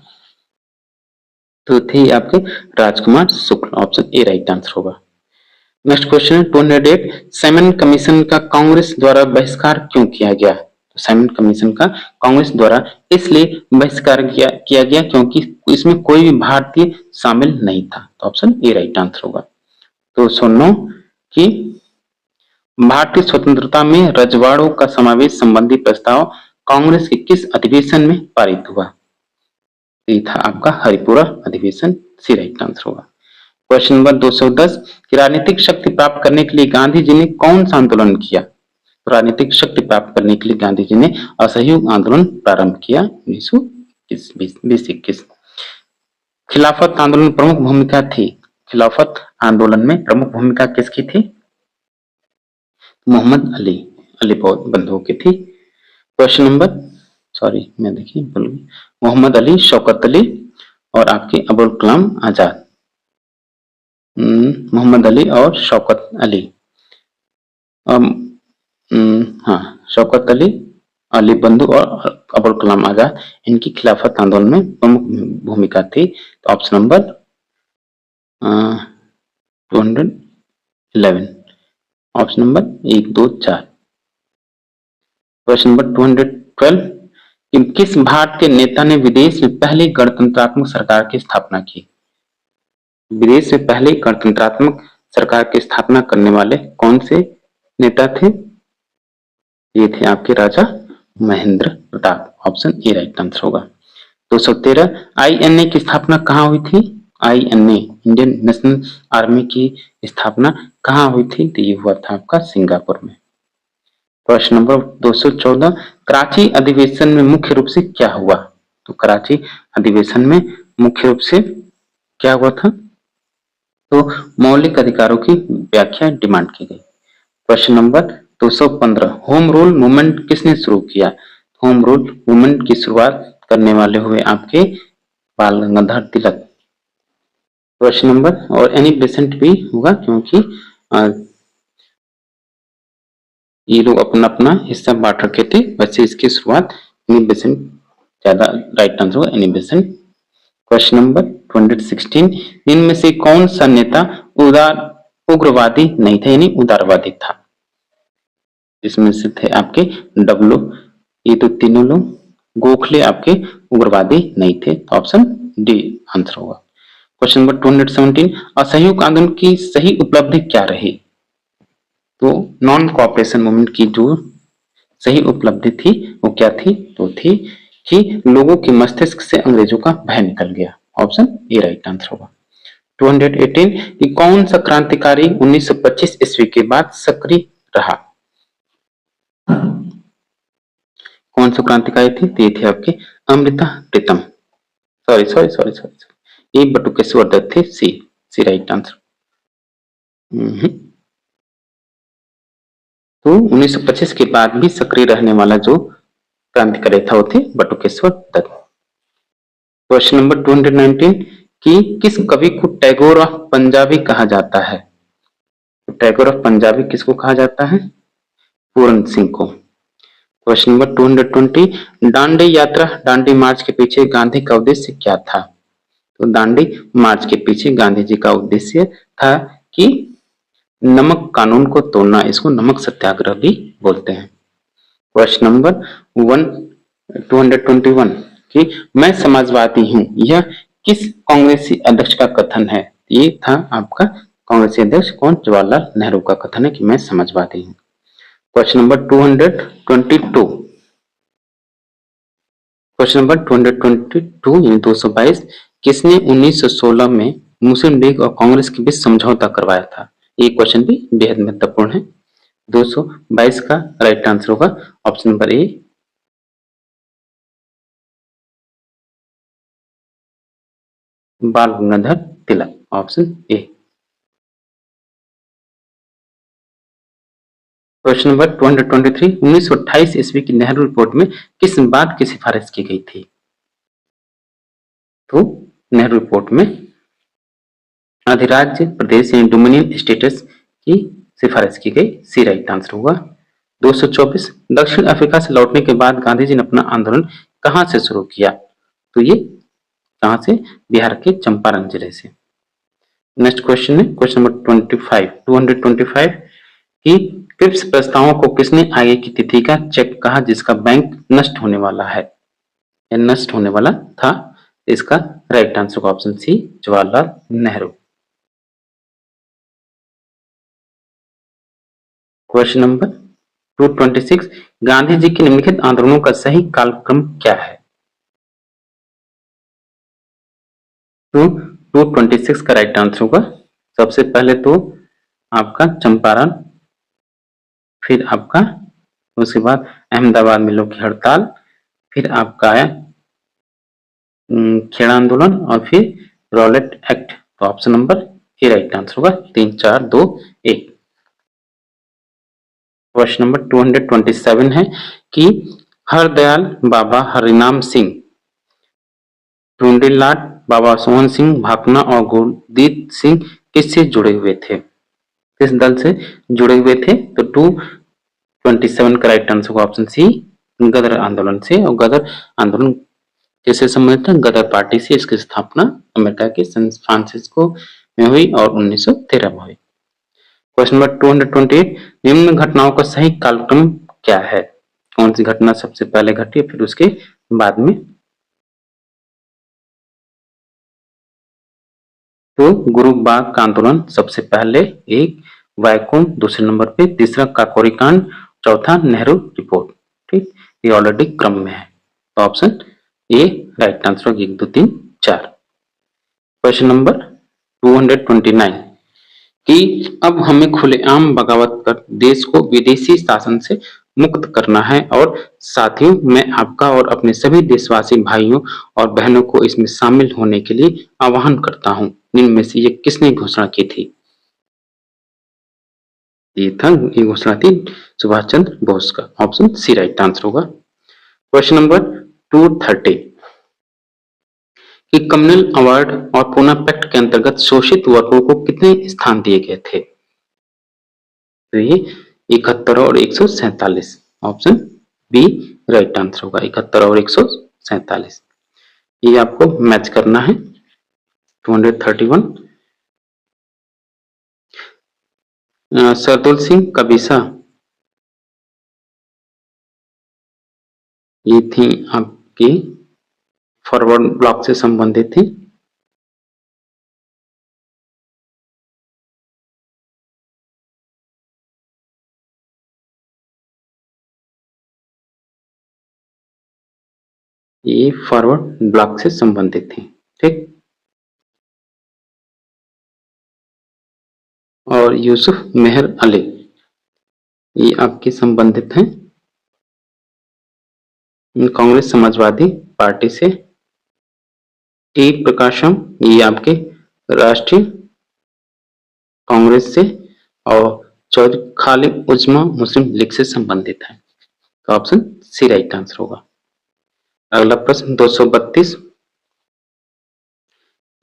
तो थे आपके राजकुमार शुक्ल, ऑप्शन ए राइट आंसर होगा। नेक्स्ट क्वेश्चन है 208 साइमन कमीशन का कांग्रेस द्वारा बहिष्कार क्यों किया गया? तो साइमन कमीशन का कांग्रेस द्वारा इसलिए बहिष्कार किया गया क्योंकि इसमें कोई भी भारतीय शामिल नहीं था, तो ऑप्शन ए राइट आंसर होगा। तो 209 कि भारतीय स्वतंत्रता में रजवाड़ों का समावेश संबंधी प्रस्ताव कांग्रेस के किस अधिवेशन में पारित हुआ? ये था आपका हरिपुरा अधिवेशन, सी राइट आंसर होगा। क्वेश्चन नंबर 210 कि राजनीतिक शक्ति प्राप्त करने के लिए गांधी जी ने कौन सा आंदोलन किया? तो राजनीतिक शक्ति प्राप्त करने के लिए गांधी जी ने असहयोग आंदोलन प्रारंभ किया 1920-21। खिलाफत आंदोलन में प्रमुख भूमिका थी, खिलाफत आंदोलन में प्रमुख भूमिका किसकी थी? मोहम्मद अली बंधुओं की थी। क्वेश्चन नंबर मैं देखिए भूल गया, मोहम्मद अली, शौकत अली और आपके अबुल कलाम आजाद। मोहम्मद अली और शौकत अली, हाँ शौकत अली, अली बंधु और अबुल कलाम आजाद, इनकी खिलाफत आंदोलन में प्रमुख भूमिका थी। तो option number 211, option number 1, 2, 4। Question number 212 कि किस भारतीय नेता ने विदेश में पहली गणतंत्रात्मक सरकार की स्थापना की? विदेश में पहले गणतंत्रात्मक सरकार की स्थापना करने वाले कौन से नेता थे? ये थे आपके Raja Mahendra Pratap, option A right answer होगा। 213 आईएनए की स्थापना कहाँ हुई थी? आईएनए इंडियन नेशनल आर्मी की स्थापना कहाँ हुई थी? तो ये हुआ था आपका सिंगापुर में। प्रश्न नंबर 214 कराची अधिवेशन में मुख्य रूप से क्या हुआ? तो कराची अधिवेशन में मुख्य रूप से क्या हुआ था? तो मौलिक अधिकारों की व्याख्या डिमांड की गई। Question number 215 home rule movement किसने शुरू किया? होम रूल मूवमेंट की शुरुआत करने वाले हुए आपके बाल गंगाधर तिलक। क्वेश्चन नंबर और एनी बेसेंट भी होगा क्योंकि ये लोग अपना अपना हिस्सा बांट रखे थे, वैसे इसकी शुरुआत एनी बेसेंट ज्यादा राइट आंसर होगा, एनी बेसेंट। क्वेश्चन नंबर 216, इनमें से कौन सा नेता उग्रवादी नहीं था, यानी उदारवादी था? इसमें से थे आपके डब्लू, ये तो तीनों लोग, गोखले आपके उग्रवादी नहीं थे, तो ऑप्शन डी आंसर होगा। क्वेश्चन नंबर 217, असहयोग आंदोलन की सही उपलब्धि क्या रही? तो नॉन कोऑपरेशन मूवमेंट की जो सही उपलब्धि थी वो क्या थी? तो थी कि लोगों के मस्तिष्क से अंग्रेजों का भय निकल गया, ऑप्शन ए राइट आंसर होगा। 218, कि कौन सा क्रांतिकारी 1925 ईस्वी के बाद सक्रिय रहा? कौन सा क्रांतिकारी थे? तो ये थे आपके अमृता प्रीतम, सॉरी, ये बटुकेश्वर दत्त थे, सी राइट आंसर। तो 1925 के बाद भी सक्रिय रहने वाला जो क्रांतिकारी था वो थे बटुकेश्वर दत्त। क्वेश्चन नंबर 219, कि किस कवि को टैगोर ऑफ पंजाबी कहा जाता है? तो टैगोर ऑफ पंजाबी किसको कहा जाता है? पूरन सिंह को। क्वेश्चन नंबर 220, दांडी यात्रा, दांडी मार्च के पीछे गांधी का उद्देश्य क्या था? तो दांडी मार्च के पीछे गांधी जी का उद्देश्य था कि नमक कानून को तोड़ना, इसको नमक सत्याग्रह भी बोलते हैं। क्वेश्चन नंबर 221, कि मैं समाजवादी हूं, यह किस कांग्रेसी अध्यक्ष का कथन है? ये था आपका कांग्रेसी अध्यक्ष कौन? जवाहरलाल नेहरू का कथन है कि मैं समाजवादी हूं। क्वेश्चन नंबर 222, क्वेश्चन नंबर 222 यानी 222, किसने 1916 में मुस्लिम लीग और कांग्रेस के बीच समझौता करवाया था? ये क्वेश्चन भी बेहद महत्वपूर्ण है। 222 का राइट आंसर होगा ऑप्शन नंबर ए, बाल Gangadhar Tilak, option A. Question number 223, 1928 ईस्वी की नेहरू रिपोर्ट में किस बात की सिफारिश की गई थी? तो नेहरू रिपोर्ट में अधिराज्य प्रदेश यानी डोमिनियन स्टेटस की सिफारिश की गई, सी राइट आंसर होगा। 224, दक्षिण अफ्रीका से लौटने के बाद गांधी जी ने अपना आंदोलन कहां से शुरू किया? तो ये कहां से? बिहार के चंपारण जिले से। नेक्स्ट क्वेश्चन है क्वेश्चन नंबर 225, कि क्रिप्स प्रस्तावों को किसने आगे की तिथि का चेक कहा जिसका बैंक नष्ट होने वाला है या नष्ट होने वाला था? इसका राइट आंसर होगा option C, Jawaharlal Nehru. Question number 226, Gandhi ji के निम्नलिखित आंदोलनों का सही कालक्रम क्या है? तो 226 का राइट आंसर होगा, सबसे पहले तो आपका चंपारण, फिर आपका उसके बाद अहमदाबाद मिलों की हड़ताल, फिर आपका आया खेड़ा आंदोलन और फिर रॉलेट एक्ट। तो ऑप्शन नंबर ए राइट आंसर होगा, 3 4 2 1। क्वेश्चन नंबर 227 है कि हरदयाल बाबा हरिनाम सिंह, टूंडीलाट, बाबा सोहन सिंह भाकना और गुरदीप सिंह किससे जुड़े हुए थे? किस दल से जुड़े हुए थे? तो 227 का राइट आंसर होगा ऑप्शन सी, गदर आंदोलन से। और गदर आंदोलन किससे संबंधित था? गदर पार्टी से। इसकी स्थापना अमेरिका के सैन फ्रांसिस्को में हुई और 1913 में हुई। क्वेश्चन नंबर 228, निम्न घटनाओं का सही कालक्रम क्या है? कौन सी घटना सबसे पहले घटी फिर उसके बाद में? तो गुरु बाग का आंदोलन सबसे पहले, एक वैकुंठ दूसरे नंबर पे, तीसरा काकोरी कांड, चौथा नेहरू रिपोर्ट। ठीक, ये ऑलरेडी क्रम में है, तो ऑप्शन ए राइट आंसर होगी 1 2 3 4। क्वेश्चन नंबर 229, कि अब हमें खुलेआम बगावत कर देश को विदेशी शासन से मुक्त करना है और साथियों मैं आपका और अपने सभी देशवासी भाइयों और बहनों को इसमें शामिल होने के लिए आह्वान करता हूं। इनमें से ये किसने घोषणा की थी? ये घोषणा थी सुभाष चंद्र बोस का, ऑप्शन सी राइट आंसर होगा। क्वेश्चन नंबर 230, कि कम्युनल अवार्ड और पूना पैक्ट के अंतर्गत शोषित वर्गों को कितने स्थान दिए गए थे? तो ये 71 और 147। ऑप्शन बी राइट आंसर होगा, 71 और 147। ये आपको मैच करना है। 231 सरदुल सिंह कबीसा, ये थी आपकी फॉरवर्ड ब्लॉक से संबंधित थी। ये फॉरवर्ड ब्लॉक से संबंधित थी। ठीक, और यूसुफ मेहर अली, ये आपके संबंधित हैं कांग्रेस समाजवादी पार्टी से। टी प्रकाशम, ये आपके राष्ट्रीय कांग्रेस से। और चौधरी खालिद उजमा मुस्लिम लीग से संबंधित है। तो ऑप्शन सी राइट आंसर होगा। अगला प्रश्न 232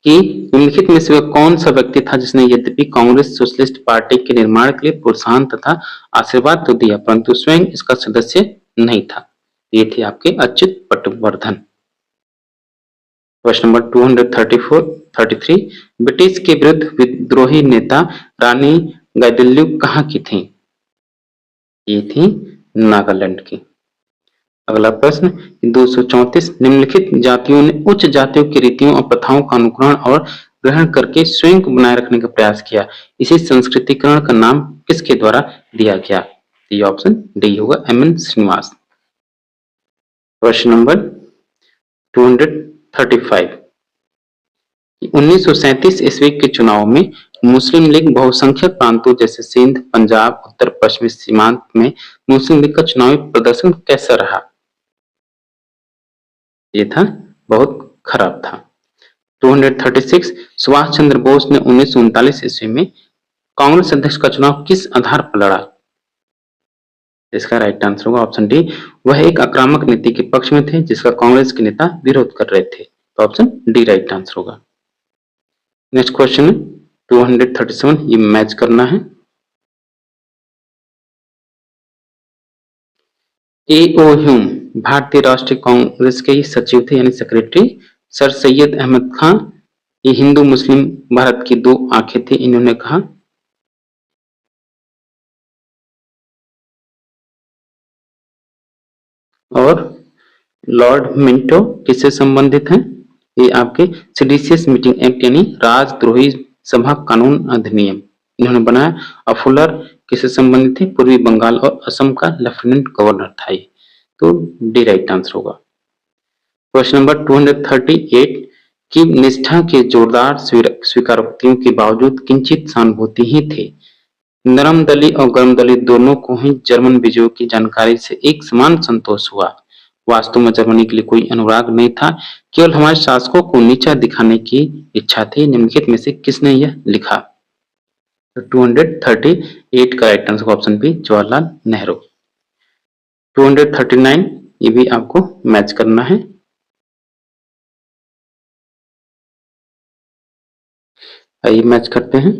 कि निम्नलिखित में से वह कौन सा व्यक्ति था जिसने यद्यपि कांग्रेस सोशलिस्ट पार्टी के निर्माण के लिए प्रोत्साहन तथा आशीर्वाद तो दिया परंतु स्वयं इसका सदस्य नहीं था। ये थे आपके Achyut Patwardhan. Question number 233 British के विरुद्ध विद्रोही नेता रानी गाइदिन्ल्यू कहाँ की थी? ये थी नागालैंड की। अगला प्रश्न 234 निम्नलिखित जातियों ने उच्च जातियों की रीतियों और प्रथाओं का अनुकरण और ग्रहण करके स्वयं को बनाए रखने का प्रयास किया, इसी संस्कृतिकरण का नाम किसके द्वारा दिया गया? ये ऑप्शन डी होगा, एम.एन. श्रीनिवास। क्वेश्चन नंबर 235 1937 ईस्वी के चुनाव में मुस्लिम लीग बहुसंख्यक प्रांतों जैसे सिंध, पंजाब, उत्तर पश्चिमी सीमांत में मुस्लिम लीग का चुनावी प्रदर्शन कैसा रहा? ये था बहुत खराब था। 236 सुभाष चंद्र बोस ने 1939 ईस्वी में कांग्रेस अध्यक्ष का चुनाव किस आधार पर लड़ा? इसका राइट आंसर होगा ऑप्शन डी, वह एक आक्रामक नीति के पक्ष में थे जिसका कांग्रेस के नेता विरोध कर रहे थे। तो ऑप्शन डी राइट आंसर होगा। नेक्स्ट क्वेश्चन है 237, ये मैच करना है। ए.ओ. ह्यूम भारतीय राष्ट्रीय कांग्रेस के सचिव थे यानी सेक्रेटरी। सर सैयद अहमद खान, ये हिंदू मुस्लिम भारत की दो आंखें थी, इन्होंने कहा। और लॉर्ड मिंटो किससे संबंधित हैं? ये आपके सेडिशियस मीटिंग एक्ट यानी राजद्रोही सभा कानून अधिनियम इन्होंने बनाया। और फुलर किससे संबंधित थे? पूर्वी बंगाल और असम का लेफ्टिनेंट गवर्नर था ये। तो डी राइट आंसर होगा। क्वेश्चन नंबर 238 की निष्ठा के जोरदार स्वीकारोक्तियों के बावजूद किंचित सहानुभूति ही थे। नरम दली और गर्म दली दोनों को ही जर्मन विजयों की जानकारी से एक समान संतोष हुआ। वास्तव में जर्मनी के लिए कोई अनुराग नहीं था, केवल हमारे शासकों को नीचा दिखाने की इच्छा थी। निम्नलिखित में से किसने यह लिखा? तो 238 का right answer option B Jawaharlal Nehru. 239 ये भी आपको मैच करना है। आइए मैच करते हैं।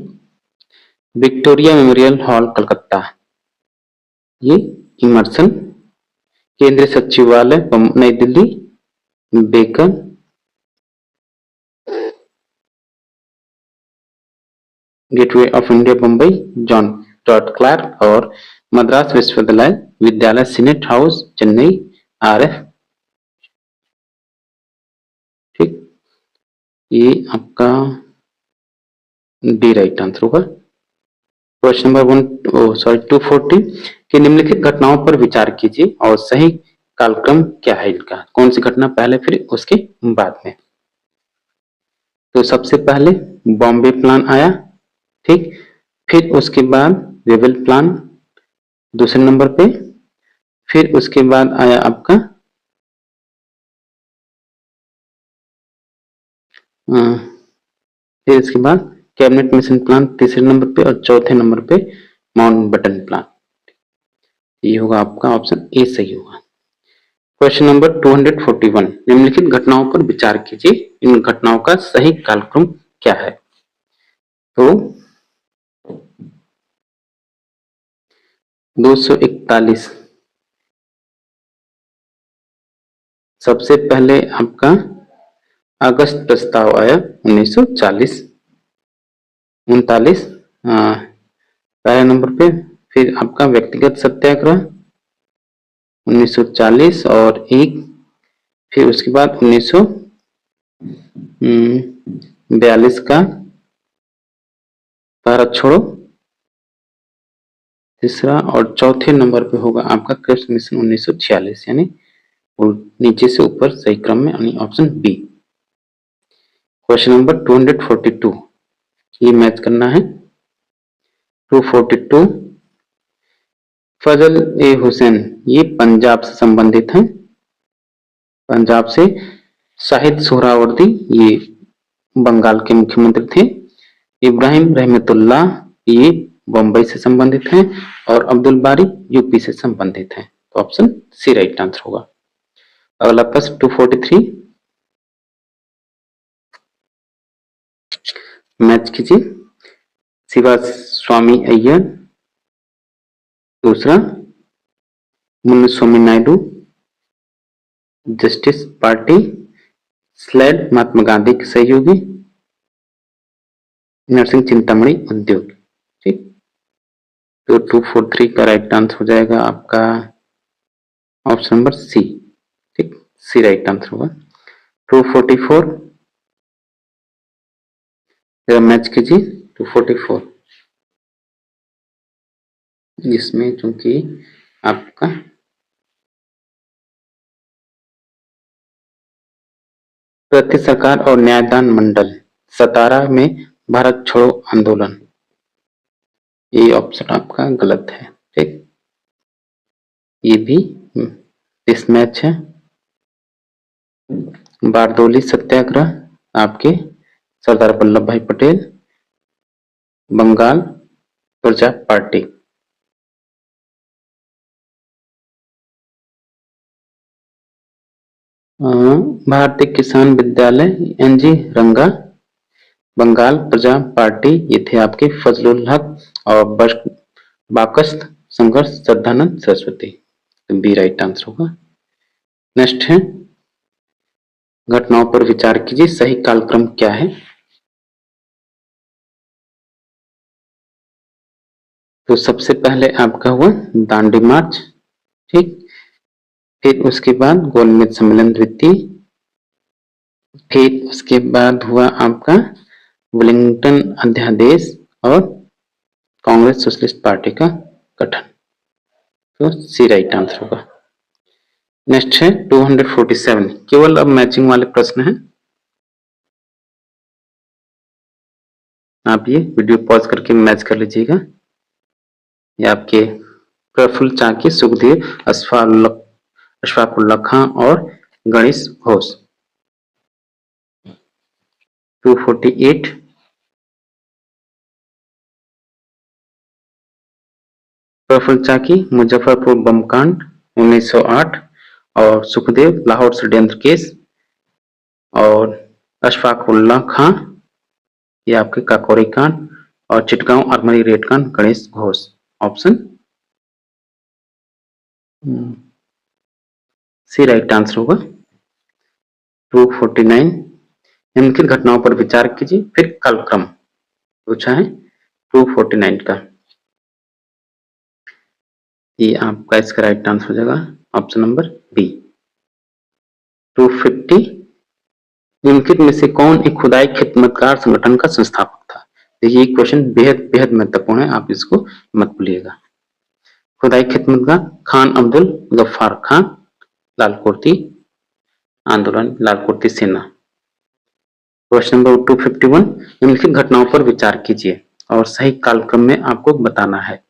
विक्टोरिया मेमोरियल हॉल कलकत्ता, ये इमर्सन। केंद्रीय सचिवालय नई Delhi, Bacon. Gateway of India Bombay, John dot Clarke. और मद्रास विश्वविद्यालय विद्यालय सीनेट हाउस, चेन्नई, आरएफ। ठीक, ये आपका डी राइट आंसर होगा। क्वेश्चन नंबर 240 कि निम्नलिखित घटनाओं पर विचार कीजिए और सही कालक्रम क्या है इनका? कौन सी घटना पहले फिर उसके बाद में? तो सबसे पहले बॉम्बे प्लान आया, ठीक। फिर उसके बाद वेबल प्लान दूसरे नंबर पे। फिर उसके बाद आया आपका फिर इसके बाद कैबिनेट मिशन प्लान तीसरे नंबर पे। और चौथे नंबर पे माउंटबेटन प्लान। ये होगा आपका ऑप्शन ए सही होगा। क्वेश्चन नंबर 241 निम्नलिखित घटनाओं पर विचार कीजिए, इन घटनाओं का सही कालक्रम क्या है? तो 241 सबसे पहले आपका अगस्त प्रस्ताव आया 1940। 39 पहले नंबर पे। फिर आपका व्यक्तिगत सत्याग्रह 1940 और एक। फिर उसके बाद 1942 का भारत छोड़ो तीसरा। और चौथे नंबर पे होगा आपका क्रिप्स मिशन 1946, यानी नीचे से ऊपर सही क्रम में, यानी ऑप्शन बी। क्वेश्चन नंबर 242 ये मैच करना है। 242 फजल ए हुसैन ये पंजाब से संबंधित हैं। पंजाब से। शाहिद सोहरावर्दी ये बंगाल के मुख्यमंत्री थे। इब्राहिम रहमतुल्लाह ये बम्बई से संबंधित हैं। और अब्दुल बारी यूपी से संबंधित हैं। तो ऑप्शन सी राइट आंसर होगा। अगला प्रश्न 243 मैच कीजिए। शिवा स्वामी अय्यर दूसरा। मुन्नुस्वामी Naidu justice party Slade Mahatma Gandhi के सहयोगी नरसिंह चिंतामणि उद्योग। ठीक, तो 243 का राइट आंसर हो जाएगा आपका ऑप्शन नंबर सी। ठीक, सी राइट आंसर होगा। 244 मैच कीजिए। 244 जिसमें चूंकि आपका प्रति सरकार और न्यायदान मंडल सतारा में भारत छोड़ो आंदोलन, ये ऑप्शन आपका गलत है। ठीक, ये भी मिसमैच है। बारदोली सत्याग्रह आपके सरदार वल्लभ भाई पटेल बंगाल प्रजा पार्टी। भारतीय किसान विद्यालय एनजी रंगा बंगाल प्रजा पार्टी ये थे आपके फजलुल हक और बाकस्त संघर्ष Shraddhanand Saraswati. B right answer होगा। नेक्स्ट है घटनाओं पर विचार कीजिए, सही कालक्रम क्या है। तो सबसे पहले आपका हुआ दांडी मार्च। ठीक, फिर उसके बाद गोलमेज सम्मेलन द्वितीय। फिर उसके बाद हुआ आपका वेलिंगटन अध्यादेश और कांग्रेस सोशलिस्ट पार्टी का गठन। तो सी राइट आंसर होगा। नेक्स्ट है 247 केवल अब मैचिंग वाले प्रश्न हैं। आप ये वीडियो पॉज करके मैच कर लीजिएगा। ये आपके प्रफुल्ल चाकी, सुखदेव, अशफाकुल्ला खां और गणेश घोष। 248 प्रफुल्ल चाकी मुजफ्फरपुर बम कांड 1908 और सुखदेव लाहौर षड्यंत्र केस और अशफाकुल्ला खां ये आपके काकोरी कांड और चिटगांव आर्मरी रेड कांड Ganesh Ghosh. Option C right answer होगा। 249 निम्नलिखित घटनाओं पर विचार कीजिए फिर कालक्रम पूछा है 249 का। ये आपका इसका राइट आंसर हो जाएगा ऑप्शन नंबर बी। 250 निम्नलिखित में से कौन एक खुदाई खिदमतगार संगठन का संस्थापक था। देखिए ये क्वेश्चन बेहद बेहद महत्वपूर्ण है, आप इसको मत भूलिएगा। खुदाई खिदमतगार खान अब्दुल गफ्फार खान लालकोटी आंदोलन लालकोटी सेना। क्वेश्चन नंबर 251 निम्नलिखित घटनाओं पर विचार कीजिए और सही कालक्रम में आपको बताना है।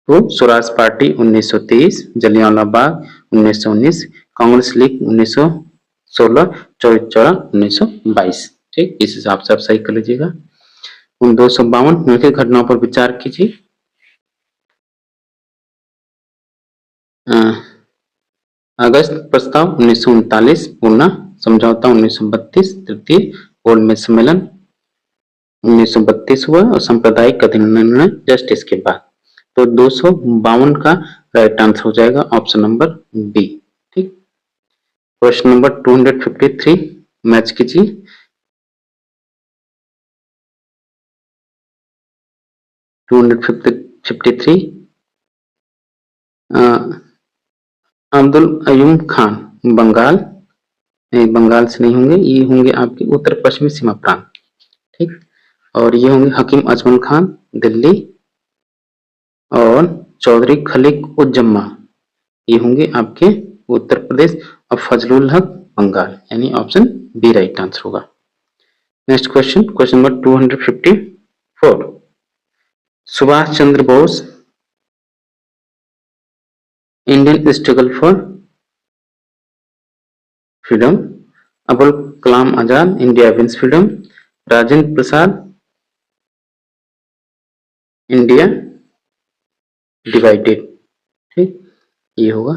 तो स्वराज पार्टी 1923, जलियांवाला बाग 1919, कांग्रेस लीग 1916, चौरी चौरा 1922। ठीक, इस हिसाब से आप सही कर लीजिएगा। 252 निम्नलिखित घटनाओं पर विचार कीजिए। अगस्त प्रस्ताव 1939, पूना समझौता 1932, तृतीय गोलमेज सम्मेलन 1932 हुआ और सांप्रदायिक अधिनियम जस्ट इसके बाद। तो 252 का राइट आंसर हो जाएगा ऑप्शन नंबर बी। ठीक, क्वेश्चन नंबर 253 मैच कीजिए। टू 253 अब्दुल अयूम खान बंगाल, नहीं बंगाल से नहीं होंगे, ये होंगे आपके उत्तर पश्चिमी सीमा प्रांत। ठीक, और ये होंगे हकीम अजमल खान दिल्ली और चौधरी खलीक उज्जम्मा, ये होंगे आपके उत्तर प्रदेश और फजलुल हक बंगाल, यानी ऑप्शन बी राइट आंसर होगा। Next question, question number 254 Subhash Chandra Bose Indian struggle for freedom, Abul Kalam Azad India wins freedom, Rajendra Prasad India divided. ठीक, ये होगा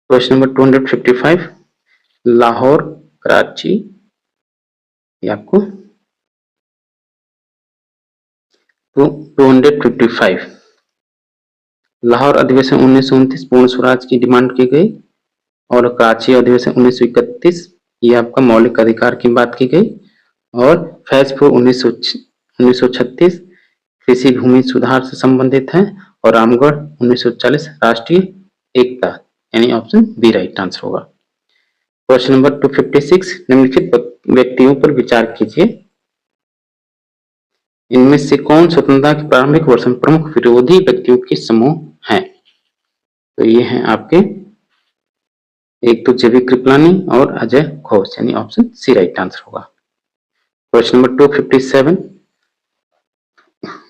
क्वेश्चन नंबर 255 लाहौर कराची, ये आपको 255 लाहौर अधिवेशन 1929 पूर्ण स्वराज की डिमांड की गई और कराची अधिवेशन 1931 ये आपका मौलिक अधिकार की बात की गई और फैजपुर 1936 कृषि भूमि सुधार से संबंधित है और रामगढ़ 1940 राष्ट्रीय एकता, यानी ऑप्शन बी राइट आंसर होगा। क्वेश्चन नंबर 256 निम्नलिखित व्यक्तियों पर विचार कीजिए, इनमें से कौन स्वतंत्रता के प्रारंभिक वर्षों में प्रमुख विरोधी व्यक्तियों के समूह हैं? तो ये हैं आपके एक तो जेबी कृपलानी और अजय घोष, यानी ऑप्शन सी राइट आंसर होगा। क्वेश्चन नंबर 257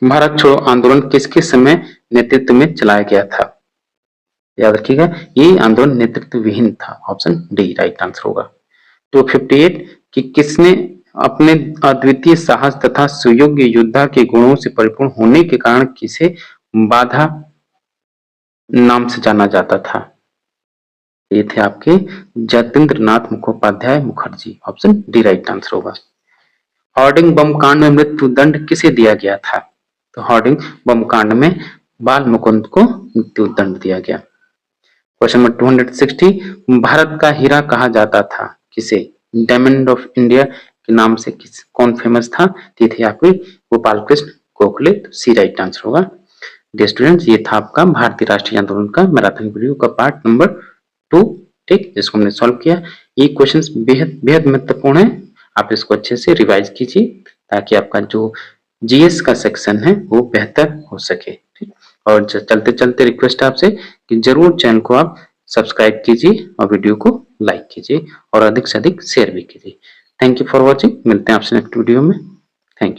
भारत छोड़ो आंदोलन किसके समय नेतृत्व में चलाया गया था? याद रखिएगा, ये आंदोलन नेतृत्व विहीन था, ऑप्शन डी राइट आंसर होगा। 258 कि किसने अपने अद्वितीय साहस तथा सुयोग्य योद्धा के गुणों से परिपूर्ण होने के कारण किसे बाधा नाम से जाना जाता था? ये थे आपके Jatindra Nath Mukhopadhyay Mukherjee, option D right answer होगा। हॉर्डिंग बम कांड में मृत्यु दंड किसे दिया गया था? तो हॉर्डिंग बम कांड में बाल मुकुंद को मृत्यु दंड दिया गया। क्वेश्चन नंबर 260 भारत का हीरा कहा जाता था किसे? डायमंड ऑफ इंडिया के नाम से कौन फेमस था? ये थे आपके गोपाल कृष्ण गोखले, तो सी राइट आंसर होगा। डियर स्टूडेंट्स, ये था आपका भारतीय राष्ट्रीय आंदोलन का मैराथन वीडियो का पार्ट नंबर 2, ठीक, जिसको हमने सॉल्व किया। ये क्वेश्चंस बेहद बेहद महत्वपूर्ण है, आप इसको अच्छे से रिवाइज कीजिए ताकि आपका जो जीएस का सेक्शन है वो बेहतर हो सके। ठीक, और चलते चलते रिक्वेस्ट आपसे कि जरूर चैनल को आप सब्सक्राइब कीजिए और वीडियो को लाइक कीजिए और अधिक से अधिक शेयर भी कीजिए। थैंक यू फॉर वॉचिंग, मिलते हैं आपसे नेक्स्ट वीडियो में। Thank you.